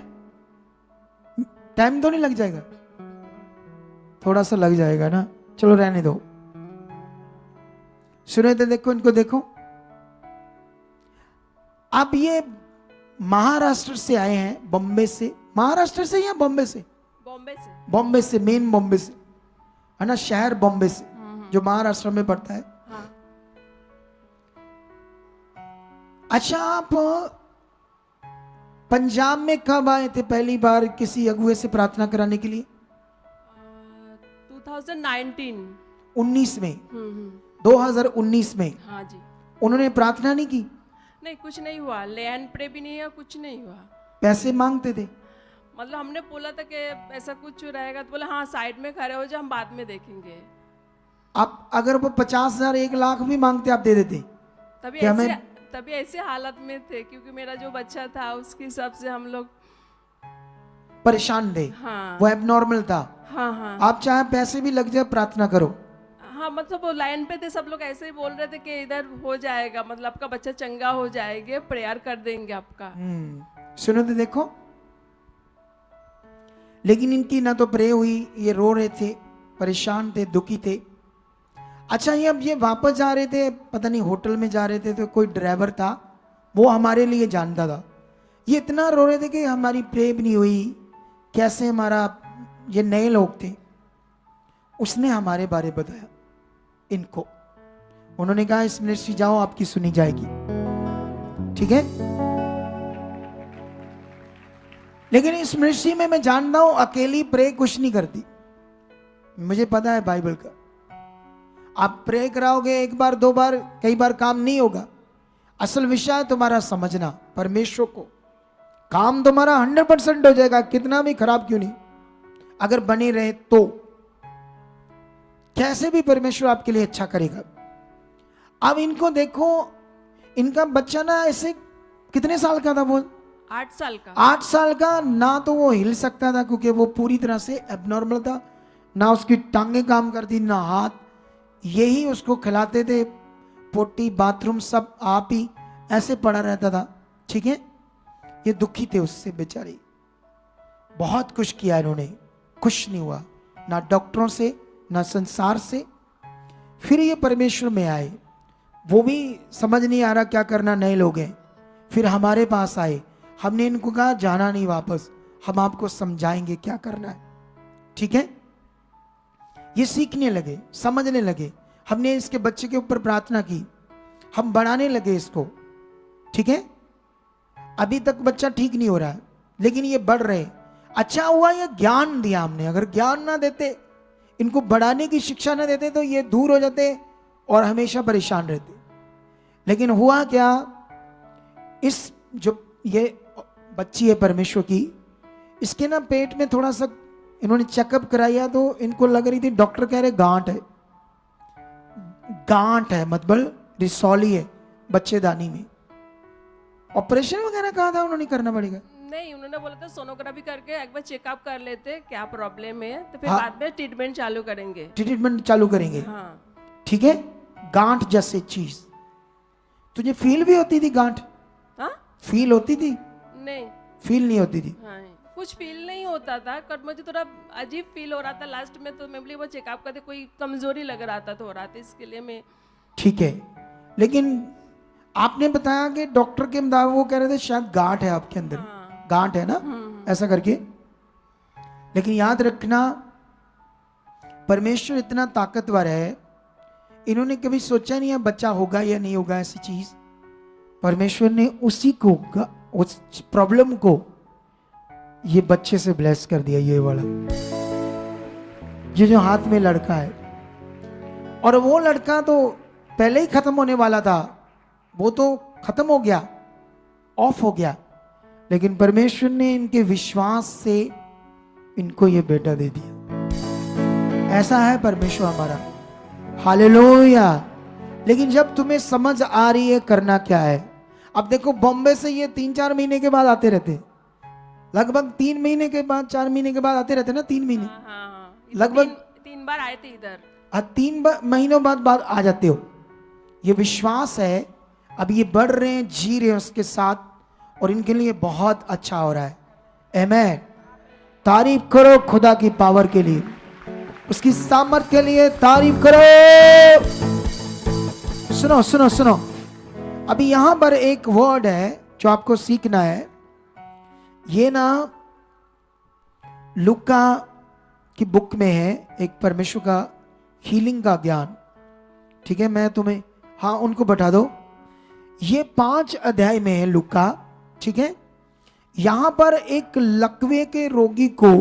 टाइम तो नहीं लग जाएगा? थोड़ा सा लग जाएगा ना, चलो रहने दो। सुने तो देखो, इनको देखो। अब ये महाराष्ट्र से आए हैं, बॉम्बे से। महाराष्ट्र से या बॉम्बे से? बॉम्बे से, मेन बॉम्बे से है ना, शहर बॉम्बे से, जो महाराष्ट्र में पड़ता है। हाँ। अच्छा, आप पंजाब में कब आए थे पहली बार किसी अगुए से प्रार्थना कराने के लिए? 2019 में 2019 में। हाँ जी। उन्होंने प्रार्थना नहीं की? नहीं, कुछ नहीं हुआ, लैंड प्रे भी नहीं हुआ, कुछ नहीं हुआ। पैसे मांगते थे? मतलब हमने बोला था कि ऐसा कुछ रहेगा, तो बोला हाँ साइड में खड़े हो जाओ, हम बाद में देखेंगे। आप अगर वो 50,000 1 लाख भी मांगते आप दे देते? तभी ऐसे हालत में थे, क्योंकि मेरा जो बच्चा था उसके हिसाब से हम लोग परेशान थे। हाँ। वो एबनॉर्मल था। हाँ हाँ। आप चाहे पैसे भी लग जाए, प्रार्थना करो। हाँ, हाँ मतलब वो लाइन पे थे, सब लोग ऐसे ही बोल रहे थे कि इधर हो जाएगा, मतलब आपका बच्चा चंगा हो जाएगा, प्रेयर कर देंगे आपका। सुनो तो देखो, लेकिन इनकी ना तो प्रे हुई, ये रो रहे थे, परेशान थे, दुखी थे। अच्छा, ये अब ये वापस जा रहे थे, पता नहीं होटल में जा रहे थे, तो कोई ड्राइवर था, वो हमारे लिए जानता था। ये इतना रो रहे थे कि हमारी प्रे भी नहीं हुई, कैसे हमारा, ये नए लोग थे। उसने हमारे बारे बताया इनको, उन्होंने कहा इस मिनिस्ट्री जाओ, आपकी सुनी जाएगी, ठीक है। लेकिन इस मिनिस्ट्री में मैं जानता हूं अकेली प्रे कुछ नहीं करती, मुझे पता है बाइबल का। आप प्रे कराओगे एक बार दो बार, कई बार काम नहीं होगा। असल विषय है तुम्हारा समझना परमेश्वर को। काम तुम्हारा 100% हो जाएगा, कितना भी खराब क्यों नहीं, अगर बने रहे तो कैसे भी परमेश्वर आपके लिए अच्छा करेगा। अब इनको देखो, इनका बच्चा ना ऐसे कितने साल का था वो, 8 साल का। 8 साल का। ना तो वो हिल सकता था क्योंकि वो पूरी तरह से एबनॉर्मल था, ना उसकी टांगे काम करती, ना हाथ। यही उसको खिलाते थे, पोटी बाथरूम सब आप ही, ऐसे पड़ा रहता था, ठीक है। ये दुखी थे उससे बेचारे, बहुत कुछ किया इन्होंने, कुछ नहीं हुआ, ना डॉक्टरों से ना संसार से। फिर ये परमेश्वर में आए, वो भी समझ नहीं आ रहा क्या करना, नए लोग हैं। फिर हमारे पास आए, हमने इनको कहा जाना नहीं वापस, हम आपको समझाएंगे क्या करना है, ठीक है। ये सीखने लगे, समझने लगे। हमने इसके बच्चे के ऊपर प्रार्थना की, हम बढ़ाने लगे इसको, ठीक है। अभी तक बच्चा ठीक नहीं हो रहा है, लेकिन ये बढ़ रहे। अच्छा हुआ ये ज्ञान दिया हमने, अगर ज्ञान ना देते, इनको बढ़ाने की शिक्षा ना देते, तो ये दूर हो जाते और हमेशा परेशान रहते। लेकिन हुआ क्या, इस जो ये बच्ची है परमेश्वर की, इसके ना पेट में थोड़ा सा इन्होंने चेकअप कराया, तो इनको लग रही थी, डॉक्टर कह रहे गांठ है, गांठ है, मतलब रिसौली है बच्चेदानी में। ऑपरेशन वगैरह कहा था उन्होंने करना पड़ेगा? नहीं, उन्होंने बोला था सोनोग्राफी करके एक बार चेकअप कर लेते क्या प्रॉब्लम है, तो फिर हाँ। बाद में ट्रीटमेंट चालू करेंगे। ट्रीटमेंट चालू करेंगे, हाँ। ठीक है। गांठ जैसे चीज तुझे फील भी होती थी? गांठ हाँ? फील होती थी? नहीं, फील नहीं होती थी। हाँ, कुछ फील नहीं होता था, पर मुझे थोड़ा अजीब फील हो रहा था लास्ट में, तो मैं बोली वो चेकअप करते, कोई कमजोरी लग रहा था थोड़ा, तो इसके लिए मैं। ठीक है, लेकिन आपने बताया कि डॉक्टर के मुताबिक वो कह रहे थे शायद गांठ है आपके अंदर। हाँ। गांठ है ना, ऐसा करके। लेकिन याद रखना, परमेश्वर इतना ताकतवर है, इन्होंने कभी सोचा नहीं है बच्चा होगा या नहीं होगा, ऐसी चीज। परमेश्वर ने उसी को, उस प्रॉब्लम को ये बच्चे से ब्लेस कर दिया, ये वाला, ये जो हाथ में लड़का है। और वो लड़का तो पहले ही खत्म होने वाला था, वो तो खत्म हो गया, ऑफ हो गया, लेकिन परमेश्वर ने इनके विश्वास से इनको ये बेटा दे दिया। ऐसा है परमेश्वर हमारा, हालेलुया। लेकिन जब तुम्हें समझ आ रही है करना क्या है, अब देखो बॉम्बे से ये 3-4 महीने के बाद आते रहते, लगभग 3 महीने के बाद 4 महीने के बाद आते रहते ना, 3 महीने हाँ, हाँ, लगभग तीन बार आए थे इधर। 3 महीनों बाद आ जाते हो। ये विश्वास है, अब ये बढ़ रहे हैं, जी रहे हैं उसके साथ, और इनके लिए बहुत अच्छा हो रहा है। आमीन। तारीफ करो खुदा की पावर के लिए, उसकी सामर्थ के लिए तारीफ करो। सुनो सुनो सुनो, अभी यहां पर एक वर्ड है जो आपको सीखना है। ये ना लूका की बुक में है, एक परमेश्वर का हीलिंग का ज्ञान, ठीक है। मैं तुम्हें, हाँ उनको बैठा दो, ये 5 अध्याय में है लूका, ठीक है। यहां पर एक लकवे के रोगी को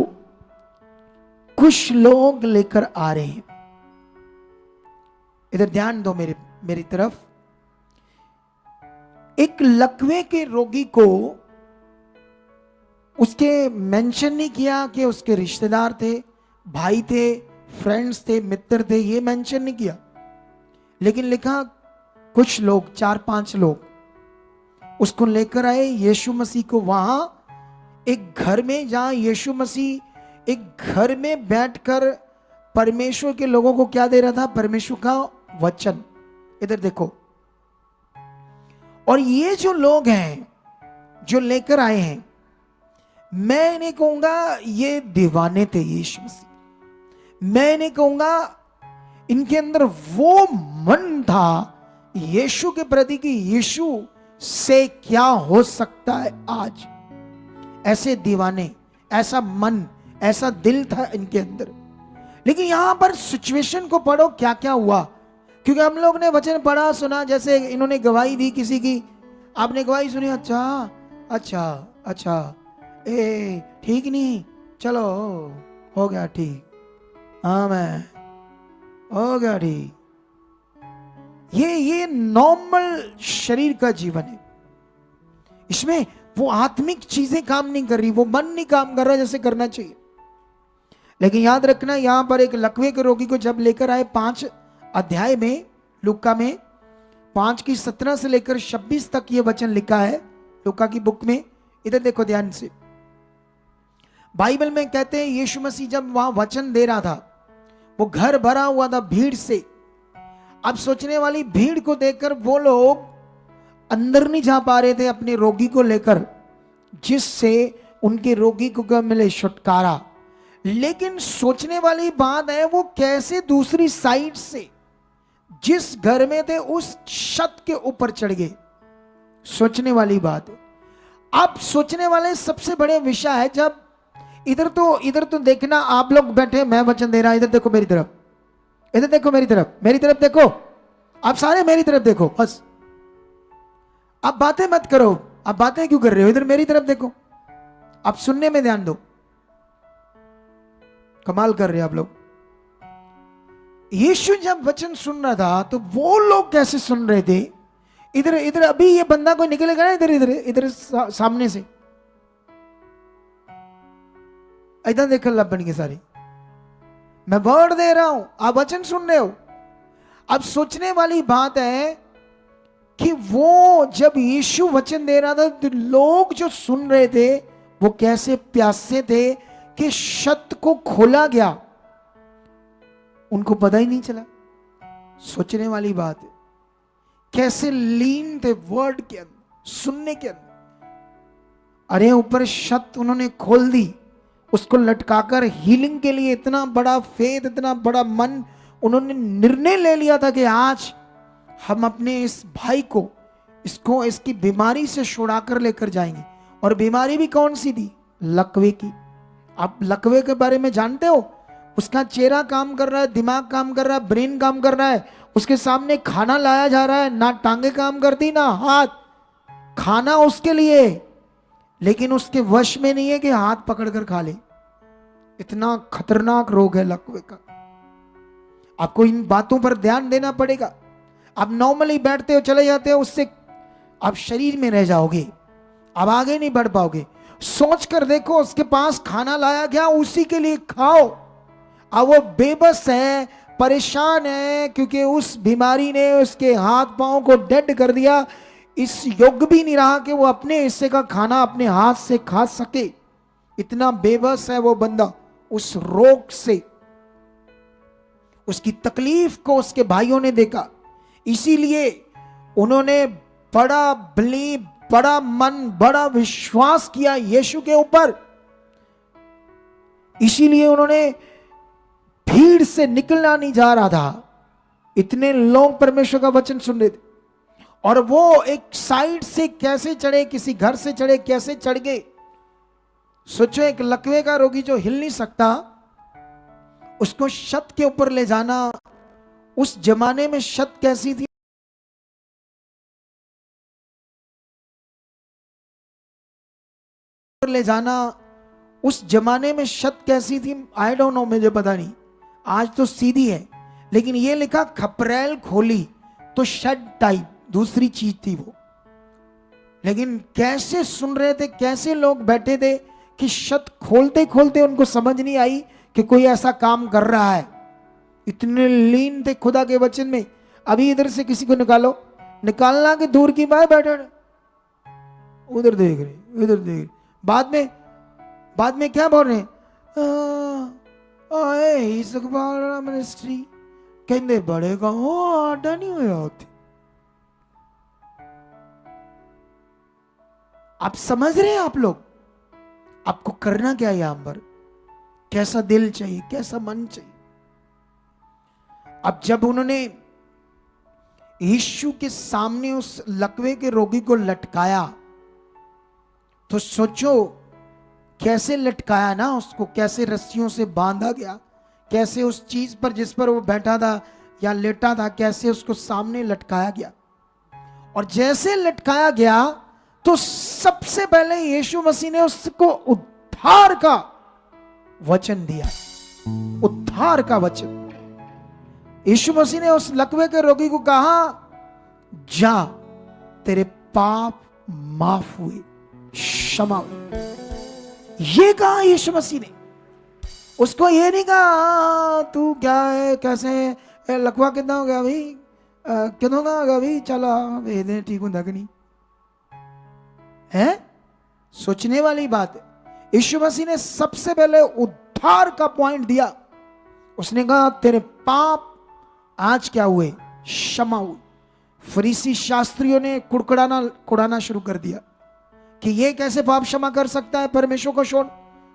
कुछ लोग लेकर आ रहे हैं। इधर ध्यान दो मेरी तरफ। एक लकवे के रोगी को, उसके मेंशन नहीं किया कि उसके रिश्तेदार थे, भाई थे, फ्रेंड्स थे, मित्र थे, ये मेंशन नहीं किया, लेकिन लिखा कुछ लोग, 4-5 लोग उसको लेकर आए यीशु मसीह को। वहां एक घर में, जहां यीशु मसीह एक घर में बैठकर परमेश्वर के लोगों को क्या दे रहा था? परमेश्वर का वचन। इधर देखो, और ये जो लोग हैं जो लेकर आए हैं, मैं नहीं कहूंगा ये दीवाने थे यीशु मसीह, मैं नहीं कहूंगा इनके अंदर वो मन था यीशु के प्रति कि यीशु से क्या हो सकता है आज। ऐसे दीवाने, ऐसा मन, ऐसा दिल था इनके अंदर। लेकिन यहां पर सिचुएशन को पढ़ो, क्या क्या हुआ। क्योंकि हम लोग ने वचन पढ़ा सुना, जैसे इन्होंने गवाही दी किसी की, आपने गवाही सुनी, अच्छा अच्छा अच्छा, ए ठीक नहीं, चलो हो गया ठीक, हाँ मैं हो गया ठीक। ये नॉर्मल शरीर का जीवन है। इसमें वो आत्मिक चीजें काम नहीं कर रही, वो मन नहीं काम कर रहा जैसे करना चाहिए। लेकिन याद रखना, यहां पर एक लकवे के रोगी को जब लेकर आए 5 अध्याय में, लूका में 5 की 17 से लेकर 26 तक ये वचन लिखा है लूका की बुक में। इधर देखो ध्यान से, बाइबल में कहते हैं यीशु मसीह जब वहां वचन दे रहा था, वो घर भरा हुआ था भीड़ से। अब सोचने वाली भीड़ को देखकर वो लोग अंदर नहीं जा पा रहे थे अपने रोगी को लेकर, जिससे उनके रोगी को मिले छुटकारा। लेकिन सोचने वाली बात है, वो कैसे दूसरी साइड से जिस घर में थे उस छत के ऊपर चढ़ गए। सोचने वाली बात है। अब सोचने वाले सबसे बड़े विषय है, जब इधर तो देखना, आप लोग बैठे, मैं वचन दे रहा, इधर देखो मेरी तरफ, इधर देखो मेरी तरफ देखो, आप सारे मेरी तरफ देखो बस। आप बातें मत करो, आप बातें क्यों कर रहे हो? इधर मेरी तरफ देखो, आप सुनने में ध्यान दो। कमाल कर रहे हैं आप लोग। यीशु जब वचन सुन रहा था तो वो लोग कैसे सुन रहे थे? इधर अभी ये बंदा कोई निकलेगा ना, इधर सामने से, इधर देखो लब बन के सारी, मैं वर्ड दे रहा हूं, आप वचन सुन रहे हो। अब सोचने वाली बात है कि वो जब यीशु वचन दे रहा था तो लोग जो सुन रहे थे वो कैसे प्यासे थे कि छत को खोला गया, उनको पता ही नहीं चला। सोचने वाली बात है, कैसे लीन थे वर्ड के अंदर, सुनने के अंदर। अरे ऊपर छत उन्होंने खोल दी, उसको लटकाकर हीलिंग के लिए इतना बड़ा फेथ, इतना बड़ा मन, उन्होंने निर्णय ले लिया था कि आज हम अपने इस भाई को, इसको इसकी बीमारी से छुड़ाकर लेकर जाएंगे। और बीमारी भी कौन सी थी? लकवे की। आप लकवे के बारे में जानते हो? उसका चेहरा काम कर रहा है, दिमाग काम कर रहा है, ब्रेन काम कर रहा है, उसके सामने खाना लाया जा रहा है, ना टांगे काम करती ना हाथ, खाना उसके लिए, लेकिन उसके वश में नहीं है कि हाथ पकड़कर खा ले। इतना खतरनाक रोग है लकवे का। आपको इन बातों पर ध्यान देना पड़ेगा। आप नॉर्मली बैठते हो, चले जाते हो, उससे आप शरीर में रह जाओगे, आप आगे नहीं बढ़ पाओगे। सोच कर देखो, उसके पास खाना लाया गया, उसी के लिए खाओ। अब वो बेबस है, परेशान है, क्योंकि उस बीमारी ने उसके हाथ पांव को डेड कर दिया। इस योग्य भी नहीं रहा कि वो अपने हिस्से का खाना अपने हाथ से खा सके। इतना बेबस है वो बंदा उस रोग से। उसकी तकलीफ को उसके भाइयों ने देखा, इसीलिए उन्होंने बड़ा बिलीव, बड़ा मन, बड़ा विश्वास किया यीशु के ऊपर। इसीलिए उन्होंने, भीड़ से निकलना नहीं जा रहा था, इतने लोग परमेश्वर का वचन सुन रहे थे। और वो एक साइड से कैसे चढ़े, किसी घर से चढ़े, कैसे चढ़ गए। सोचो, एक लकवे का रोगी जो हिल नहीं सकता, उसको छत के ऊपर ले जाना। उस जमाने में छत कैसी थी? ले जाना, उस जमाने में छत कैसी थी? आई डोंट नो, मुझे पता नहीं। आज तो सीधी है, लेकिन ये लिखा खपरेल खोली, तो शेड टाइप दूसरी चीज थी वो। लेकिन कैसे सुन रहे थे, कैसे लोग बैठे थे कि छत खोलते खोलते उनको समझ नहीं आई कि कोई ऐसा काम कर रहा है। इतने लीन थे खुदा के वचन में। अभी इधर से किसी को निकालो, निकालना कि दूर की बात, बैठे उधर देख रहे, इधर देख रहे। बाद में क्या बोल रहे हैं? ਓਏ ਸੁਖਪਾਲ ਮਿਨਿਸਟਰੀ ਕਹਿੰਦੇ ਬੜੇ ਕਹੋ ਆਡਾ ਨਹੀਂ ਹੋਇਆ ਉੱਥੇ। आप समझ रहे हैं आप लोग, आपको करना क्या है यहां पर, कैसा दिल चाहिए, कैसा मन चाहिए। अब जब उन्होंने यीशु के सामने उस लकवे के रोगी को लटकाया तो सोचो कैसे लटकाया ना उसको, कैसे रस्सियों से बांधा गया, कैसे उस चीज पर जिस पर वो बैठा था या लेटा था कैसे उसको सामने लटकाया गया। और जैसे लटकाया गया तो सबसे पहले यीशु मसीह ने उसको उद्धार का वचन दिया, उद्धार का वचन। यीशु मसीह ने उस लकवे के रोगी को कहा जा तेरे पाप माफ हुए, क्षमा हुए। ये कहा यीशु मसीह ने, उसको ये नहीं कहा तू क्या है कैसे लकवा कितना हो गया भाई, कितना हो गया भाई, चलो भेज दे ठीक होता कि नहीं है। सोचने वाली बात है। यीशु मसीह ने सबसे पहले उद्धार का पॉइंट दिया। उसने कहा तेरे पाप आज क्या हुए, क्षमा हुए। फरीसी शास्त्रियों ने कुड़ाना शुरू कर दिया कि ये कैसे पाप क्षमा कर सकता है परमेश्वर को छोड़।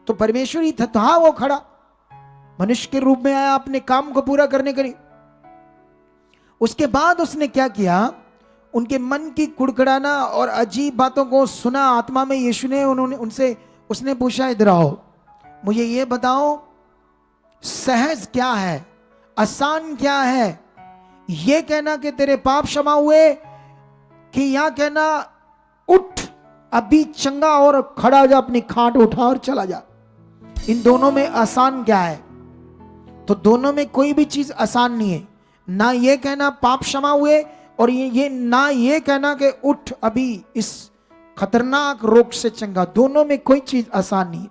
तो परमेश्वर ही था वो खड़ा, मनुष्य के रूप में आया अपने काम को पूरा करने के लिए। उसके बाद उसने क्या किया, उनके मन की कुड़कुड़ाना और अजीब बातों को सुना आत्मा में यीशु ने, उसने पूछा इधर आओ मुझे ये बताओ सहज क्या है, आसान क्या है, ये कहना कि तेरे पाप क्षमा हुए कि यहां कहना उठ अभी चंगा और खड़ा हो जा, अपनी खाट उठा और चला जा। इन दोनों में आसान क्या है? तो दोनों में कोई भी चीज आसान नहीं है। ना ये कहना पाप क्षमा हुए और ये ना ये कहना कि उठ अभी इस खतरनाक रोग से चंगा। दोनों में कोई चीज आसान नहीं है,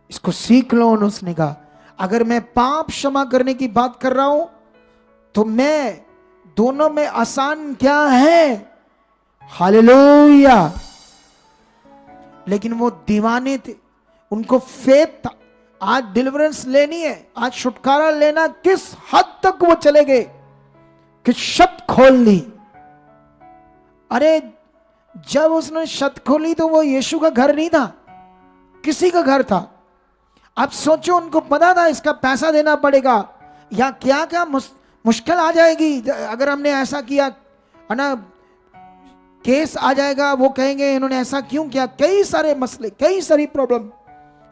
इसको सीख लो। उसने कहा अगर मैं पाप क्षमा करने की बात कर रहा हूं तो मैं दोनों में आसान क्या है, हालेलुया। लेकिन वो दीवाने थे, उनको फेथ था। आज डिलीवरेंस लेनी है, आज छुटकारा लेना, किस हद तक वो चले गए कि छत खोल ली। अरे जब उसने छत खोली तो वो यीशु का घर नहीं था, किसी का घर था। अब सोचो उनको पता था इसका पैसा देना पड़ेगा या क्या क्या मुश्किल आ जाएगी अगर हमने ऐसा किया, है ना, केस आ जाएगा, वो कहेंगे इन्होंने ऐसा क्यों किया। कई सारे मसले, कई सारी प्रॉब्लम,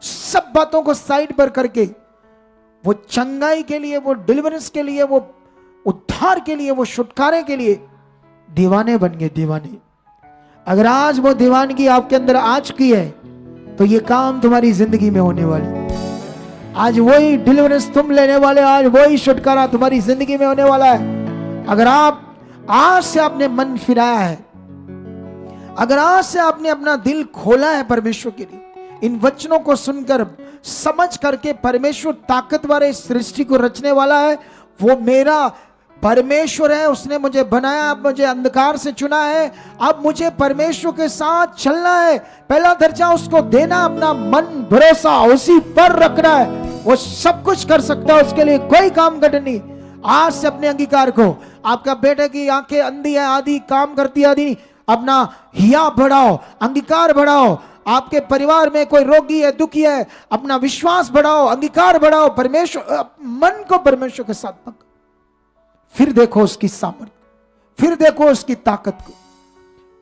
सब बातों को साइड पर करके वो चंगाई के लिए, वो डिलीवरेंस के लिए, वो उद्धार के लिए, वो छुटकारे के लिए दीवाने बन गए, दीवाने। अगर आज वो दीवानगी आपके अंदर आ चुकी है तो ये काम तुम्हारी जिंदगी में होने वाली। आज वही डिलीवरेंस तुम लेने वाले, आज वही छुटकारा तुम्हारी जिंदगी में होने वाला है। अगर आप आज से आपने मन फिराया है, अगर आज से आपने अपना दिल खोला है परमेश्वर के लिए, इन वचनों को सुनकर समझ करके परमेश्वर ताकतवर इस सृष्टि को रचने वाला है, वो मेरा परमेश्वर है, उसने मुझे बनाया, अब मुझे अंधकार से चुना है, अब मुझे परमेश्वर के साथ चलना है। पहला दर्जा उसको देना, अपना मन भरोसा उसी पर रखना है। वो सब कुछ कर सकता है, उसके लिए कोई काम कठिन नहीं। आज से अपने अंगीकार को, आपका बेटे की आंखें अंधी है, आधी काम करती है, आधी, अपना हिया बढ़ाओ, अंगीकार बढ़ाओ। आपके परिवार में कोई रोगी है, दुखी है, अपना विश्वास बढ़ाओ, अंगीकार बढ़ाओ, परमेश्वर, मन को परमेश्वर के साथ पकड़ो। फिर देखो उसकी सामर्थ्य, फिर देखो उसकी ताकत को।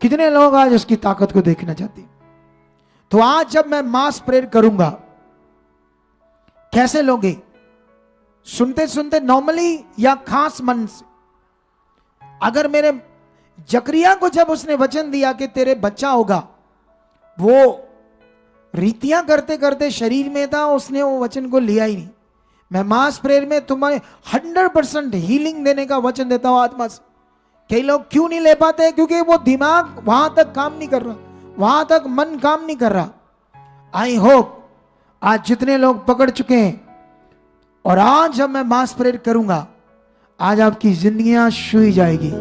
कितने लोग आज उसकी ताकत को देखना चाहते हैं? तो आज जब मैं मास प्रेयर करूंगा, कैसे लोगे? सुनते सुनते नॉर्मली या खास मन से? अगर मेरे जकरिया को जब उसने वचन दिया कि तेरे बच्चा होगा, वो रीतियां करते करते शरीर में था, उसने वो वचन को लिया ही नहीं। मैं मास प्रेयर में तुम्हें 100% हीलिंग देने का वचन देता हूं आत्मा से। कई लोग क्यों नहीं ले पाते? क्योंकि वो दिमाग वहां तक काम नहीं कर रहा, वहां तक मन काम नहीं कर रहा। आई होप आज जितने लोग पकड़ चुके हैं, और आज जब मैं मास प्रेयर करूंगा, आज आपकी जिंदगियां छुई जाएगी।